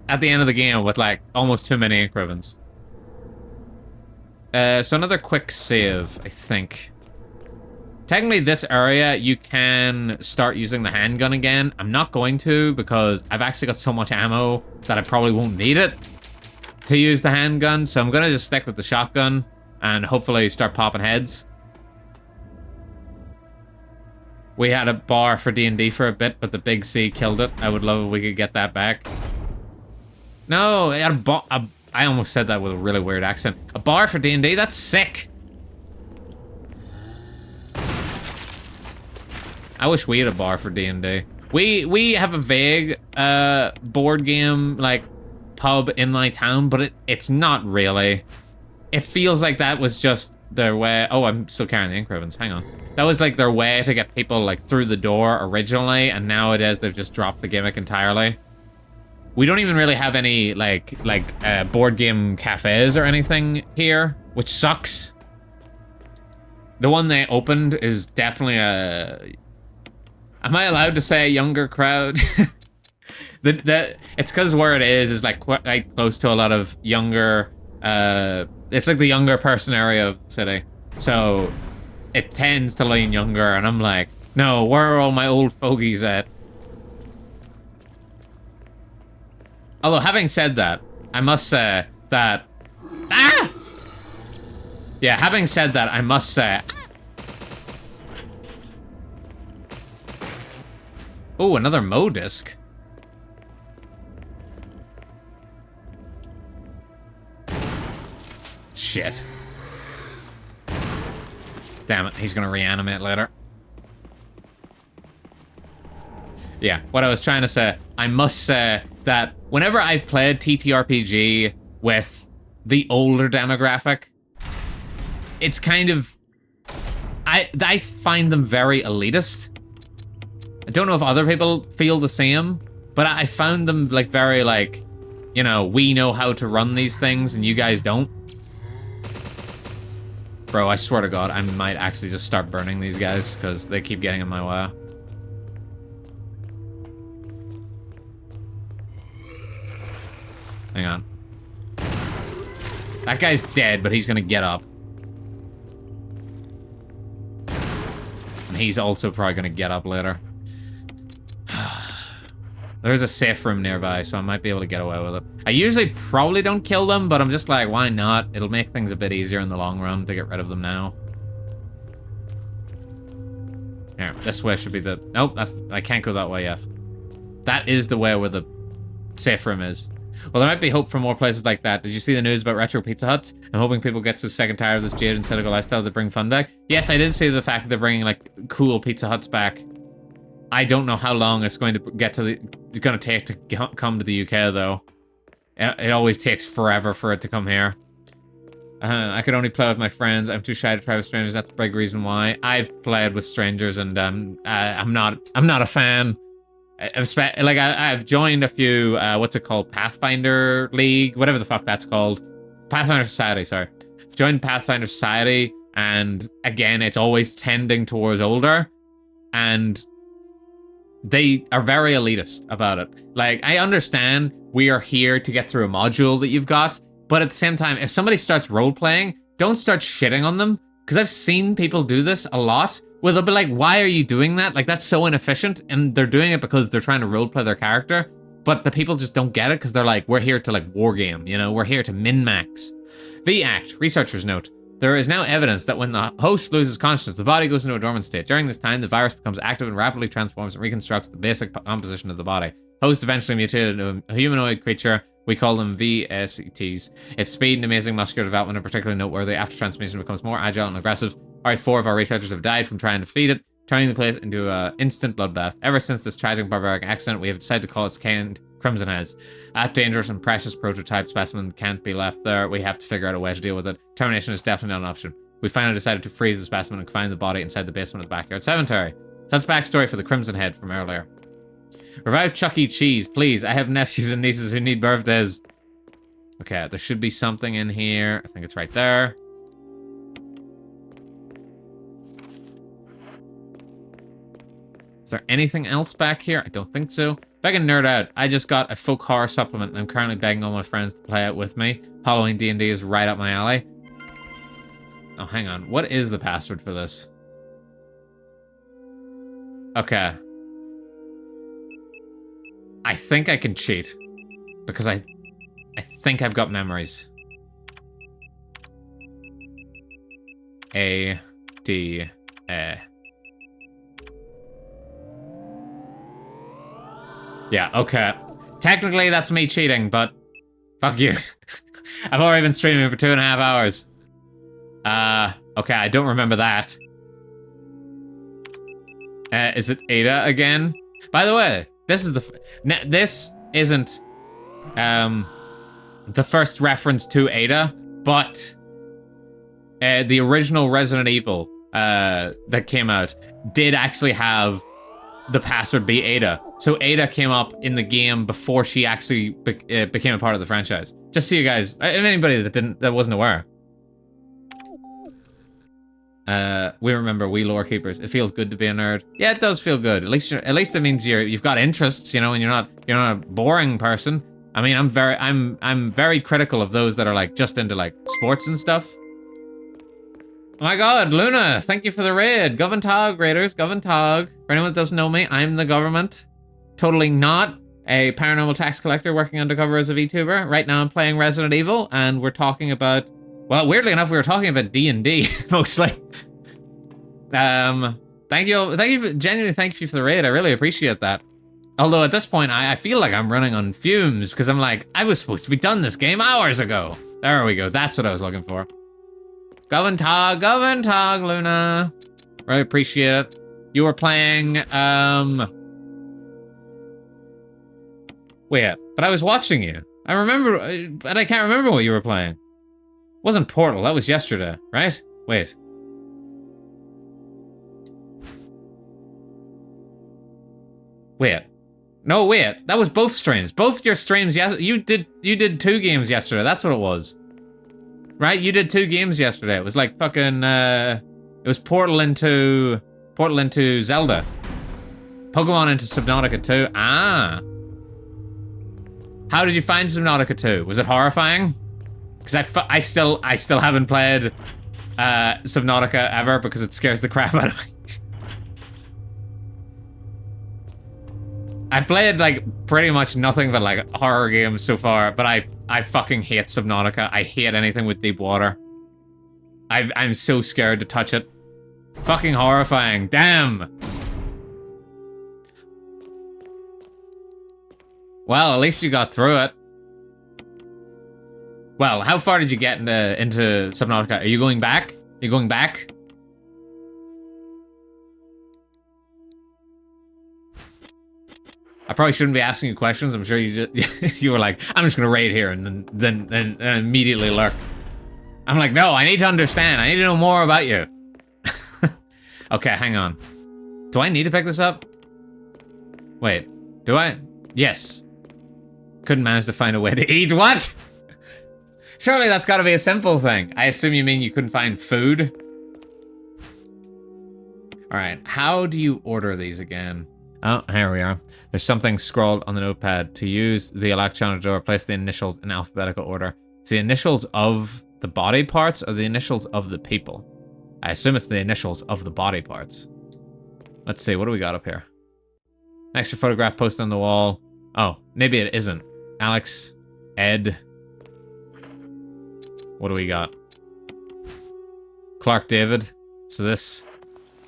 at the end of the game with like almost too many ink ribbons. So another quick save, I think. Technically, this area, you can start using the handgun again. I'm not going to, because I've actually got so much ammo that I probably won't need it to use the handgun. So I'm going to just stick with the shotgun and hopefully start popping heads. We had a bar for D&D for a bit, but the Big C killed it. I would love if we could get that back. No, I had I almost said that with a really weird accent. A bar for D&D? That's sick! I wish we had a bar for D&D. We have a vague board game like pub in my town, but it's not really. It feels like that was just their way. Oh, I'm still carrying the ink ribbons. Hang on. That was like their way to get people like through the door originally, and nowadays they've just dropped the gimmick entirely. We don't even really have any like board game cafes or anything here, which sucks. The one they opened is definitely a... Am I allowed to say a younger crowd? It's because where it is like quite close to a lot of younger. It's like the younger person area of the city, so it tends to lean younger. And I'm like, no, where are all my old fogies at? Although having said that, I must say that. Ah! Yeah, having said that, I must say. Oh, another Mo disc. Shit. Damn it, he's gonna reanimate later. Yeah, what I was trying to say, I must say that whenever I've played TTRPG with the older demographic, it's kind of... I find them very elitist. I don't know if other people feel the same, but I found them like very like, you know, we know how to run these things and you guys don't. Bro, I swear to God, I might actually just start burning these guys because they keep getting in my way. Hang on. That guy's dead, but he's gonna get up. he's also probably gonna get up later. There's a safe room nearby, so I might be able to get away with it. I usually probably don't kill them, but I'm just like, why not? It'll make things a bit easier in the long run to get rid of them now. Here, this way should be the... Nope, I can't go that way yet. That is the way where the safe room is. Well, there might be hope for more places like that. Did you see the news about retro Pizza Huts? I'm hoping people get so sick and tired of this jaded and cynical lifestyle that bring fun back. Yes, I did see the fact that they're bringing, like, cool Pizza Huts back. I don't know how long it's going to get to it's going to take to come to the UK, though. It always takes forever for it to come here. I could only play with my friends. I'm too shy to try with strangers. That's the big reason why. I've played with strangers, and I'm not a fan. I've joined a few, what's it called? Pathfinder League? Whatever the fuck that's called. Pathfinder Society, sorry. I've joined Pathfinder Society, and again, it's always tending towards older, and they are very elitist about it. Like, I understand we are here to get through a module that you've got, but at the same time, if somebody starts role-playing, don't start shitting on them, because I've seen people do this a lot, where they'll be like, why are you doing that? Like, that's so inefficient, and they're doing it because they're trying to roleplay their character, but the people just don't get it, because they're like, we're here to, like, wargame, you know? We're here to min-max. V-Act, researchers note, there is now evidence that when the host loses consciousness, the body goes into a dormant state. During this time, the virus becomes active and rapidly transforms and reconstructs the basic composition of the body. Host eventually mutated into a humanoid creature. We call them VSETs. Its speed and amazing muscular development are particularly noteworthy. After transformation, it becomes more agile and aggressive. Alright, 4 of our researchers have died from trying to defeat it, turning the place into an instant bloodbath. Ever since this tragic barbaric accident, we have decided to call its kind Crimson Heads. That dangerous and precious prototype specimen can't be left there. We have to figure out a way to deal with it. Termination is definitely not an option. We finally decided to freeze the specimen and confine the body inside the basement of the backyard cemetery. So that's backstory for the Crimson Head from earlier. Revive Chuck E. Cheese, please. I have nephews and nieces who need birthdays. Okay, there should be something in here. I think it's right there. Is there anything else back here? I don't think so. If I can nerd out, I just got a folk horror supplement and I'm currently begging all my friends to play it with me. Halloween D&D is right up my alley. Oh, hang on. What is the password for this? Okay. I think I can cheat. Because I think I've got memories. A, D, A. Yeah, okay. Technically, that's me cheating, but fuck you. I've already been streaming for 2.5 hours. Okay, I don't remember that. Is it Ada again? By the way, this is this isn't the first reference to Ada, but the original Resident Evil that came out did actually have the password be Ada. So Ada came up in the game before she actually became a part of the franchise. Just so you guys, anybody that wasn't aware. We remember, we lore keepers. It feels good to be a nerd. Yeah, it does feel good. At least it means you've got interests, you know, and you're not a boring person. I mean, I'm very critical of those that are like just into like sports and stuff. Oh my god, Luna, thank you for the raid. Goventog raiders, Goventog. For anyone that doesn't know me, I'm the government. Totally not a paranormal tax collector working undercover as a VTuber. Right now I'm playing Resident Evil and we're talking about, well, weirdly enough, we were talking about D&D mostly. Thank you, genuinely thank you for the raid. I really appreciate that. Although at this point, I feel like I'm running on fumes because I'm like, I was supposed to be done this game hours ago. There we go. That's what I was looking for. Goventog, Luna. Really appreciate it. You were playing, wait, but I was watching you. I remember, but I can't remember what you were playing. It wasn't Portal, that was yesterday, right? Wait. Wait. No, wait. That was both streams. Both your streams, yes. You did 2 games yesterday. That's what it was. Right? You did 2 games yesterday. It was like fucking, it was Portal into Zelda. Pokemon into Subnautica 2. Ah. How did you find Subnautica 2? Was it horrifying? Because I still haven't played Subnautica ever because it scares the crap out of me. I played like pretty much nothing but like horror games so far, but I fucking hate Subnautica. I hate anything with deep water. I'm so scared to touch it. Fucking horrifying. Damn. Well, at least you got through it. Well, how far did you get into Subnautica? Are you going back? Are you going back? I probably shouldn't be asking you questions. I'm sure you just, you were like, I'm just gonna raid here and then immediately lurk. I'm like, no, I need to understand. I need to know more about you. Okay, hang on. Do I need to pick this up? Wait, do I? Yes. Couldn't manage to find a way to eat. What? Surely that's gotta be a simple thing. I assume you mean you couldn't find food? Alright, how do you order these again? Oh, here we are. There's something scrawled on the notepad. To use the electronic door, place the initials in alphabetical order. It's the initials of the body parts or the initials of the people? I assume it's the initials of the body parts. Let's see, what do we got up here? An extra photograph posted on the wall. Oh, maybe it isn't. Alex, Ed. What do we got? Clark David. So this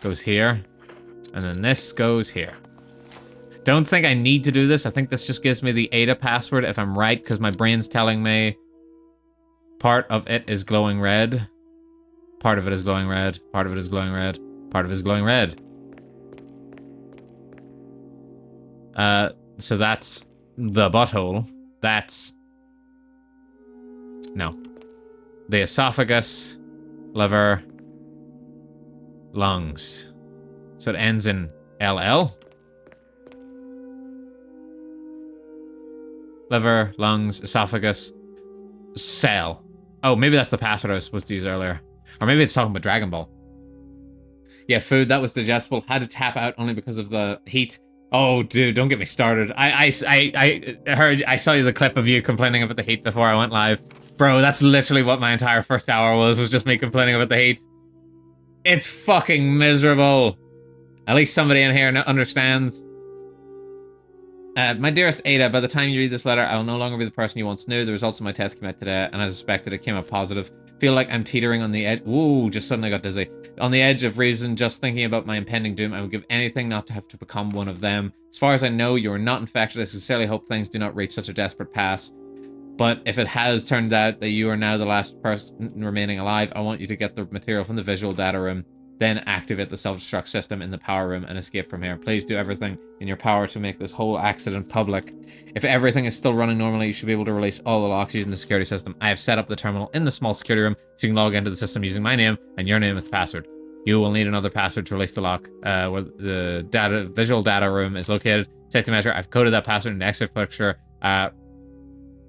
goes here. And then this goes here. Don't think I need to do this. I think this just gives me the Ada password if I'm right, because my brain's telling me part of it is glowing red. Part of it is glowing red. Part of it is glowing red. Part of it is glowing red. So that's the butthole. That's... No. The esophagus, liver, lungs. So it ends in LL. Liver, lungs, esophagus, cell. Oh, maybe that's the password I was supposed to use earlier. Or maybe it's talking about Dragon Ball. Yeah, food, that was digestible. Had to tap out only because of the heat. Oh, dude, don't get me started. I saw the clip of you complaining about the heat before I went live. Bro, that's literally what my entire first hour was just me complaining about the heat. It's fucking miserable. At least somebody in here understands. My dearest Ada, by the time you read this letter, I will no longer be the person you once knew. The results of my test came out today, and as expected, it came out positive. Feel like I'm teetering on the edge. Ooh, just suddenly got dizzy. On the edge of reason, just thinking about my impending doom. I would give anything not to have to become one of them. As far as I know, you are not infected. I sincerely hope things do not reach such a desperate pass. But if it has turned out that you are now the last person remaining alive, I want you to get the material from the visual data room, then activate the self-destruct system in the power room and escape from here. Please do everything in your power to make this whole accident public. If everything is still running normally, you should be able to release all the locks using the security system. I have set up the terminal in the small security room so you can log into the system using my name and your name as the password. You will need another password to release the lock where the visual data room is located. Safety measure, I've coded that password in the exit picture.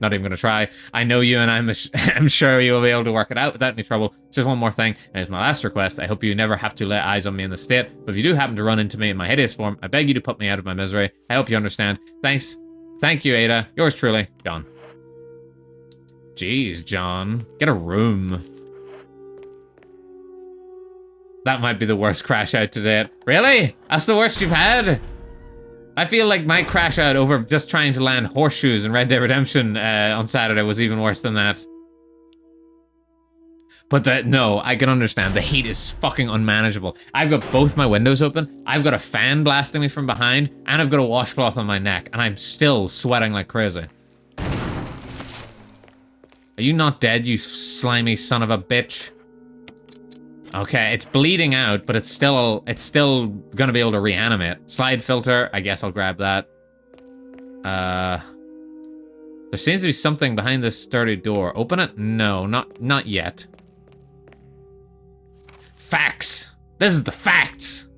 Not even going to try. I know you, and I'm sure you will be able to work it out without any trouble. Just one more thing, and it's my last request. I hope you never have to lay eyes on me in this state, but if you do happen to run into me in my hideous form, I beg you to put me out of my misery. I hope you understand. Thanks. Thank you, Ada. Yours truly, John. Jeez, John. Get a room. That might be the worst crash out to date. Really? That's the worst you've had? I feel like my crash out over just trying to land horseshoes in Red Dead Redemption on Saturday was even worse than that. But no, I can understand. The heat is fucking unmanageable. I've got both my windows open, I've got a fan blasting me from behind, and I've got a washcloth on my neck, and I'm still sweating like crazy. Are you not dead, you slimy son of a bitch? Okay, it's bleeding out, but it's still gonna be able to reanimate. Slide filter, I guess I'll grab that. There seems to be something behind this sturdy door. Open it? No, not yet. Facts! This is the facts!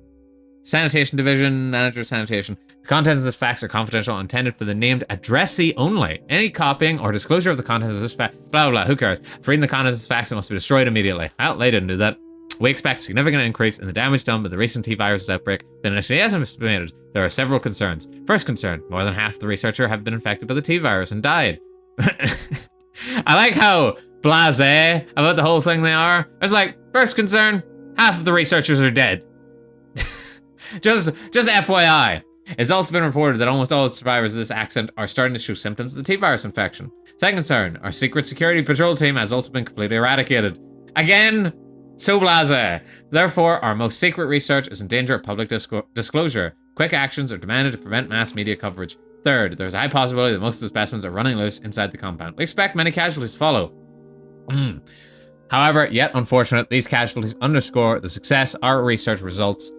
Sanitation Division, Manager of Sanitation. The contents of this fax are confidential and intended for the named addressee only. Any copying or disclosure of the contents of this fax, blah, blah, blah, who cares? For reading the contents of this fax, it must be destroyed immediately. Well, they didn't do that. We expect a significant increase in the damage done by the recent T-virus outbreak that initially has been estimated. There are several concerns. First concern, more than half the researchers have been infected by the T-virus and died. I like how blasé about the whole thing they are. It's like, first concern, half of the researchers are dead. just FYI. It's also been reported that almost all the survivors of this accident are starting to show symptoms of the T-virus infection. Second concern, our secret security patrol team has also been completely eradicated. Again? So blase. Therefore, our most secret research is in danger of public disclosure. Quick actions are demanded to prevent mass media coverage. Third, there's a high possibility that most of the specimens are running loose inside the compound. We expect many casualties to follow. However, yet unfortunate, these casualties underscore the success our research results.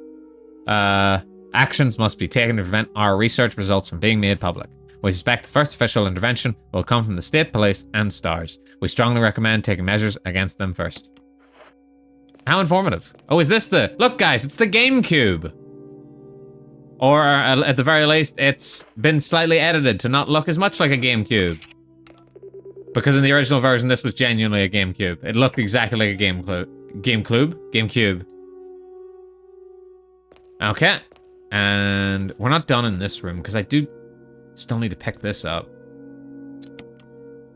Actions must be taken to prevent our research results from being made public. We suspect the first official intervention will come from the state police and STARS. We strongly recommend taking measures against them first. How informative. Oh, is this the... Look, guys, it's the GameCube. Or, at the very least, it's been slightly edited to not look as much like a GameCube. Because in the original version, this was genuinely a GameCube. It looked exactly like a GameCube. Okay. And we're not done in this room, because I do still need to pick this up.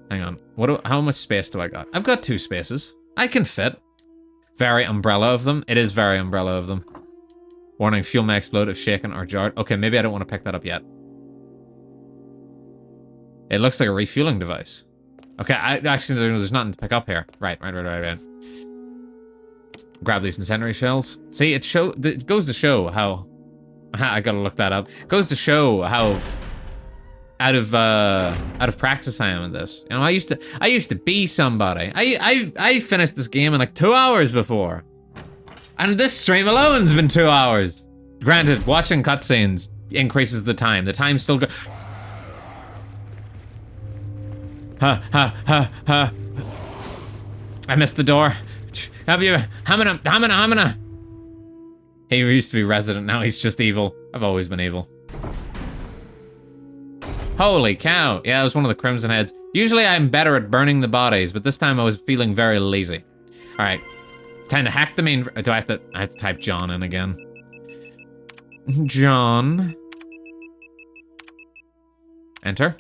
Hang on. How much space do I got? I've got 2 spaces. I can fit. Very umbrella of them. It is very umbrella of them. Warning, fuel may explode if shaken or jarred. Okay, maybe I don't want to pick that up yet. It looks like a refueling device. Okay, actually, there's nothing to pick up here. Right. Grab these incendiary shells. See, it goes to show how... I gotta look that up. It goes to show how out of practice I am in this. You know, I used to be somebody. I finished this game in like 2 hours before. And this stream alone's been 2 hours. Granted, watching cutscenes increases the time. The time still goes... I missed the door. Have you... Hamina. He used to be resident, now he's just evil. I've always been evil. Holy cow. Yeah, it was one of the Crimson Heads. Usually I'm better at burning the bodies, but this time I was feeling very lazy. Alright. Time to hack the main... Do I have to type John in again? John. Enter.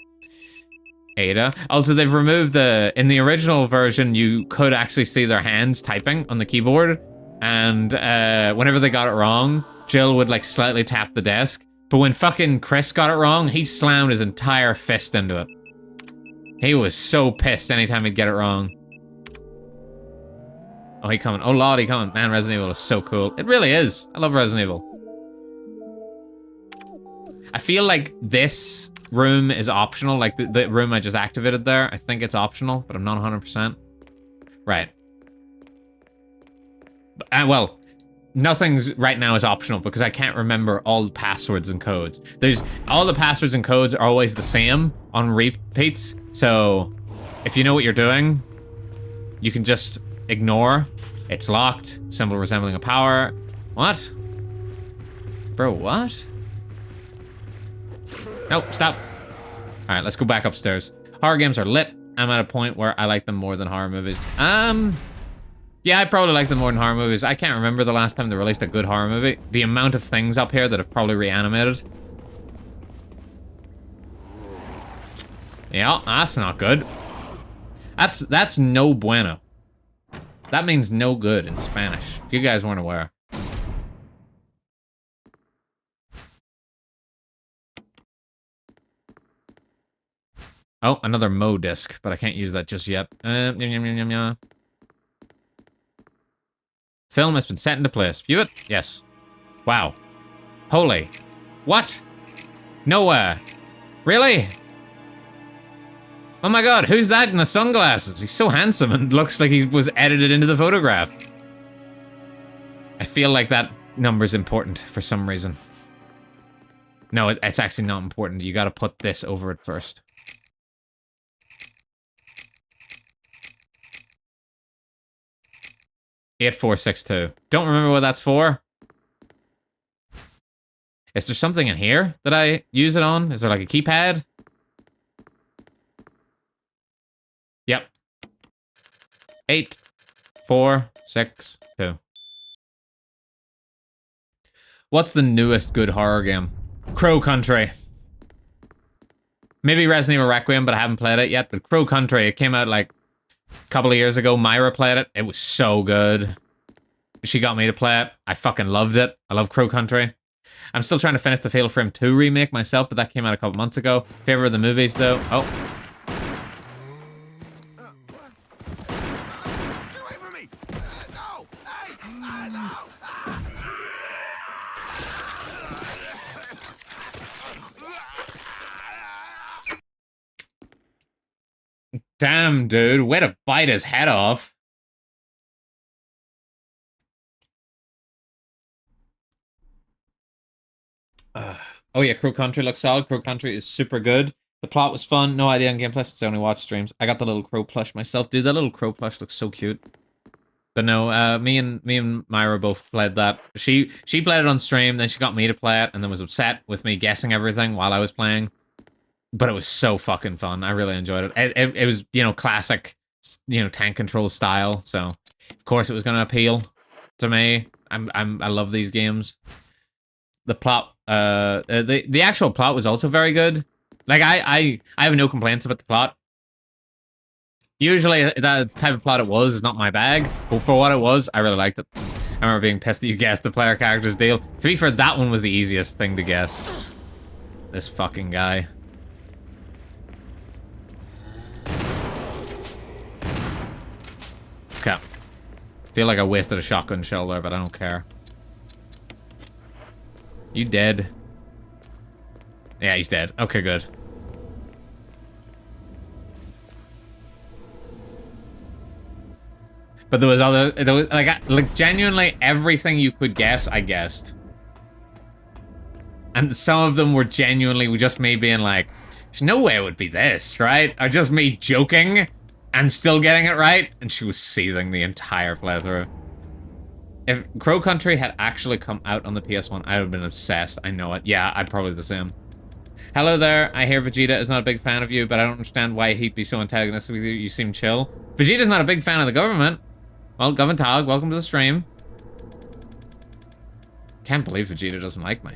Ada. Also, they've removed the... In the original version, you could actually see their hands typing on the keyboard. And whenever they got it wrong, Jill would like slightly tap the desk. But when fucking Chris got it wrong, he slammed his entire fist into it. He was so pissed anytime he'd get it wrong. Oh, he coming. Oh, Lord, he coming. Man, Resident Evil is so cool. It really is. I love Resident Evil. I feel like this room is optional. Like the room I just activated there. I think it's optional, but I'm not 100%. Right. Well, nothing's right now is optional because I can't remember all the passwords and codes. All the passwords and codes are always the same on repeats. So if you know what you're doing, you can just ignore. It's locked. Symbol resembling a power. What? Bro, what? Nope, stop. All right, let's go back upstairs. Horror games are lit. I'm at a point where I like them more than horror movies. Yeah, I probably like them more than horror movies. I can't remember the last time they released a good horror movie. The amount of things up here that have probably reanimated. Yeah, that's not good. That's no bueno. That means no good in Spanish, if you guys weren't aware. Oh, another Mo disc, but I can't use that just yet. Film has been set into place. View it? Yes. Wow. Holy. What? Nowhere. Really? Oh my god, who's that in the sunglasses? He's so handsome and looks like he was edited into the photograph. I feel like that number's important for some reason. No, it's actually not important. You gotta put this over it first. $8462. Don't remember what that's for. Is there something in here that I use it on? Is there like a keypad? Yep. 8462. What's the newest good horror game? Crow Country. Maybe Resident Evil Requiem, but I haven't played it yet. But Crow Country, it came out like a couple of years ago. Myra played it. It was so good. She got me to play it. I fucking loved it. I love Crow Country. I'm still trying to finish the Fatal Frame 2 remake myself, but that came out a couple months ago. Favorite of the movies, though. Oh. What? Get away from me! No! Hey! No! Damn, dude. Way to bite his head off. Oh yeah, Crow Country looks solid. Crow Country is super good. The plot was fun. No idea on gameplay since I only watch streams. I got the little crow plush myself. Dude, that little crow plush looks so cute. But no, me and Myra both played that. She played it on stream, then she got me to play it, and then was upset with me guessing everything while I was playing. But it was so fucking fun. I really enjoyed it. It was, you know, classic, you know, tank control style. So of course it was gonna appeal to me. I love these games. The plot, the actual plot was also very good. Like I have no complaints about the plot. Usually that type of plot it was is not my bag, but for what it was, I really liked it. I remember being pissed that you guessed the player character's deal. To be fair, that one was the easiest thing to guess. This fucking guy. Okay. Feel like I wasted a shotgun shell there, but I don't care. You dead? Yeah, he's dead. Okay, good. But there was like genuinely everything you could guess, I guessed. And some of them were genuinely just me being like, there's no way it would be this, right? Or just me joking and still getting it right. And she was seething the entire playthrough. If Crow Country had actually come out on the PS1, I would have been obsessed. I know it. Yeah, I'd probably the same. Hello there. I hear Vegeta is not a big fan of you, but I don't understand why he'd be so antagonistic with you. You seem chill. Vegeta's not a big fan of the government. Well, Goventog, welcome to the stream. Can't believe Vegeta doesn't like me.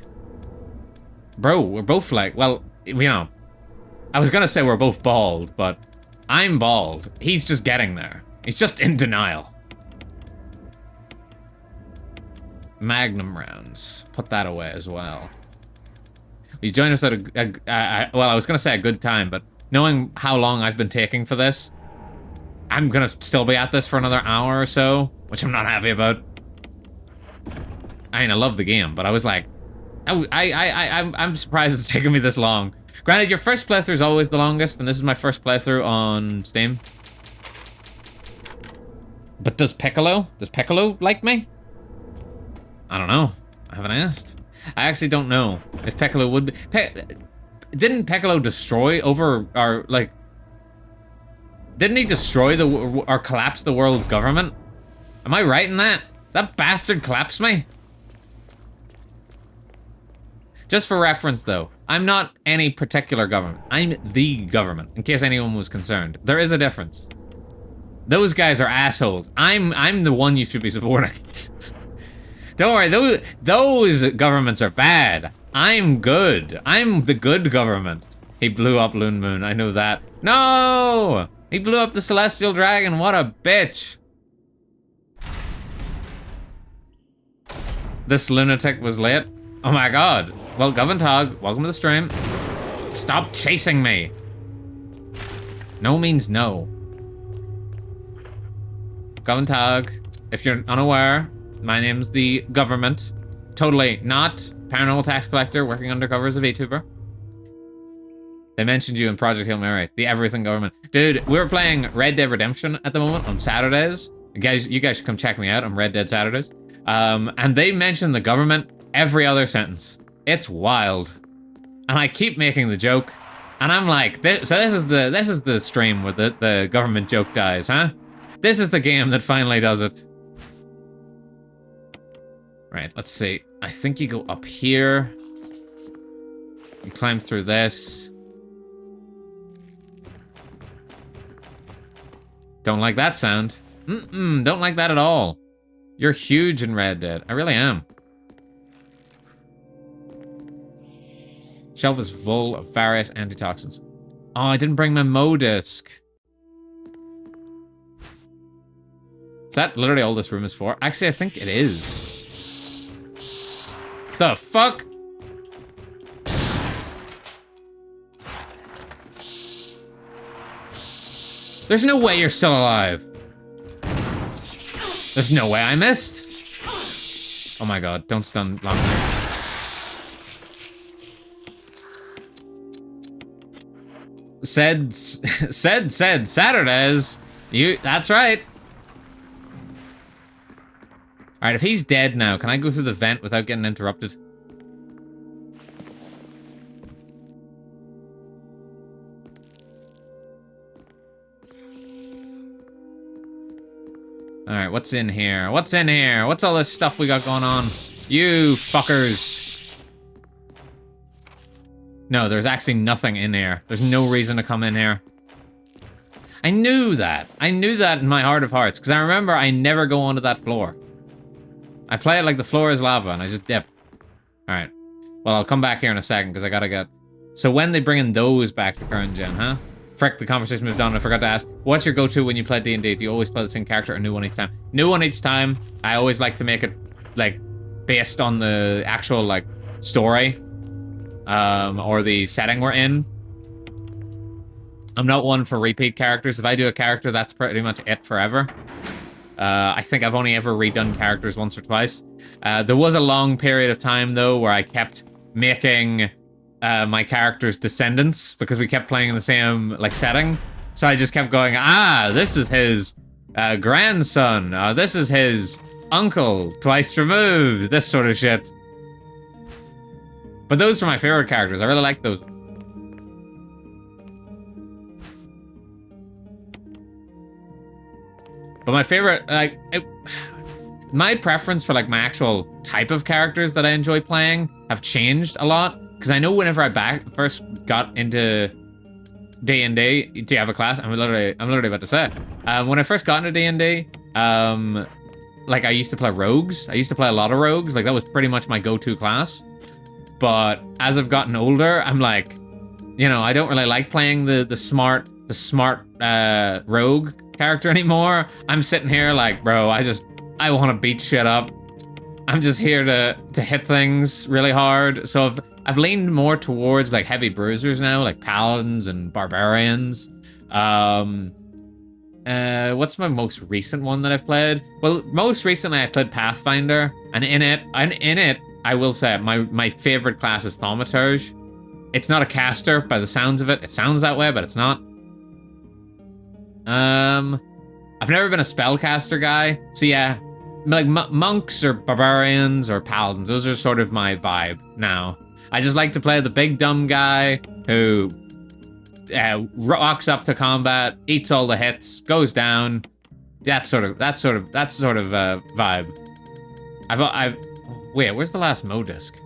Bro, we're both like, well, you know, I was gonna say we're both bald, but I'm bald. He's just getting there. He's just in denial. Magnum rounds. Put that away as well. You joined us at well, I was gonna say a good time, but knowing how long I've been taking for this, I'm gonna still be at this for another hour or so, which I'm not happy about. I mean, I love the game, but I was like, I'm surprised it's taken me this long. Granted, your first playthrough is always the longest, and this is my first playthrough on Steam. But does Piccolo like me? I don't know. I haven't asked. I actually don't know if Piccolo would be... Didn't Piccolo destroy like... Didn't he destroy or collapse the world's government? Am I right in that? That bastard collapsed me? Just for reference, though, I'm not any particular government. I'm the government, in case anyone was concerned. There is a difference. Those guys are assholes. I'm the one you should be supporting. Don't worry, those governments are bad. I'm good. I'm the good government. He blew up Loon Moon, I know that. No! He blew up the Celestial Dragon, what a bitch. This lunatic was late. Oh my god. Well, Goventog, welcome to the stream. Stop chasing me. No means no. Goventog, if you're unaware, my name's the government. Totally not paranormal tax collector working undercover as a VTuber. They mentioned you in Project Hail Mary, the everything government. Dude, we're playing Red Dead Redemption at the moment on Saturdays. You guys should come check me out on Red Dead Saturdays. And they mention the government every other sentence. It's wild. And I keep making the joke. And I'm like, this is the stream where the government joke dies, huh? This is the game that finally does it. Right, let's see. I think you go up here. You climb through this. Don't like that sound. Don't like that at all. You're huge in Red Dead. I really am. Shelf is full of various antitoxins. Oh, I didn't bring my Modisc. Is that literally all this room is for? Actually, I think it is. The fuck? There's no way you're still alive. There's no way I missed. Oh my god, don't stun long neck. Said Saturdays. That's right. Alright, if he's dead now, can I go through the vent without getting interrupted? Alright, what's in here? What's in here? What's all this stuff we got going on? You fuckers. No, there's actually nothing in here. There's no reason to come in here. I knew that. I knew that in my heart of hearts, because I remember I never go onto that floor. I play it like the floor is lava, and I just dip. Alright. Well, I'll come back here in a second, because I gotta get... So when they bring in those back to current gen, huh? Frick, the conversation moved on. I forgot to ask. What's your go-to when you play D&D? Do you always play the same character or new one each time? New one each time. I always like to make it, like, based on the actual, like, story. Or the setting we're in. I'm not one for repeat characters. If I do a character, that's pretty much it forever. I think I've only ever redone characters once or twice. There was a long period of time, though, where I kept making my character's descendants because we kept playing in the same, like, setting. So I just kept going, this is his grandson. This is his uncle, twice removed. This sort of shit. But those are my favorite characters. I really like those. But my favorite, like, my preference for, like, my actual type of characters that I enjoy playing have changed a lot. Because I know whenever I first got into D&D, do you have a class? I'm literally about to say it. When I first got into D&D, like, I used to play rogues. I used to play a lot of rogues. Like, that was pretty much my go-to class. But as I've gotten older, I'm like, you know, I don't really like playing the smart rogue character anymore. I'm sitting here like, bro, I want to beat shit up. I'm just here to hit things really hard. So I've leaned more towards like heavy bruisers now, like paladins and barbarians. What's my most recent one that I've played? Well, most recently I played Pathfinder, and in it, I will say my favorite class is Thaumaturge. It's not a caster by the sounds of it. It sounds that way, but it's not. I've never been a spellcaster guy, so yeah, like monks or barbarians or paladins, those are sort of my vibe now. I just like to play the big dumb guy who rocks up to combat, eats all the hits, goes down. That sort of vibe. Wait, where's the last Mo disc?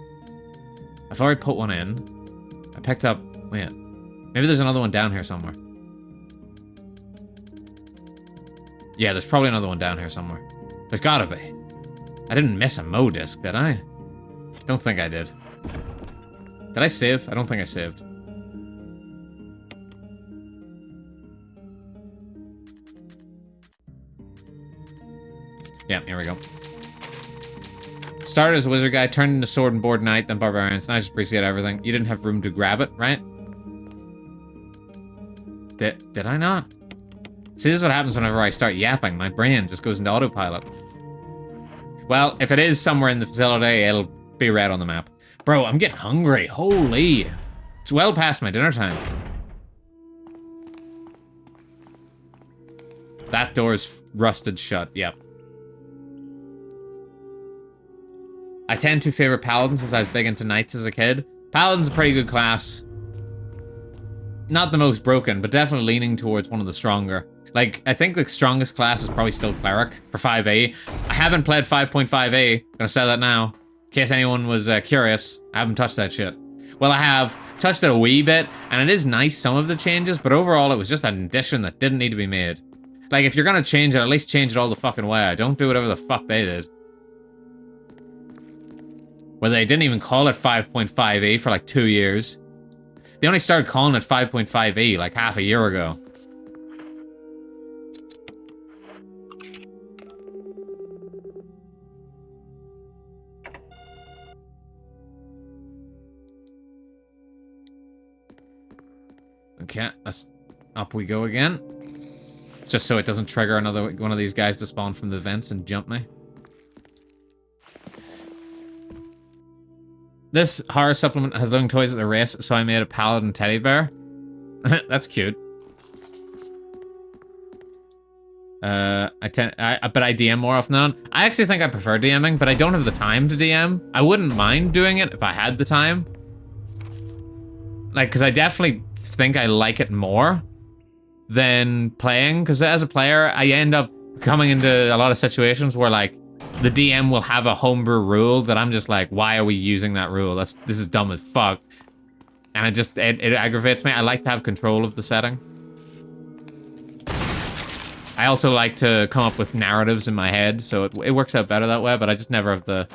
I've already put one in. I picked up... Wait. Maybe there's another one down here somewhere. Yeah, there's probably another one down here somewhere. There's gotta be. I didn't miss a Mo disc, did I? Don't think I did. Did I save? I don't think I saved. Yeah, here we go. Started as a wizard guy, turned into sword and board knight, then barbarians. Now I just appreciate everything. You didn't have room to grab it, right? Did I not? See, this is what happens whenever I start yapping. My brain just goes into autopilot. Well, if it is somewhere in the facility, it'll be red on the map. Bro, I'm getting hungry. Holy. It's well past my dinner time. That door's rusted shut. Yep. I tend to favor paladins since I was big into knights as a kid. Paladin's a pretty good class. Not the most broken, but definitely leaning towards one of the stronger. Like, I think the strongest class is probably still Cleric for 5A. I haven't played 5.5A. Gonna say that now. In case anyone was curious. I haven't touched that shit. Well, I have touched it a wee bit, and it is nice, some of the changes, but overall it was just an addition that didn't need to be made. Like, if you're gonna change it, at least change it all the fucking way. Don't do whatever the fuck they did. Well, they didn't even call it 5.5E for like 2 years. They only started calling it 5.5E like half a year ago. Okay, up we go again. just so it doesn't trigger another one of these guys to spawn from the vents and jump me. This horror supplement has living toys at the race, so I made a paladin teddy bear. That's cute. But I DM more often than not. I actually think I prefer DMing, but I don't have the time to DM. I wouldn't mind doing it if I had the time. Like, because I definitely think I like it more than playing, because as a player, I end up coming into a lot of situations where, like, the DM will have a homebrew rule that I'm just like, why are we using that rule? This is dumb as fuck. And it aggravates me. I like to have control of the setting. I also like to come up with narratives in my head, so it works out better that way, but I just never have the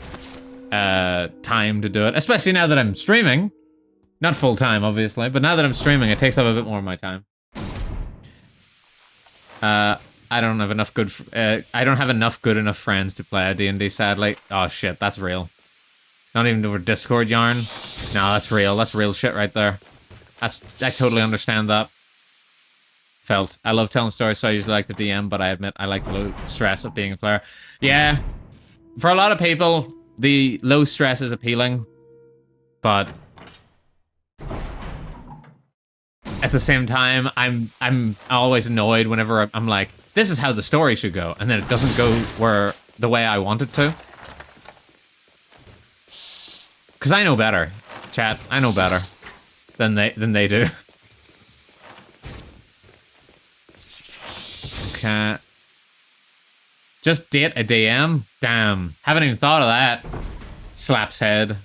time to do it. Especially now that I'm streaming. Not full time, obviously, but now that I'm streaming, it takes up a bit more of my time. I don't have enough good enough friends to play a D&D, sadly. Oh shit, that's real. Not even over Discord yarn. No, that's real. That's real shit right there. I totally understand that. Felt. I love telling stories, so I usually like the DM, but I admit I like the low stress of being a player. Yeah, for a lot of people, the low stress is appealing, but at the same time, I'm always annoyed whenever I'm like, this is how the story should go, and then it doesn't go the way I want it to. Because I know better, chat. I know better than they do. Okay. Just date a DM? Damn. Haven't even thought of that. Slaps head.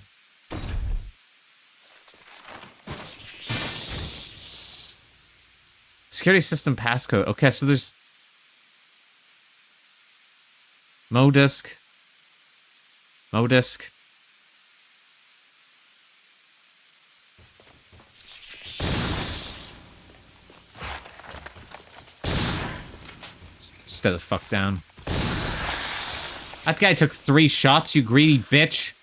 Security system passcode. Okay, so there's Modisk. Stay the fuck down. That guy took 3 shots, you greedy bitch.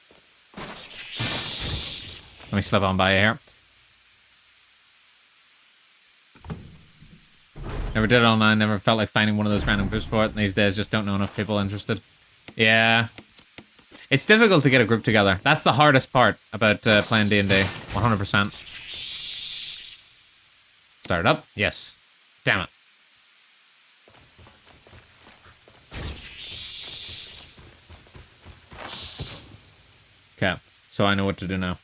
Let me slip on by you here. Never did it online, never felt like finding one of those random groups for it, and these days just don't know enough people interested. Yeah. It's difficult to get a group together. That's the hardest part about playing D&D. 100%. Start it up? Yes. Damn it. Okay, so I know what to do now.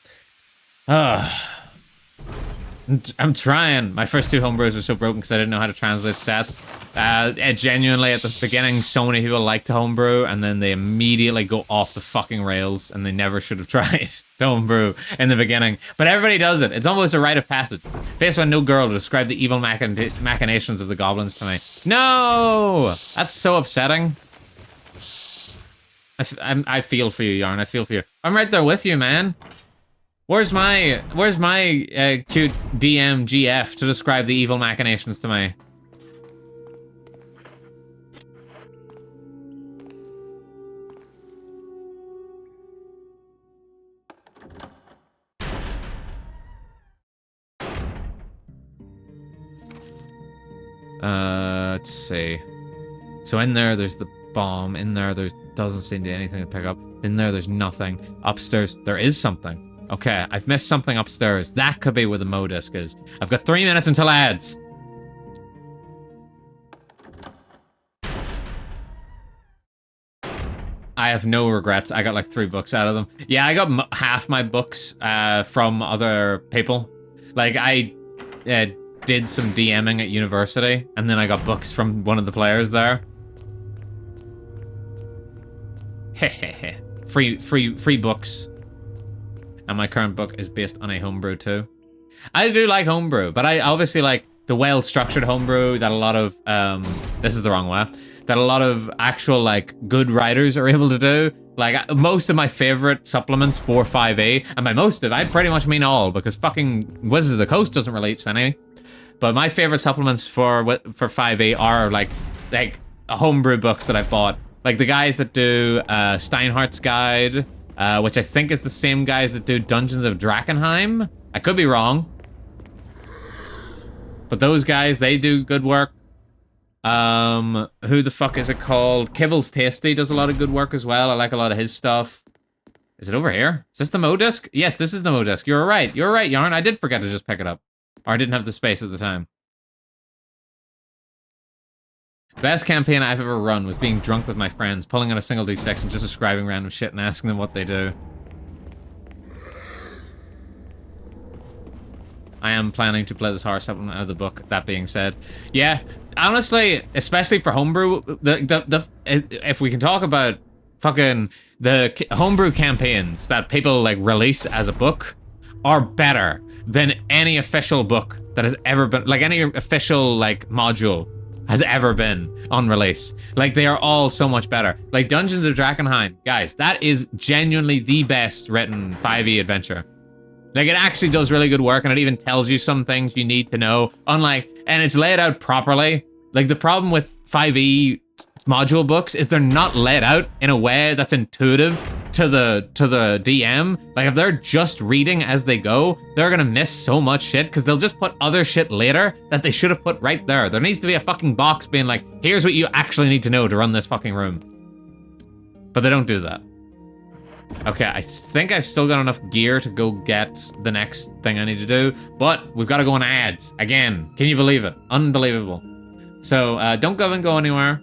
I'm trying. My first 2 homebrews were so broken because I didn't know how to translate stats. Genuinely, at the beginning, so many people like to homebrew, and then they immediately go off the fucking rails, and they never should have tried to homebrew in the beginning. But everybody does it. It's almost a rite of passage. Faced with no girl to describe the evil machinations of the goblins to me. No! That's so upsetting. I feel for you, Yarn. I feel for you. I'm right there with you, man. Where's my cute DM GF to describe the evil machinations to me? Let's see. So in there's the bomb. In there doesn't seem to be anything to pick up. In there's nothing. Upstairs, there is something. Okay, I've missed something upstairs. That could be where the Modisk is. I've got 3 minutes until ads. I have no regrets. I got like 3 books out of them. Yeah, I got half my books from other people. Like, I did some DMing at university, and then I got books from one of the players there. Hehehe. Free books. And my current book is based on a homebrew too. I do like homebrew, but I obviously like the well-structured homebrew that a lot of, this is the wrong way, that a lot of actual, like, good writers are able to do. Like, most of my favorite supplements for 5e, and by most of, I pretty much mean all, because fucking Wizards of the Coast doesn't release any. But my favorite supplements for 5e are, like homebrew books that I've bought. Like the guys that do Steinhardt's Guide, which I think is the same guys that do Dungeons of Drakkenheim. I could be wrong. But those guys, they do good work. Who the fuck is it called? Kibbles Tasty does a lot of good work as well. I like a lot of his stuff. Is it over here? Is this the Mo disc? Yes, this is the Mo disc. You're right. You're right, Yarn. I did forget to just pick it up. Or I didn't have the space at the time. Best campaign I've ever run was being drunk with my friends, pulling on a single D6 and just describing random shit and asking them what they do. I am planning to play this horror supplement out of the book, that being said. Yeah, honestly, especially for homebrew, if we can talk about fucking the homebrew campaigns that people like release as a book are better than any official book that has ever been, like any official like module has ever been on release. Like they are all so much better. Like Dungeons of Drakkenheim, guys, that is genuinely the best written 5e adventure. Like, it actually does really good work, and it even tells you some things you need to know. Unlike, and it's laid out properly. Like, the problem with 5e module books is they're not laid out in a way that's intuitive to the DM. Like, if they're just reading as they go, they're gonna miss so much shit, because they'll just put other shit later that they should have put right there. There needs to be a fucking box being like, here's what you actually need to know to run this fucking room. But they don't do that. Okay, I think I've still got enough gear to go get the next thing I need to do, but we've got to go on ads. Again, can you believe it? Unbelievable. So, don't go anywhere.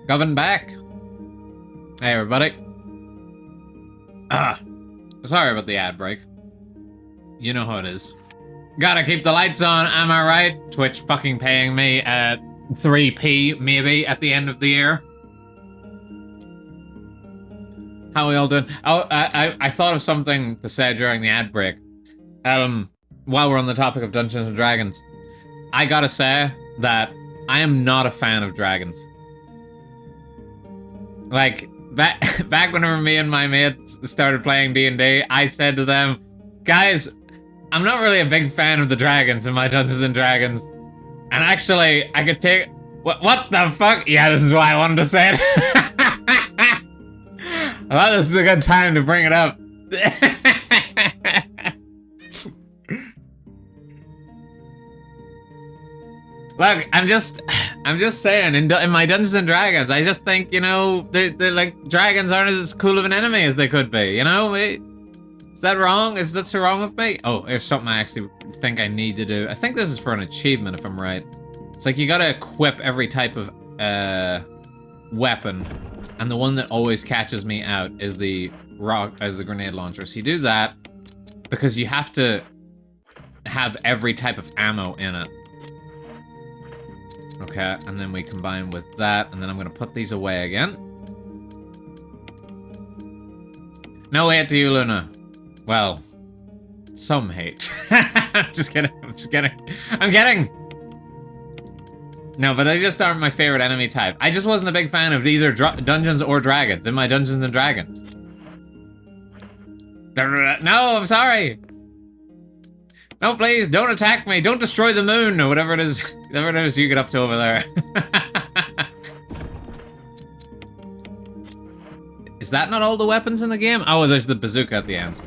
Govern back. Hey, everybody. Sorry about the ad break. You know how it is. Gotta keep the lights on, am I right? Twitch fucking paying me at 3p, maybe, at the end of the year. How are we all doing? Oh, I thought of something to say during the ad break. While we're on the topic of Dungeons and Dragons, I gotta say that I am not a fan of dragons. Like, back whenever me and my mates started playing D&D, I said to them, guys, I'm not really a big fan of the dragons in my Dungeons and Dragons. And actually, I could take... What the fuck? Yeah, this is why I wanted to say it. I thought this was a good time to bring it up. Look, I'm just saying, in my Dungeons and Dragons, I just think, you know, they're like, dragons aren't as cool of an enemy as they could be, you know? Is that wrong? Is that so wrong with me? Oh, there's something I actually think I need to do. I think this is for an achievement, if I'm right. It's like you gotta equip every type of weapon, and the one that always catches me out is the grenade launcher. So you do that because you have to have every type of ammo in it. Okay, and then we combine with that, and then I'm gonna put these away again. No hate to you, Luna. Well, some hate. I'm just kidding. I'm kidding. No, but they just aren't my favorite enemy type. I just wasn't a big fan of either Dungeons or Dragons in my Dungeons and Dragons. No, I'm sorry. No, please, don't attack me. Don't destroy the moon, or whatever it is. Whatever it is you get up to over there. Is that not all the weapons in the game? Oh, there's the bazooka at the end.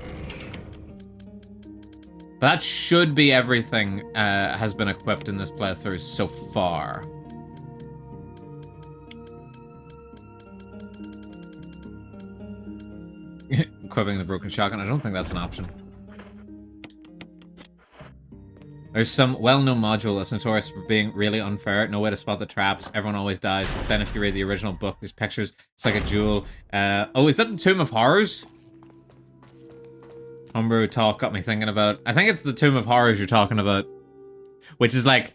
But that should be everything has been equipped in this playthrough so far. Equipping the broken shotgun. I don't think that's an option. There's some well-known module that's notorious for being really unfair. No way to spot the traps. Everyone always dies. But then if you read the original book, these pictures, it's like a jewel. Oh, is that the Tomb of Horrors? Homebrew talk got me thinking about it. I think it's the Tomb of Horrors you're talking about. Which is like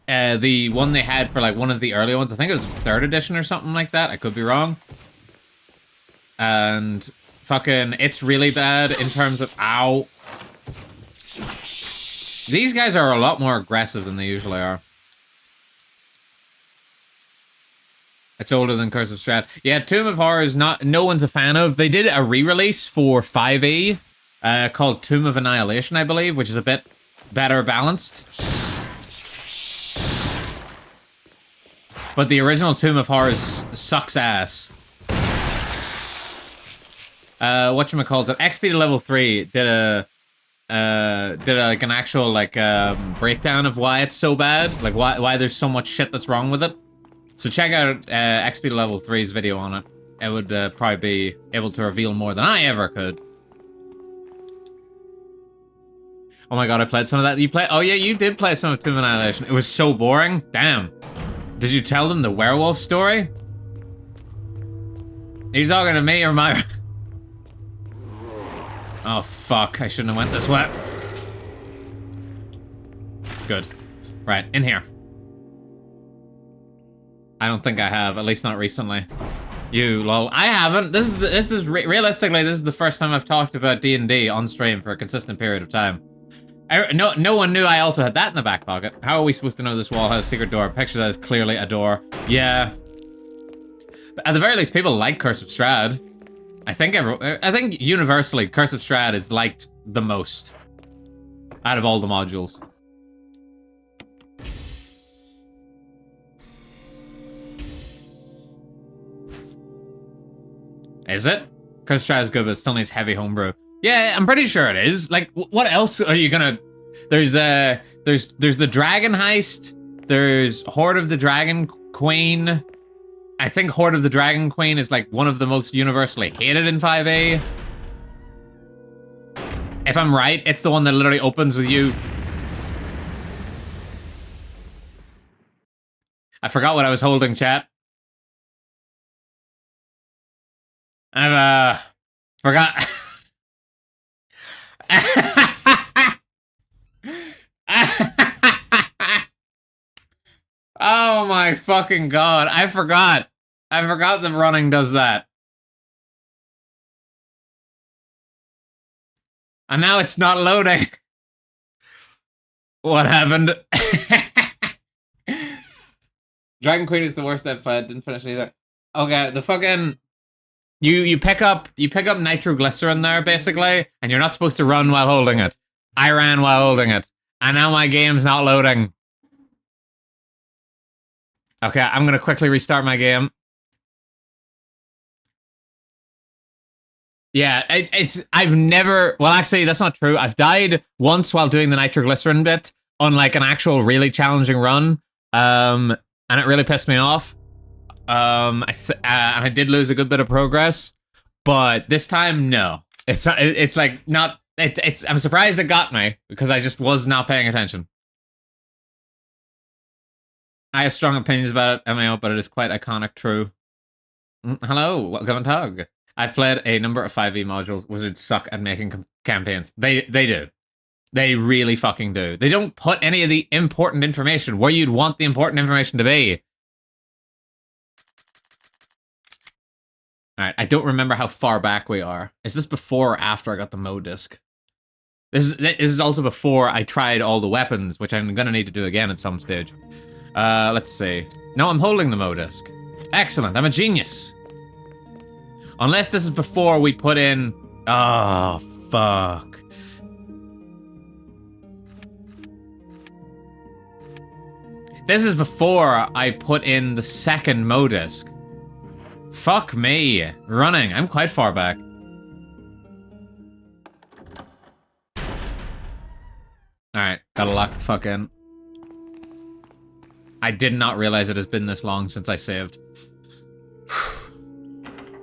the one they had for like one of the early ones. I think it was 3rd edition or something like that. I could be wrong. And fucking, it's really bad in terms of... Ow. These guys are a lot more aggressive than they usually are. It's older than Curse of Strahd. Yeah, Tomb of Horrors, no one's a fan of. They did a re-release for 5e called Tomb of Annihilation, I believe, which is a bit better balanced. But the original Tomb of Horrors sucks ass. Whatchamacallit? XP to level 3 did like an actual like breakdown of why it's so bad, like why there's so much shit that's wrong with it. So check out XP to level 3's video on it. It would probably be able to reveal more than I ever could. Oh my god, I played some of that. You play? Oh yeah, you did play some of Tomb of Annihilation. It was so boring. Damn. Did you tell them the werewolf story? Are you talking to me or my... Oh fuck, I shouldn't have went this way. Good. Right, in here. I don't think I have, at least not recently. You, lol. I haven't. Realistically, this is the first time I've talked about D&D on stream for a consistent period of time. No one knew I also had that in the back pocket. How are we supposed to know this wall has a secret door? Picture that is clearly a door. Yeah. But at the very least, people like Curse of Strahd. I think universally, Curse of Strahd is liked the most out of all the modules. Is it? Curse of Strahd is good, but it still needs heavy homebrew. Yeah, I'm pretty sure it is. Like, what else are you gonna... There's the Dragon Heist. There's Horde of the Dragon Queen. I think Horde of the Dragon Queen is like one of the most universally hated in 5e. If I'm right, it's the one that literally opens with you. I forgot what I was holding, chat. I've forgot. Oh my fucking god, I forgot. I forgot that running does that. And now it's not loading. What happened? Dragon Queen is the worst I've played. Didn't finish either. Okay, the fucking you pick up nitroglycerin there basically, and you're not supposed to run while holding it. I ran while holding it, and now my game's not loading. Okay, I'm gonna quickly restart my game. Yeah, I've never, well actually that's not true. I've died once while doing the nitroglycerin bit on like an actual really challenging run. And it really pissed me off. And I did lose a good bit of progress, but this time, no. It's like not. I'm surprised it got me because I just was not paying attention. I have strong opinions about it, MAO, but it is quite iconic. True. Hello, welcome Tug. I've played a number of 5e modules. Wizards suck at making campaigns. They do. They really fucking do. They don't put any of the important information where you'd want the important information to be. Alright, I don't remember how far back we are. Is this before or after I got the Mo disc? This is also before I tried all the weapons, which I'm gonna need to do again at some stage. Let's see. No, I'm holding the Mo disc. Excellent, I'm a genius. Unless this is before we put in... Oh, fuck. This is before I put in the second Mo disc. Fuck me. Running. I'm quite far back. Alright, gotta lock the fuck in. I did not realize it has been this long since I saved.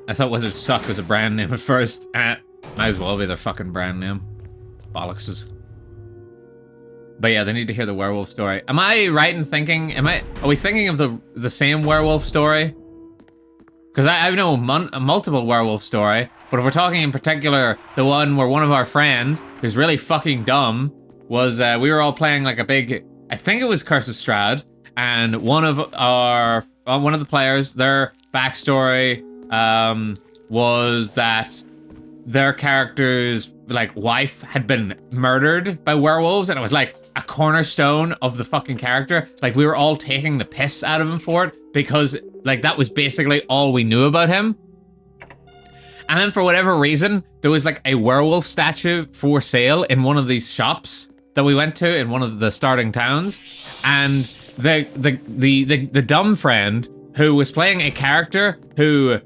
I thought Wizards Suck was a brand name at first. Might as well be their fucking brand name. Bollockses. But yeah, they need to hear the werewolf story. Am I right in thinking, are we thinking of the same werewolf story? Because I know a multiple werewolf story, but if we're talking in particular, the one where one of our friends, who's really fucking dumb, was, we were all playing like a big, I think it was Curse of Strahd, and one of the players, their backstory, was that their character's, like, wife had been murdered by werewolves, and it was like a cornerstone of the fucking character. Like, we were all taking the piss out of him for it, because, like, that was basically all we knew about him. And then for whatever reason, there was like a werewolf statue for sale in one of these shops that we went to in one of the starting towns. And the dumb friend who was playing a character who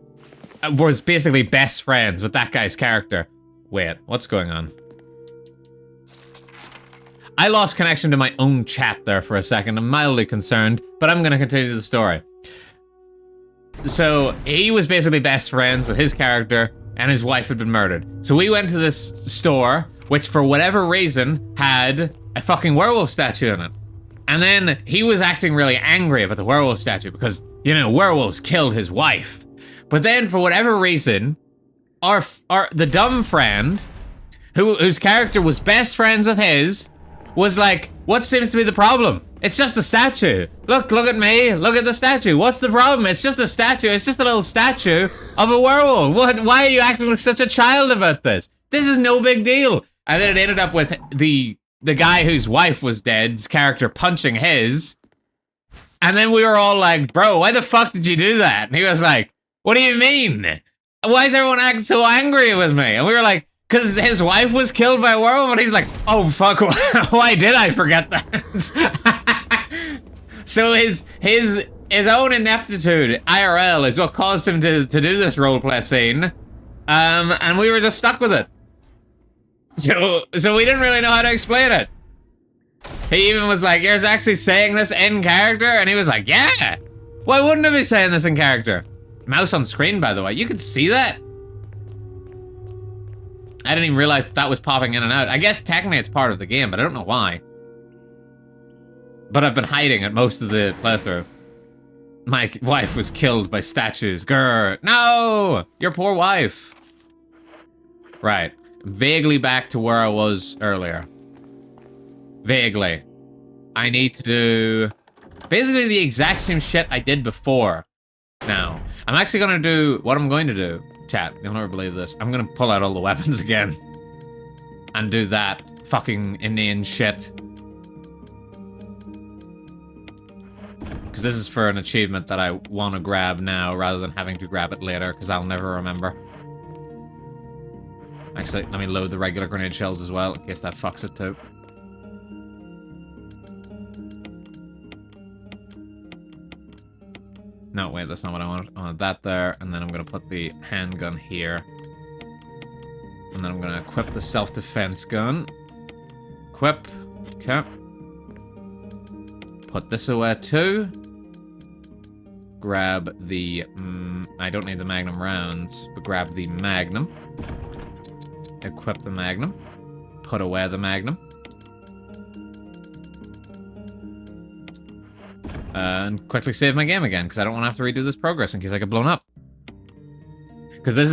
was basically best friends with that guy's character. Wait, what's going on? I lost connection to my own chat there for a second. I'm mildly concerned, but I'm gonna continue the story. So he was basically best friends with his character, and his wife had been murdered. So we went to this store, which for whatever reason had a fucking werewolf statue in it. And then he was acting really angry about the werewolf statue because, you know, werewolves killed his wife. But then for whatever reason, the dumb friend, whose character was best friends with his, was like, what seems to be the problem? It's just a statue. Look at me. Look at the statue. What's the problem? It's just a statue. It's just a little statue of a werewolf. Why are you acting like such a child about this? This is no big deal. And then it ended up with the guy whose wife was dead's character punching his. And then we were all like, bro, why the fuck did you do that? And he was like, what do you mean? Why is everyone acting so angry with me? And we were like, because his wife was killed by a werewolf, and he's like, oh fuck, why did I forget that? So his own ineptitude, IRL, is what caused him to do this roleplay scene. And we were just stuck with it. So we didn't really know how to explain it. He even was like, you're actually saying this in character? And he was like, yeah! Why wouldn't I be saying this in character? Mouse on screen, by the way, you could see that? I didn't even realize that was popping in and out. I guess technically it's part of the game, but I don't know why. But I've been hiding it most of the playthrough. My wife was killed by statues. Grr. No! Your poor wife. Right. Vaguely back to where I was earlier. Vaguely. I need to do basically the exact same shit I did before. Now, I'm actually gonna do what I'm going to do. Chat, you'll never believe this. I'm gonna pull out all the weapons again. and do that fucking inane shit. Because this is for an achievement that I want to grab now rather than having to grab it later, because I'll never remember. Actually, let me load the regular grenade shells as well, in case that fucks it too. No, wait, that's not what I wanted. I wanted that there, and then I'm gonna put the handgun here. And then I'm gonna equip the self-defense gun. Equip. Okay. Put this away too. Grab the... I don't need the Magnum rounds, but grab the Magnum. Equip the Magnum. Put away the Magnum. And quickly save my game again, because I don't want to have to redo this progress in case I get blown up. Because this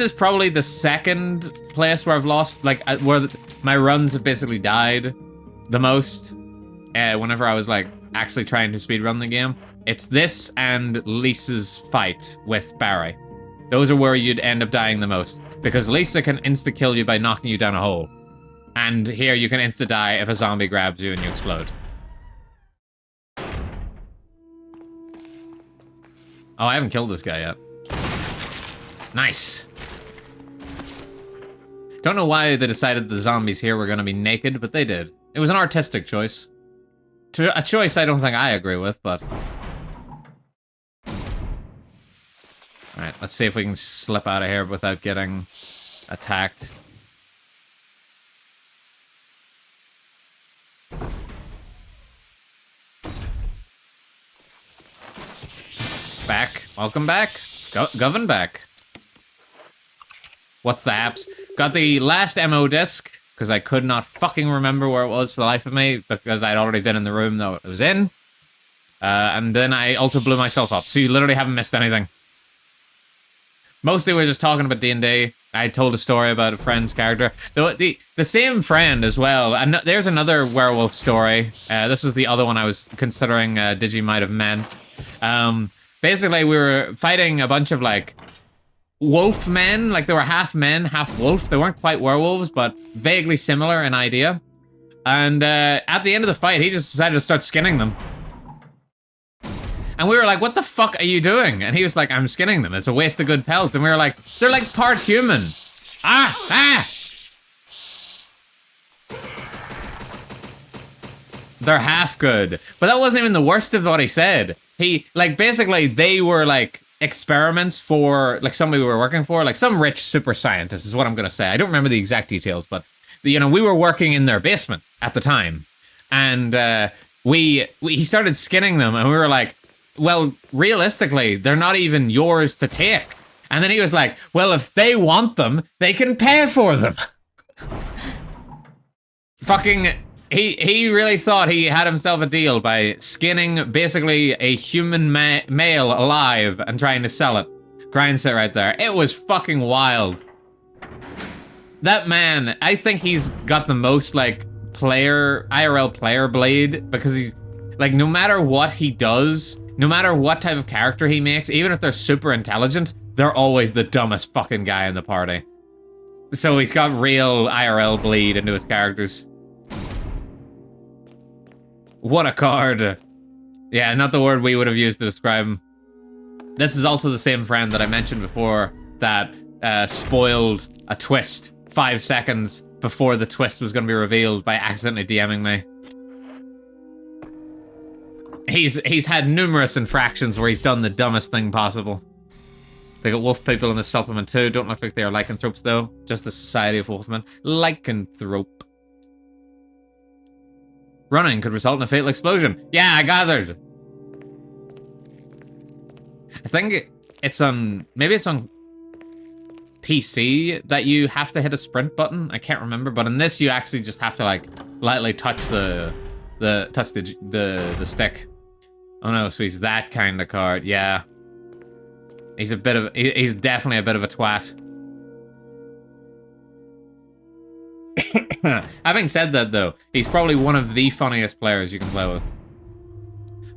is probably the second place where I've lost, like, where my runs have basically died the most. Whenever I was, like, actually trying to speedrun the game. It's this and Lisa's fight with Barry. Those are where you'd end up dying the most. Because Lisa can insta-kill you by knocking you down a hole. And here you can insta-die if a zombie grabs you and you explode. Oh, I haven't killed this guy yet. Nice. Don't know why they decided the zombies here were going to be naked, but they did. It was an artistic choice. A choice I don't think I agree with, but... Alright, let's see if we can slip out of here without getting attacked. Back. Welcome back. Govan back. What's the apps? Got the last MO disc, because I could not fucking remember where it was for the life of me, because I'd already been in the room that it was in. And then I also blew myself up, so you literally haven't missed anything. Mostly we're just talking about D&D. I told a story about a friend's character. The same friend as well. And there's another werewolf story. This was the other one I was considering Digi might have meant. Basically, we were fighting a bunch of, like, wolf men. Like, they were half men, half wolf. They weren't quite werewolves, but vaguely similar in idea. And at the end of the fight, he just decided to start skinning them. And we were like, what the fuck are you doing? And he was like, I'm skinning them. It's a waste of good pelt. And we were like, they're like part human. Ah! They're half good. But that wasn't even the worst of what he said. He, like, basically, they were, like, experiments for, like, somebody we were working for. Like, some rich super scientist is what I'm going to say. I don't remember the exact details, but, you know, we were working in their basement at the time. And he started skinning them, and we were like, well, realistically, they're not even yours to take. And then he was like, well, if they want them, they can pay for them. Fucking... He really thought he had himself a deal by skinning basically a human male alive and trying to sell it. Grindset right there. It was fucking wild. That man, I think he's got the most, like, IRL player blade, because he's, like, no matter what he does, no matter what type of character he makes, even if they're super intelligent, they're always the dumbest fucking guy in the party. So he's got real IRL bleed into his characters. What a card. Yeah, not the word we would have used to describe him. This is also the same friend that I mentioned before that spoiled a twist 5 seconds before the twist was going to be revealed by accidentally DMing me. He's had numerous infractions where he's done the dumbest thing possible. They got wolf people in the supplement too. Don't look like they are lycanthropes though. Just the Society of Wolfmen. Lycanthrope. Running could result in a fatal explosion. Yeah, I gathered. I think it's on... Maybe it's on PC that you have to hit a sprint button. I can't remember, but in this you actually just have to, like, lightly touch the stick. Oh no, so he's that kind of card. Yeah. He's definitely a bit of a twat. Having said that, though, he's probably one of the funniest players you can play with.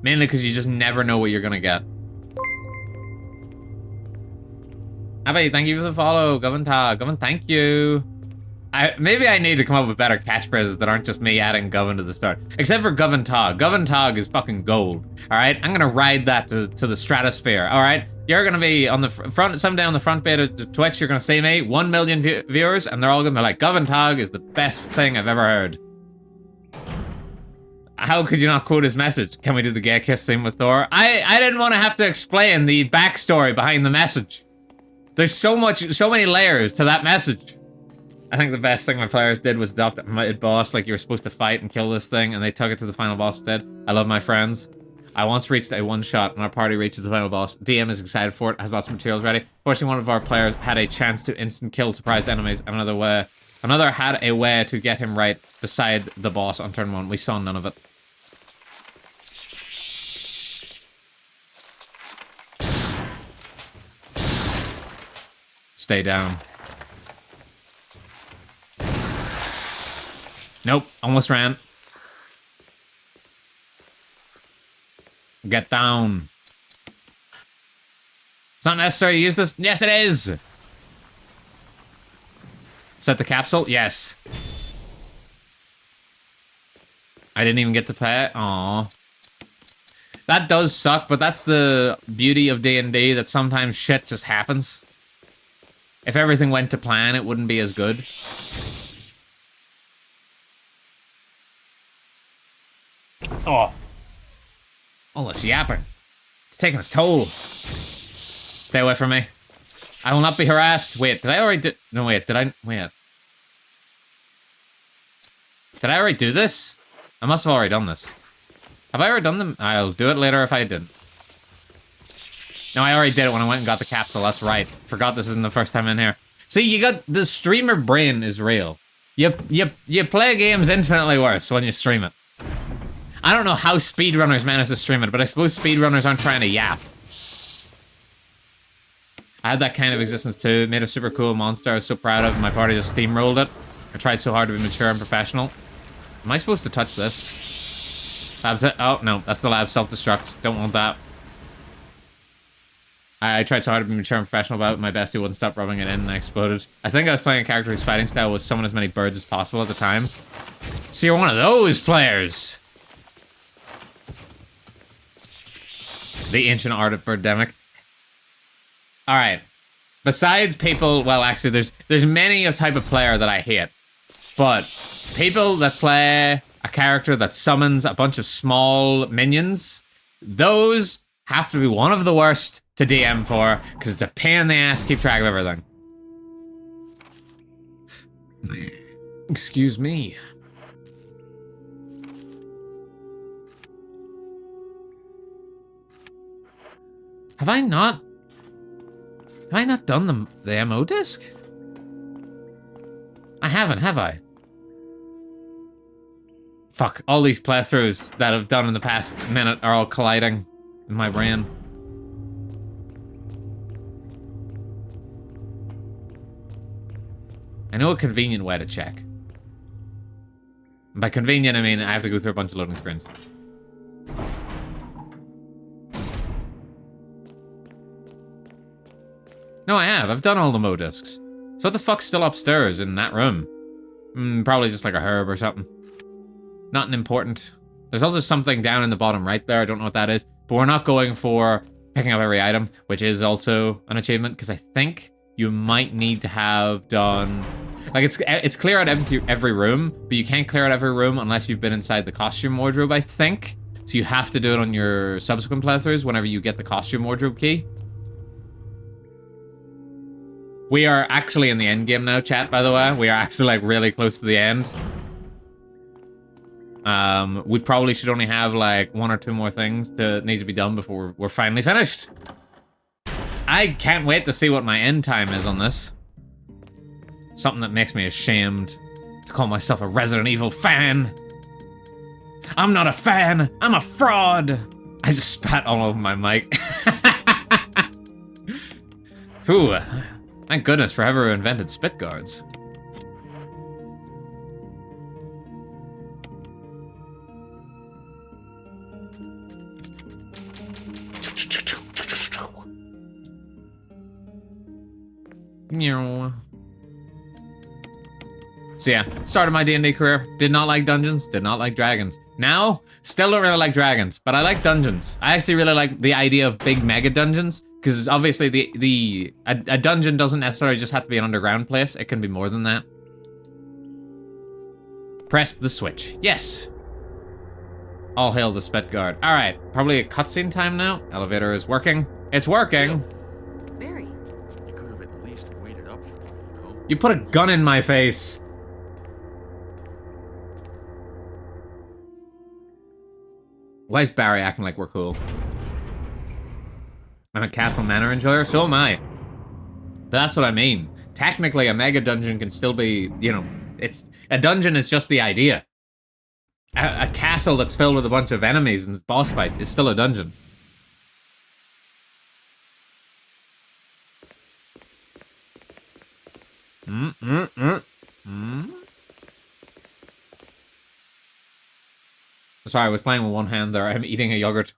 Mainly because you just never know what you're gonna get. Abby, thank you for the follow. Govan, thank you. Maybe I need to come up with better catchphrases that aren't just me adding Govan to the start. Except for Govan Tog. Govan Tog is fucking gold. Alright? I'm gonna ride that to the stratosphere. Alright? You're gonna be on the front, someday on the front page of Twitch, you're gonna see me, 1 million viewers, and they're all gonna be like, Govan Tog is the best thing I've ever heard. How could you not quote his message? Can we do the gay kiss scene with Thor? I didn't want to have to explain the backstory behind the message. There's so many layers to that message. I think the best thing my players did was adopt a mid boss, like you were supposed to fight and kill this thing, and they took it to the final boss instead. I love my friends. I once reached a one-shot, and our party reaches the final boss. DM is excited for it, has lots of materials ready. Fortunately, one of our players had a chance to instant kill surprised enemies, and another had a way to get him right beside the boss on turn 1. We saw none of it. Stay down. Nope, almost ran. Get down. It's not necessary to use this. Yes, it is. Set the capsule? Yes. I didn't even get to play it. Aww. That does suck, but that's the beauty of D&D, that sometimes shit just happens. If everything went to plan, it wouldn't be as good. Oh. All this yapping. It's taking its toll. Stay away from me. I will not be harassed. Wait, did I already do... No, wait, did I... Wait. Did I already do this? I must have already done this. Have I already done them? I'll do it later if I didn't. No, I already did it when I went and got the capsule. That's right. Forgot this isn't the first time in here. See, you got... The streamer brain is real. You play games infinitely worse when you stream it. I don't know how speedrunners manage to stream it, but I suppose speedrunners aren't trying to yap. I had that kind of existence too. Made a super cool monster I was so proud of, and my party just steamrolled it. I tried so hard to be mature and professional. Am I supposed to touch this? Oh, no. That's the lab self-destruct. Don't want that. I tried so hard to be mature and professional about it, my bestie wouldn't stop rubbing it in, and I exploded. I think I was playing a character whose fighting style was summon as many birds as possible at the time. So you're one of those players! The ancient art of Birdemic. Alright. Besides people, well, actually, there's many a type of player that I hate. But people that play a character that summons a bunch of small minions, those have to be one of the worst to DM for, because it's a pain in the ass to keep track of everything. Excuse me. Have I not done the MO disc? I haven't, have I? Fuck, all these playthroughs that I've done in the past minute are all colliding in my brain. I know a convenient way to check. And by convenient, I mean I have to go through a bunch of loading screens. No, I have. I've done all the Mo discs. So what the fuck's still upstairs in that room? Probably just like a herb or something. Nothing important. There's also something down in the bottom right there. I don't know what that is. But we're not going for picking up every item, which is also an achievement, because I think you might need to have done... Like, it's clear out every room, but you can't clear out every room unless you've been inside the costume wardrobe, I think. So you have to do it on your subsequent playthroughs whenever you get the costume wardrobe key. We are actually in the end game now, chat, by the way. We are actually, like, really close to the end. We probably should only have, like, 1 or 2 more things that need to be done before we're finally finished. I can't wait to see what my end time is on this. Something that makes me ashamed to call myself a Resident Evil fan. I'm not a fan, I'm a fraud. I just spat all over my mic. Ooh. Thank goodness for whoever invented spit guards. Meow. So yeah, started my D&D career. Did not like dungeons, did not like dragons. Now, still don't really like dragons, but I like dungeons. I actually really like the idea of big mega dungeons, because obviously a dungeon doesn't necessarily just have to be an underground place. It can be more than that. Press the switch. Yes. All hail the Spet Guard. All right, probably a cutscene time now. Elevator is working. It's working. Barry. You could have at least waited up for me, you know? You put a gun in my face. Why is Barry acting like we're cool? I'm a Castle Manor enjoyer, so am I. But that's what I mean. Technically, a mega dungeon can still be, you know, a dungeon is just the idea. A castle that's filled with a bunch of enemies and boss fights is still a dungeon. Sorry, I was playing with one hand there. I'm eating a yogurt.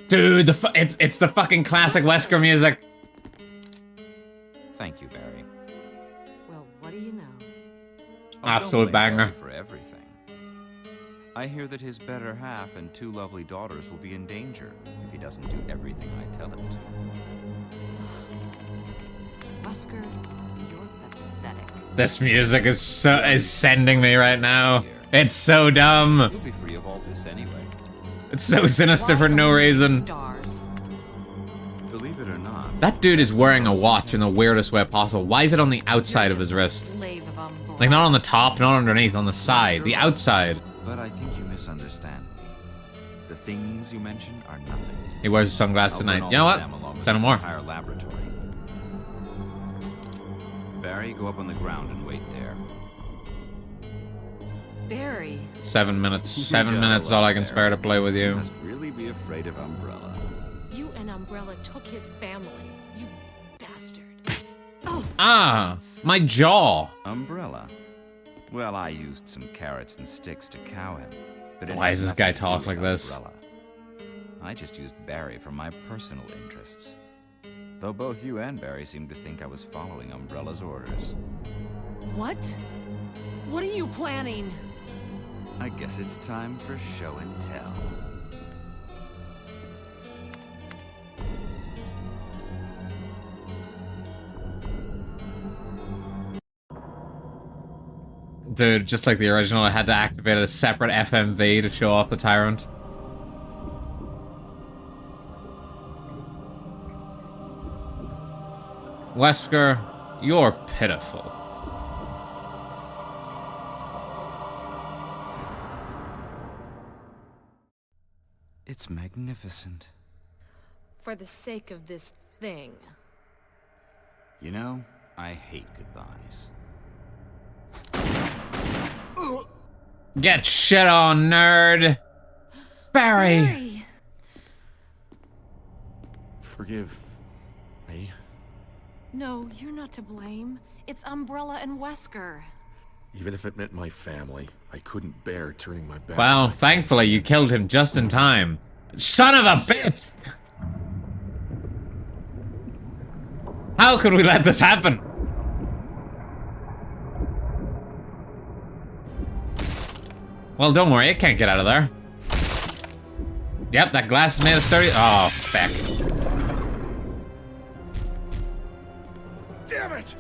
Dude, it's the fucking classic Wesker music. Thank you, Barry. Well, what do you know? Absolute Don't blame banger. Barry for everything. I hear that his better half and 2 lovely daughters will be in danger if he doesn't do everything I tell him to. Wesker, you're pathetic. This music is sending me right now. It's so dumb. You'll be free of all this anyway. It's so sinister for no reason. Stars. Believe it or not. That dude is wearing a watch in the weirdest way possible. Why is it on the outside of his wrist? Slave of Umbrella. Like, not on the top, not underneath, on the side. The outside. But I think you misunderstand me. The things you mentioned are nothing. He wears sunglasses I'll burn tonight. all You know of them along what? with Send him this more. entire laboratory. Barry, go up on the ground and wait there. Barry. 7 minutes. You 7 got minutes is a all lot I can there. spare to play with You you. must really be afraid of Umbrella. You and Umbrella took his family. You bastard. Oh, Ah, my jaw. Umbrella? Well, I used some carrots and sticks to cow him. But it Why has does this guy nothing to do talk with like this? Umbrella. I just used Barry for my personal interests. Though both you and Barry seem to think I was following Umbrella's orders. what? What are you planning? I guess it's time for show and tell. Dude, just like the original, I had to activate a separate FMV to show off the Tyrant. Wesker, you're pitiful. It's magnificent. For the sake of this thing. You know, I hate goodbyes. Get shit on, nerd! Barry! Forgive me. No, you're not to blame. It's Umbrella and Wesker. Even if it meant my family, I couldn't bear turning my back. Well, on my thankfully you killed him just in time. Son of a bitch! How could we let this happen? Well, don't worry, it can't get out of there. Yep, that glass is made of sturdy. Oh, feck. Damn it!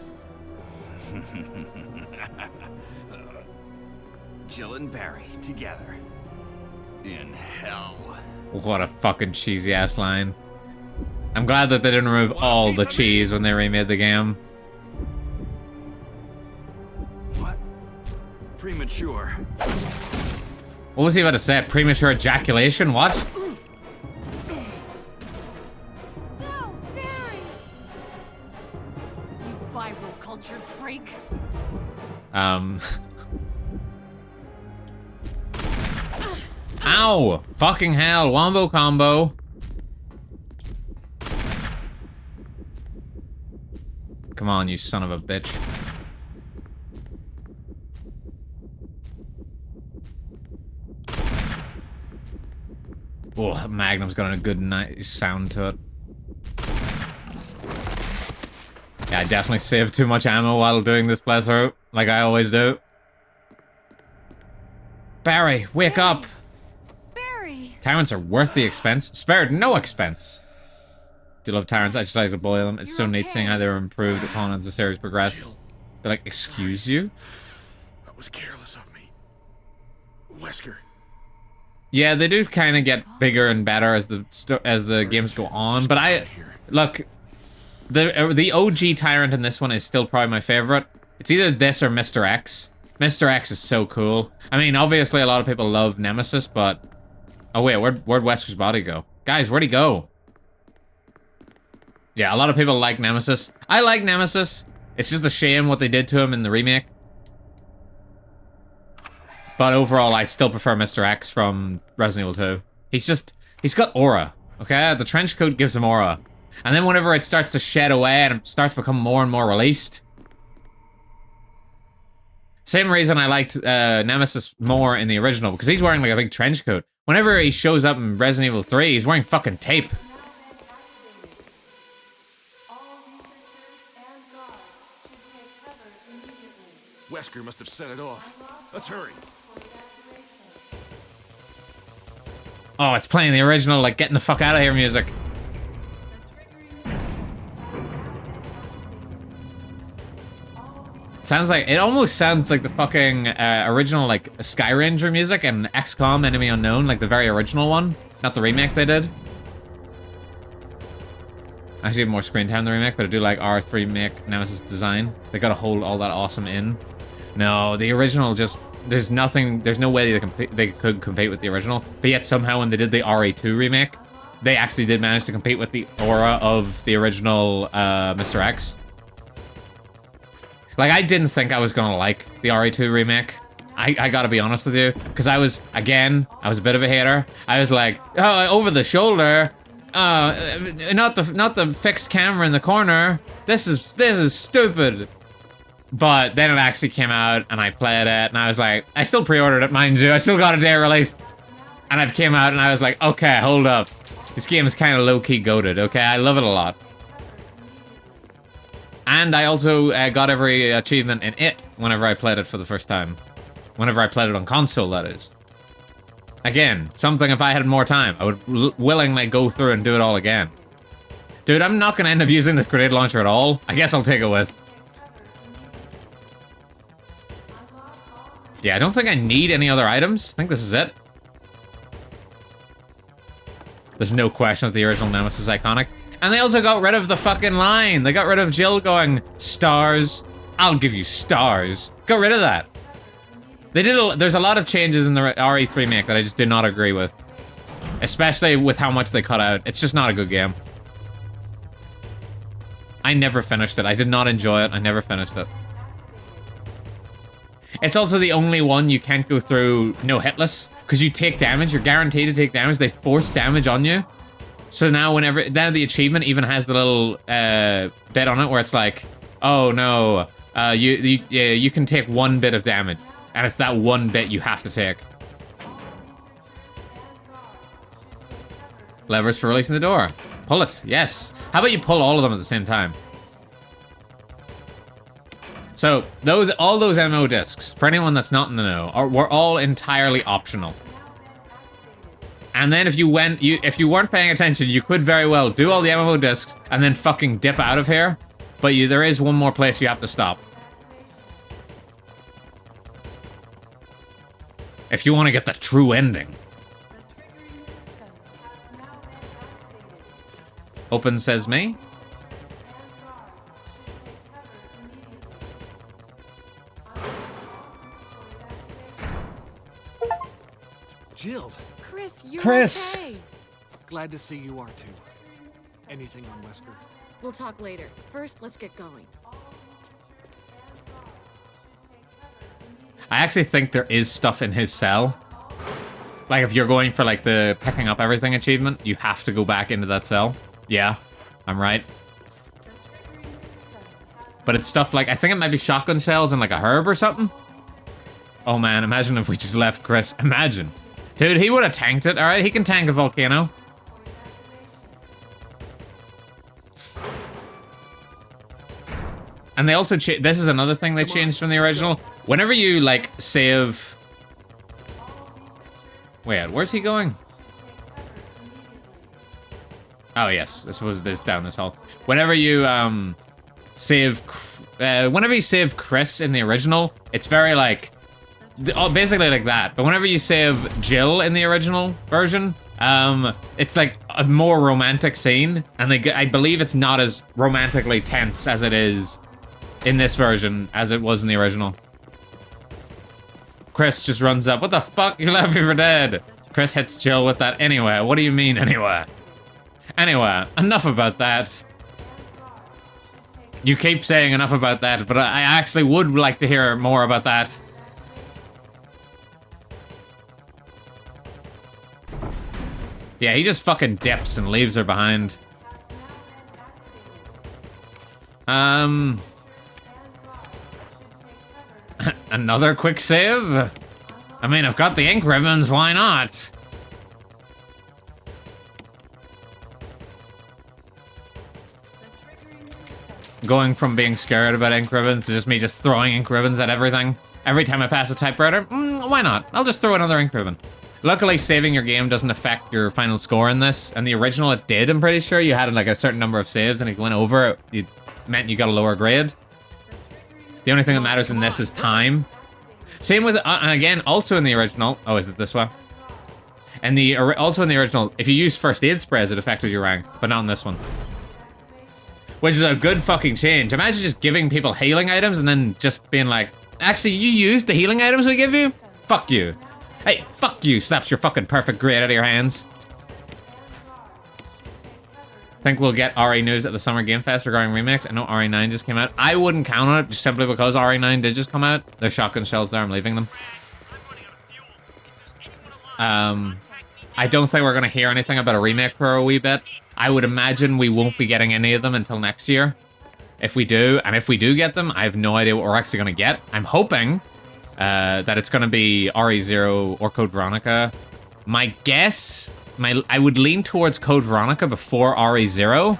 Jill and Barry together. In hell. What a fucking cheesy ass line. I'm glad that they didn't remove all the cheese when they remade the game. What? Premature. What was he about to say? Premature ejaculation? What? No, Barry! You viral cultured freak. Ow! Fucking hell, wombo combo. Come on, you son of a bitch. Oh, Magnum's got a good nice sound to it. Yeah, I definitely saved too much ammo while doing this playthrough, like I always do. Barry, wake up! Barry! Tyrants are worth the expense. Spared no expense. Do you love tyrants? I just like to boil them. It's so You're neat okay. seeing how they were improved upon as the series progressed. They're like, excuse you? That was careless of me. Wesker. Yeah, they do kind of get bigger and better as the games go on. But look, the OG tyrant in this one is still probably my favorite. It's either this or Mr. X. Mr. X is so cool. I mean, obviously a lot of people love Nemesis, but oh wait, where'd Wesker's body go? Guys, where'd he go? Yeah, a lot of people like Nemesis. I like Nemesis. It's just a shame what they did to him in the remake. But overall, I still prefer Mr. X from Resident Evil 2. He's got aura, okay? The trench coat gives him aura. And then whenever it starts to shed away and it starts to become more and more released. Same reason I liked Nemesis more in the original, because he's wearing like a big trench coat. Whenever he shows up in Resident Evil 3, he's wearing fucking tape. Wesker must have set it off. Let's hurry. Oh, it's playing the original, like, getting the fuck out of here music. It almost sounds like the fucking original, like, Skyranger music and XCOM Enemy Unknown, like the very original one. Not the remake they did. I actually have more screen time than the remake, but I do like R3 make Nemesis design. They gotta hold all that awesome in. No, the original just... There's no way they could compete with the original. But yet somehow when they did the RE2 remake, they actually did manage to compete with the aura of the original Mr. X. Like, I didn't think I was gonna like the RE2 remake. I gotta be honest with you, because I was a bit of a hater. I was like, oh, over the shoulder, not the fixed camera in the corner. This is stupid. But then it actually came out, and I played it, and I was like, I still pre-ordered it, mind you. I still got a day release. And it came out, and I was like, okay, hold up. This game is kind of low-key goated, okay? I love it a lot. And I also got every achievement in it whenever I played it for the first time. Whenever I played it on console, that is. Again, something if I had more time, I would willingly go through and do it all again. Dude, I'm not going to end up using this grenade launcher at all. I guess I'll take it with. Yeah, I don't think I need any other items. I think this is it. There's no question that the original Nemesis is iconic. And they also got rid of the fucking line. They got rid of Jill going, stars, I'll give you stars. Got rid of that. They did there's a lot of changes in the RE3 remake that I just did not agree with. Especially with how much they cut out. It's just not a good game. I never finished it. I did not enjoy it. I never finished it. It's also the only one you can't go through no hitless, because you take damage. You're guaranteed to take damage. They force damage on you. So now now the achievement even has the little bit on it where it's like, oh no, you can take 1 bit of damage, and it's that 1 bit you have to take. Levers for releasing the door. Pull it, yes. How about you pull all of them at the same time? So all those ammo discs, for anyone that's not in the know, were all entirely optional. And then if you weren't paying attention, you could very well do all the ammo discs and then fucking dip out of here. But there is one more place you have to stop. If you want to get the true ending. Open says me. Jill, Chris, you Chris! okay? glad to see you are too. Anything on Wesker? We'll talk later. First, let's get going. I actually think there is stuff in his cell. Like, if you're going for, like, the picking up everything achievement, you have to go back into that cell. Yeah, I'm right. But it's stuff like, I think it might be shotgun shells and, like, a herb or something. Oh, man, imagine if we just left Chris. Imagine. Dude, he would have tanked it, alright? He can tank a volcano. And they also this is another thing they changed from the original. Whenever you like save. Wait, where's he going? Oh yes, I suppose this down this hall. Whenever you save Chris in the original, it's very like basically like that. But whenever you save Jill in the original version, it's like a more romantic scene, and I believe it's not as romantically tense as it is in this version as it was in the original. Chris just runs up. What the fuck? You left me for dead. Chris hits Jill with that anyway. What do you mean anyway? Anyway, enough about that. You keep saying enough about that, but I actually would like to hear more about that. Yeah, he just fucking dips and leaves her behind. Another quick save? I mean, I've got the ink ribbons, why not? Going from being scared about ink ribbons to just me just throwing ink ribbons at everything. Every time I pass a typewriter, why not? I'll just throw another ink ribbon. Luckily, saving your game doesn't affect your final score in this. And the original, it did, I'm pretty sure. You had like a certain number of saves, and if you went over, it meant you got a lower grade. The only thing that matters in this is time. Same with, and again, also in the original. Oh, is it this way? And also in the original, if you use first aid sprays, it affected your rank, but not in this one. Which is a good fucking change. Imagine just giving people healing items and then just being like, actually, you used the healing items we give you? Fuck you. Hey, fuck you, slaps your fucking perfect grade out of your hands. Think we'll get RE news at the Summer Game Fest regarding remakes. I know RE9 just came out. I wouldn't count on it just simply because RE9 did just come out. There's shotgun shells there, I'm leaving them. I don't think we're gonna hear anything about a remake for a wee bit. I would imagine we won't be getting any of them until next year. If we do, and if we do get them, I have no idea what we're actually gonna get. I'm hoping that it's gonna be RE0 or Code Veronica. My guess, I would lean towards Code Veronica before RE0,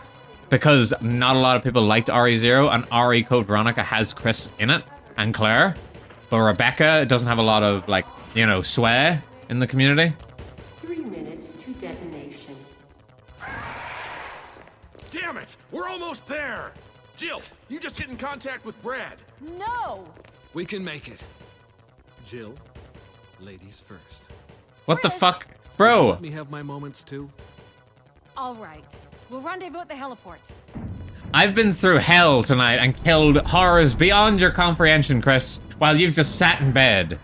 because not a lot of people liked RE0, and RE Code Veronica has Chris in it, and Claire. But Rebecca doesn't have a lot of, like, you know, sway in the community. 3 minutes to detonation. Damn it! We're almost there! Jill, you just get in contact with Brad. No! We can make it. Jill, ladies first. What the Chris! fuck? Bro! Let me have my moments too. All right. We'll rendezvous at the heliport. I've been through hell tonight and killed horrors beyond your comprehension, Chris, while you've just sat in bed.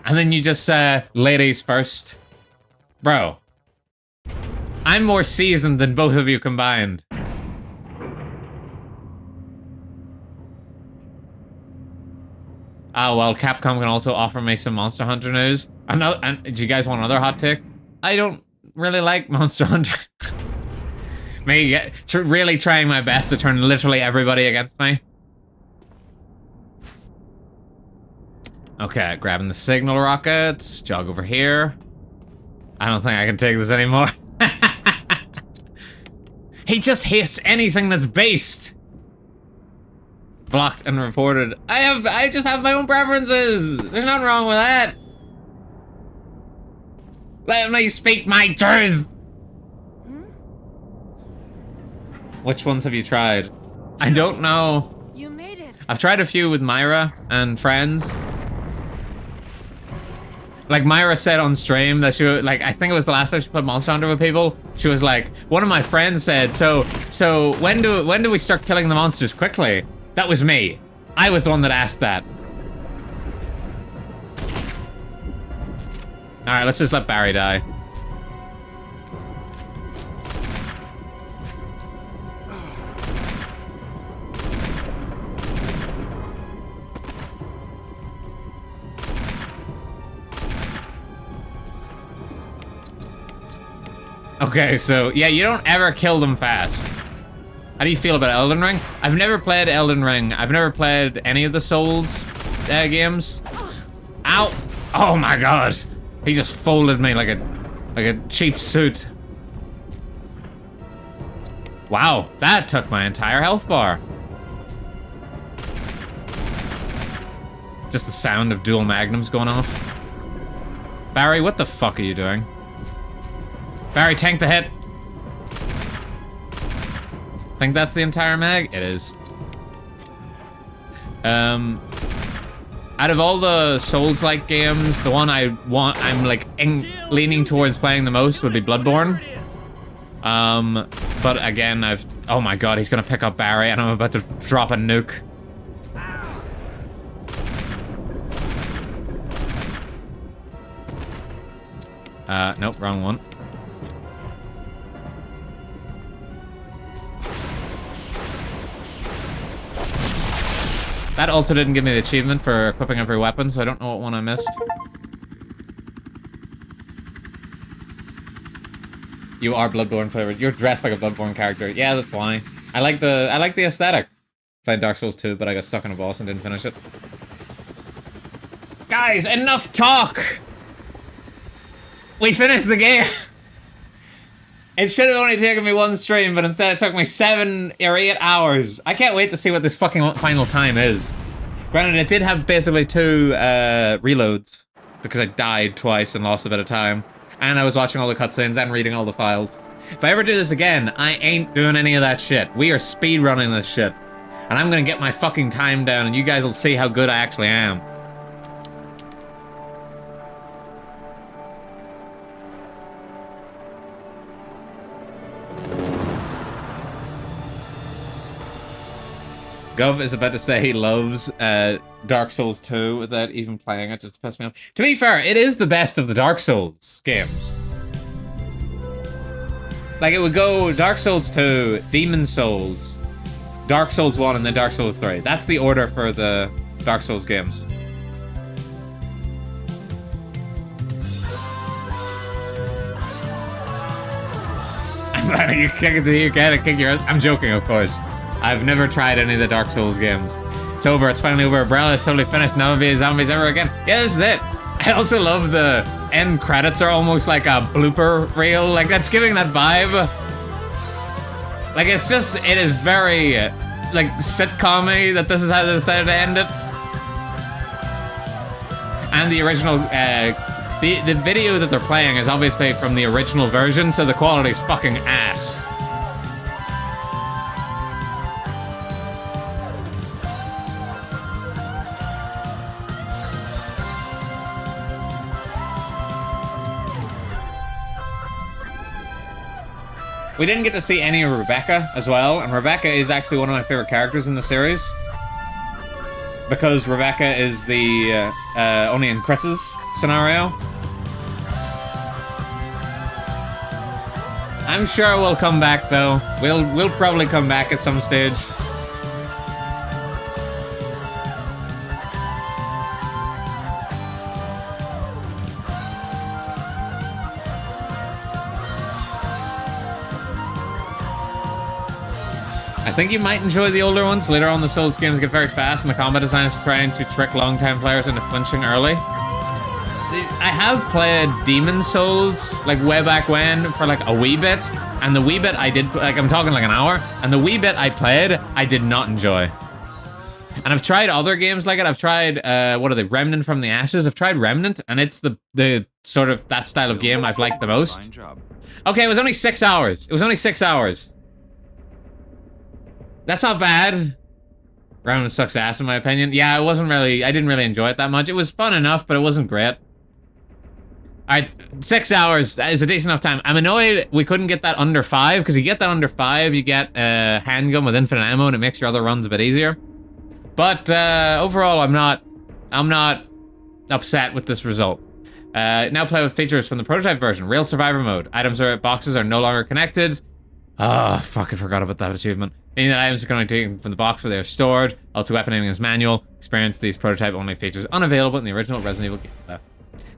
And then you just say, ladies first. Bro. I'm more seasoned than both of you combined. Oh, well, Capcom can also offer me some Monster Hunter news. And do you guys want another hot take? I don't really like Monster Hunter. Me really trying my best to turn literally everybody against me. Okay, grabbing the signal rockets. Jog over here. I don't think I can take this anymore. He just hates anything that's based. Blocked and reported. I just have my own preferences. There's nothing wrong with that. Let me speak my truth. Which ones have you tried? I don't know. You made it. I've tried a few with Myra and friends. Like Myra said on stream that she was, like, I think it was the last time she played Monster Hunter with people. She was like, one of my friends said, so when do we start killing the monsters quickly? That was me. I was the one that asked that. All right, let's just let Barry die. Okay, so yeah, you don't ever kill them fast. How do you feel about Elden Ring? I've never played Elden Ring. I've never played any of the Souls games. Ow! Oh my god! He just folded me like a cheap suit. Wow, that took my entire health bar. Just the sound of dual magnums going off. Barry, what the fuck are you doing? Barry, tank the hit. Think that's the entire mag? It is. Out of all the Souls-like games, the one I'm like leaning towards playing the most would be Bloodborne. But again, oh my god, he's gonna pick up Barry and I'm about to drop a nuke. Nope, wrong one. That also didn't give me the achievement for equipping every weapon, so I don't know what one I missed. You are Bloodborne flavored. You're dressed like a Bloodborne character. Yeah, that's why. I like the aesthetic. Played Dark Souls 2, but I got stuck in a boss and didn't finish it. Guys, enough talk! We finished the game! It should have only taken me one stream, but instead it took me 7 or 8 hours. I can't wait to see what this fucking final time is. Granted, it did have basically 2 reloads, because I died twice and lost a bit of time. And I was watching all the cutscenes and reading all the files. If I ever do this again, I ain't doing any of that shit. We are speedrunning this shit. And I'm gonna get my fucking time down and you guys will see how good I actually am. Gov is about to say he loves Dark Souls 2 without even playing it, just to piss me off. To be fair, it is the best of the Dark Souls games. Like, it would go Dark Souls 2, Demon Souls, Dark Souls 1, and then Dark Souls 3. That's the order for the Dark Souls games. You gotta kick your... I'm joking, of course. I've never tried any of the Dark Souls games. It's over, it's finally over. Umbrella is totally finished. Never be zombies ever again. Yeah, this is it. I also love the end credits are almost like a blooper reel. Like, that's giving that vibe. Like, it's just, it is very, like, sitcom-y that this is how they decided to end it. And the original, the video that they're playing is obviously from the original version, so the quality's fucking ass. We didn't get to see any of Rebecca as well, and Rebecca is actually one of my favorite characters in the series. Because Rebecca is the, only in Chris's scenario. I'm sure we'll come back though. We'll probably come back at some stage. I think you might enjoy the older ones. Later on, the Souls games get very fast, and the combat design is trying to trick long-time players into flinching early. I have played Demon Souls, like, way back when, for, like, a wee bit, and the wee bit I did, like, I'm talking like an hour, and the wee bit I played, I did not enjoy. And I've tried other games like it. I've tried, what are they, Remnant from the Ashes? I've tried Remnant, and it's the sort of, that style of game I've liked the most. Okay, it was only 6 hours. It was only 6 hours. That's not bad. Remnant sucks ass in my opinion. Yeah, it wasn't really, I didn't really enjoy it that much. It was fun enough, but it wasn't great. Alright, 6 hours is a decent enough time. I'm annoyed we couldn't get that under 5, because you get that under 5, you get a handgun with infinite ammo, and it makes your other runs a bit easier. But overall, I'm not upset with this result. Now play with features from the prototype version. Real survivor mode. Items or boxes are no longer connected. Oh, fuck, I forgot about that achievement. Meaning that items are going to be taken from the box where they are stored. Also, weapon aiming is manual. Experience these prototype-only features unavailable in the original Resident Evil game.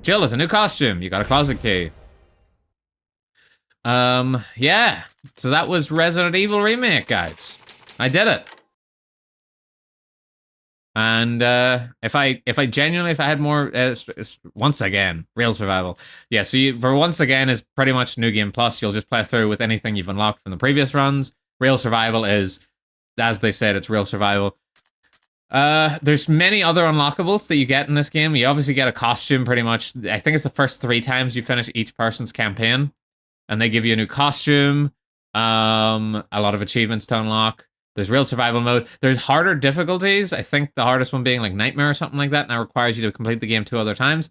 Jill is a new costume. You got a closet key. Yeah. So that was Resident Evil Remake, guys. I did it. And if I had more, once again, real survival. Yeah, so for once again is pretty much New Game Plus. You'll just play through with anything you've unlocked from the previous runs. Real survival is, as they said, it's real survival. There's many other unlockables that you get in this game. You obviously get a costume pretty much. I think it's the first 3 times you finish each person's campaign. And they give you a new costume. A lot of achievements to unlock. There's real survival mode. There's harder difficulties. I think the hardest one being like Nightmare or something like that. And that requires you to complete the game 2 other times.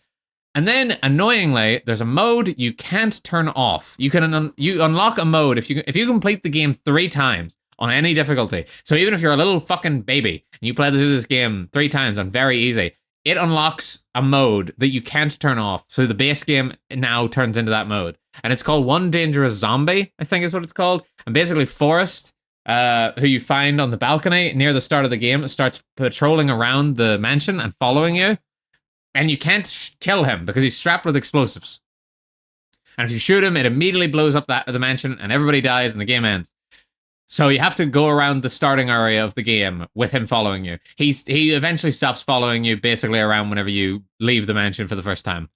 And then, annoyingly, there's a mode you can't turn off. You can you unlock a mode if you complete the game 3 times on any difficulty. So even if you're a little fucking baby and you play through this game 3 times on very easy, it unlocks a mode that you can't turn off. So the base game now turns into that mode. And it's called One Dangerous Zombie, I think is what it's called. And basically Forrest, who you find on the balcony near the start of the game, starts patrolling around the mansion and following you. And you can't kill him because he's strapped with explosives. And if you shoot him, it immediately blows up the mansion and everybody dies and the game ends. So you have to go around the starting area of the game with him following you. He eventually stops following you basically around whenever you leave the mansion for the first time.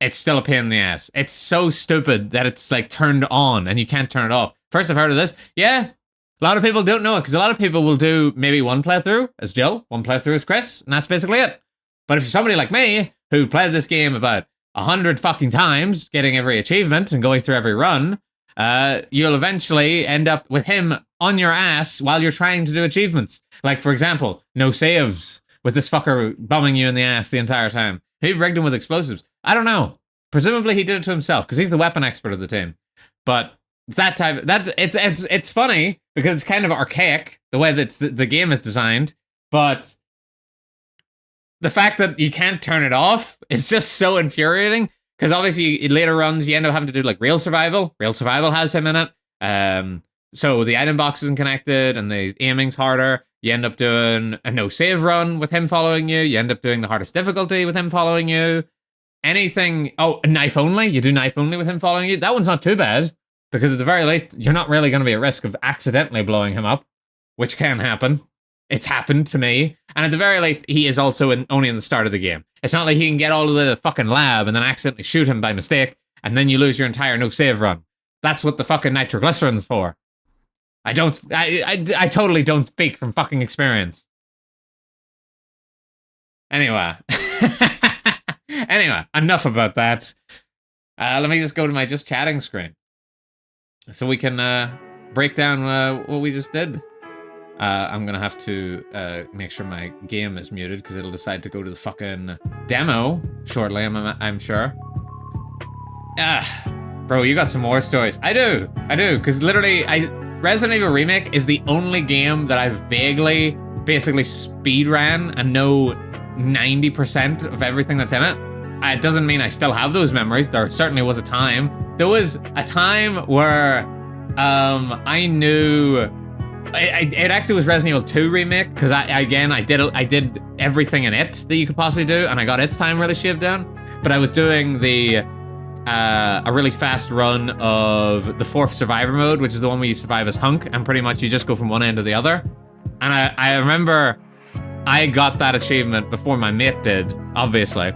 It's still a pain in the ass. It's so stupid that it's like turned on and you can't turn it off. First I've heard of this. Yeah, a lot of people don't know it because a lot of people will do maybe 1 playthrough as Jill, 1 playthrough as Chris, and that's basically it. But if you're somebody like me who played this game about 100 fucking times, getting every achievement and going through every run, you'll eventually end up with him on your ass while you're trying to do achievements. Like, for example, no saves with this fucker bumming you in the ass the entire time. He rigged him with explosives. I don't know. Presumably he did it to himself because he's the weapon expert of the team. But it's funny because it's kind of archaic the way that the game is designed. But the fact that you can't turn it off is just so infuriating. Because obviously, in later runs, you end up having to do like real survival. Real survival has him in it. So the item box isn't connected and the aiming's harder. You end up doing a no save run with him following you. You end up doing the hardest difficulty with him following you. Anything. Oh, knife only. You do knife only with him following you. That one's not too bad because at the very least, you're not really going to be at risk of accidentally blowing him up, which can happen. It's happened to me. And at the very least, he is also only in the start of the game. It's not like he can get all of the fucking lab and then accidentally shoot him by mistake, and then you lose your entire no-save run. That's what the fucking nitroglycerin's for. I totally don't speak from fucking experience. Anyway. Anyway, enough about that. Let me just go to my just chatting screen. So we can break down what we just did. I'm gonna have to make sure my game is muted because it'll decide to go to the fucking demo shortly, I'm sure. Bro, you got some more stories. I do, because literally, Resident Evil Remake is the only game that I've vaguely, basically speed ran and know 90% of everything that's in it. It doesn't mean I still have those memories. There certainly was a time. There was a time where I knew. It actually was Resident Evil 2 Remake, because I did everything in it that you could possibly do, and I got its time really shaved down. But I was doing a really fast run of the 4th Survivor mode, which is the one where you survive as Hunk, and pretty much you just go from one end to the other. And I remember I got that achievement before my mate did, obviously.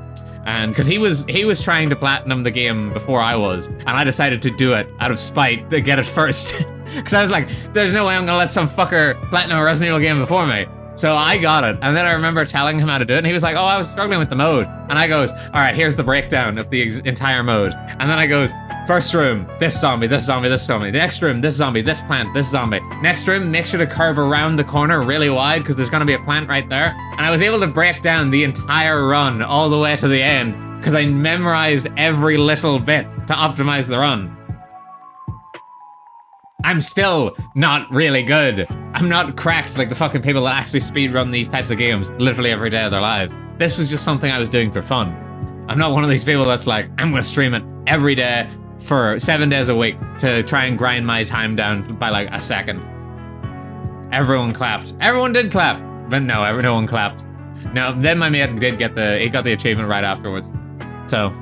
And because he was trying to platinum the game before I was, and I decided to do it out of spite to get it first. Because I was like, there's no way I'm gonna let some fucker platinum a Resident Evil game before me. So I got it, and then I remember telling him how to do it, and he was like, oh, I was struggling with the mode. And I goes, all right, here's the breakdown of the entire mode. And then I goes, first room, this zombie, this zombie, this zombie. The next room, this zombie, this plant, this zombie. Next room, make sure to curve around the corner really wide because there's gonna be a plant right there. And I was able to break down the entire run all the way to the end because I memorized every little bit to optimize the run. I'm still not really good. I'm not cracked like the fucking people that actually speedrun these types of games literally every day of their lives. This was just something I was doing for fun. I'm not one of these people that's like, I'm gonna stream it every day for 7 days a week to try and grind my time down by like a second. Everyone clapped. Everyone did clap, but no one clapped. No, then my mate did get he got the achievement right afterwards. So,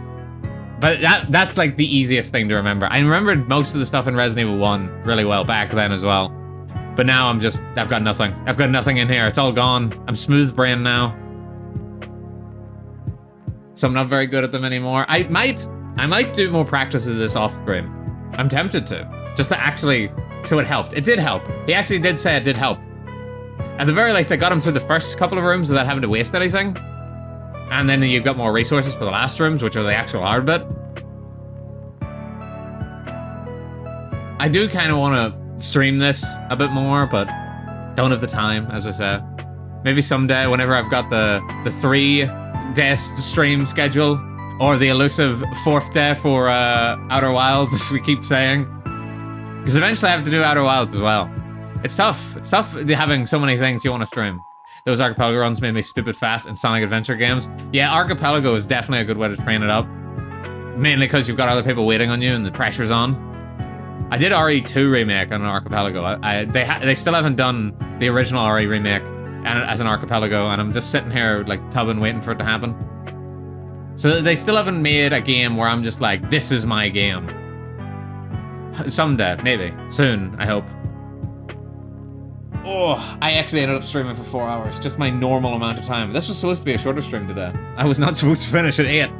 but that's like the easiest thing to remember. I remembered most of the stuff in Resident Evil 1 really well back then as well. But now I've got nothing. I've got nothing in here. It's all gone. I'm smooth brain now. So I'm not very good at them anymore. I might do more practice of this off screen. I'm tempted to. Just to actually, so it helped. It did help. He actually did say it did help. At the very least, I got him through the first couple of rooms without having to waste anything. And then you've got more resources for the last rooms, which are the actual hard bit. I do kind of want to stream this a bit more, but don't have the time, as I said. Maybe someday, whenever I've got the 3-day stream schedule, or the elusive 4th day for Outer Wilds, as we keep saying. Because eventually I have to do Outer Wilds as well. It's tough. It's tough having so many things you want to stream. Those Archipelago runs made me stupid fast in Sonic Adventure games. Yeah, Archipelago is definitely a good way to train it up. Mainly because you've got other people waiting on you and the pressure's on. I did RE2 remake on an Archipelago. They still haven't done the original RE remake as an Archipelago, and I'm just sitting here like tubbing waiting for it to happen. So they still haven't made a game where I'm just like, this is my game. Someday, maybe. Soon, I hope. Oh, I actually ended up streaming for 4 hours, just my normal amount of time. This was supposed to be a shorter stream today. I was not supposed to finish at 8.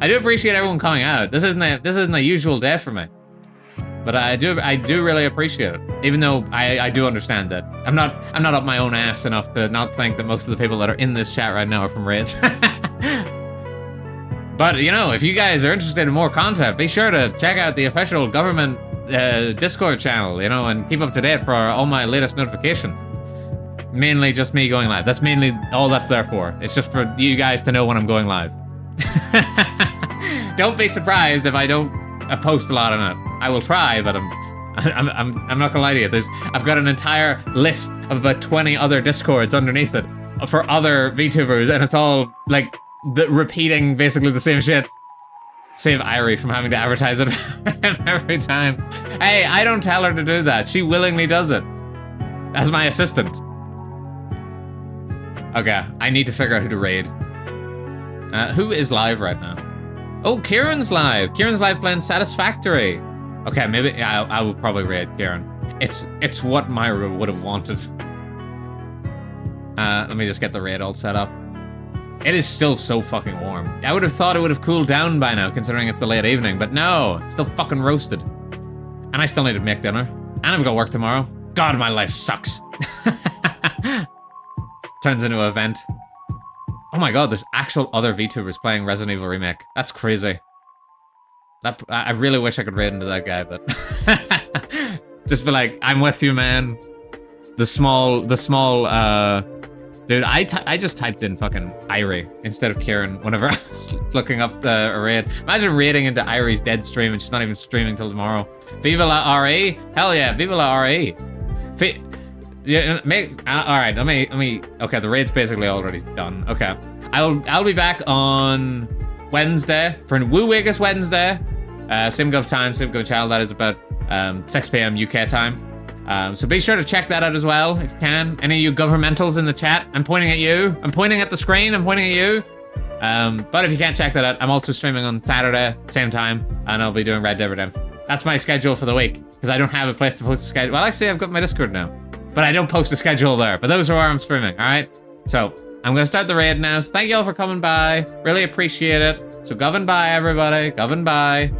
I do appreciate everyone coming out. This isn't a usual day for me, but I do really appreciate it. Even though I do understand that I'm not up my own ass enough to not think that most of the people that are in this chat right now are from raids. But you know, if you guys are interested in more content, be sure to check out the official government Discord channel, you know, and keep up to date for all my latest notifications. Mainly just me going live. That's mainly all that's there for. It's just for you guys to know when I'm going live. Don't be surprised if I don't post a lot on it. I will try, but I'm not gonna lie to you. I've got an entire list of about 20 other Discords underneath it for other VTubers, and it's all like repeating basically the same shit. Save Irie from having to advertise it every time. Hey, I don't tell her to do that. She willingly does it. As my assistant. Okay, I need to figure out who to raid. Who is live right now? Oh, Kieran's live. Kieran's live playing Satisfactory. Okay, maybe I will probably raid Kieran. It's what Myra would have wanted. Let me just get the raid all set up. It is still so fucking warm. I would have thought it would have cooled down by now, considering it's the late evening, but no, it's still fucking roasted. And I still need to make dinner. And I've got work tomorrow. God, my life sucks. Turns into an event. Oh my god, there's actual other VTubers playing Resident Evil Remake. That's crazy. I really wish I could raid into that guy, but... just be like, I'm with you, man. The small, dude, I just typed in fucking Irie instead of Kieran whenever I was looking up the raid. Imagine raiding into Irie's dead stream and she's not even streaming till tomorrow. Viva la RE? Hell yeah, Viva la RE. Yeah, alright, let me, okay, the raid's basically already done. Okay. I'll be back on Wednesday for Woo Vegas Wednesday. SimGov time, SimGov channel, that is about 6 p.m. UK time. So be sure to check that out as well, if you can. Any of you governmentals in the chat, I'm pointing at you. I'm pointing at the screen, I'm pointing at you. But if you can't check that out, I'm also streaming on Saturday, same time, and I'll be doing Red Dead Redemption. That's my schedule for the week, because I don't have a place to post a schedule. Well, actually, I've got my Discord now, but I don't post a schedule there. But those are where I'm streaming, all right? So I'm going to start the raid now. So thank you all for coming by. Really appreciate it. So govern by, everybody. Govern by.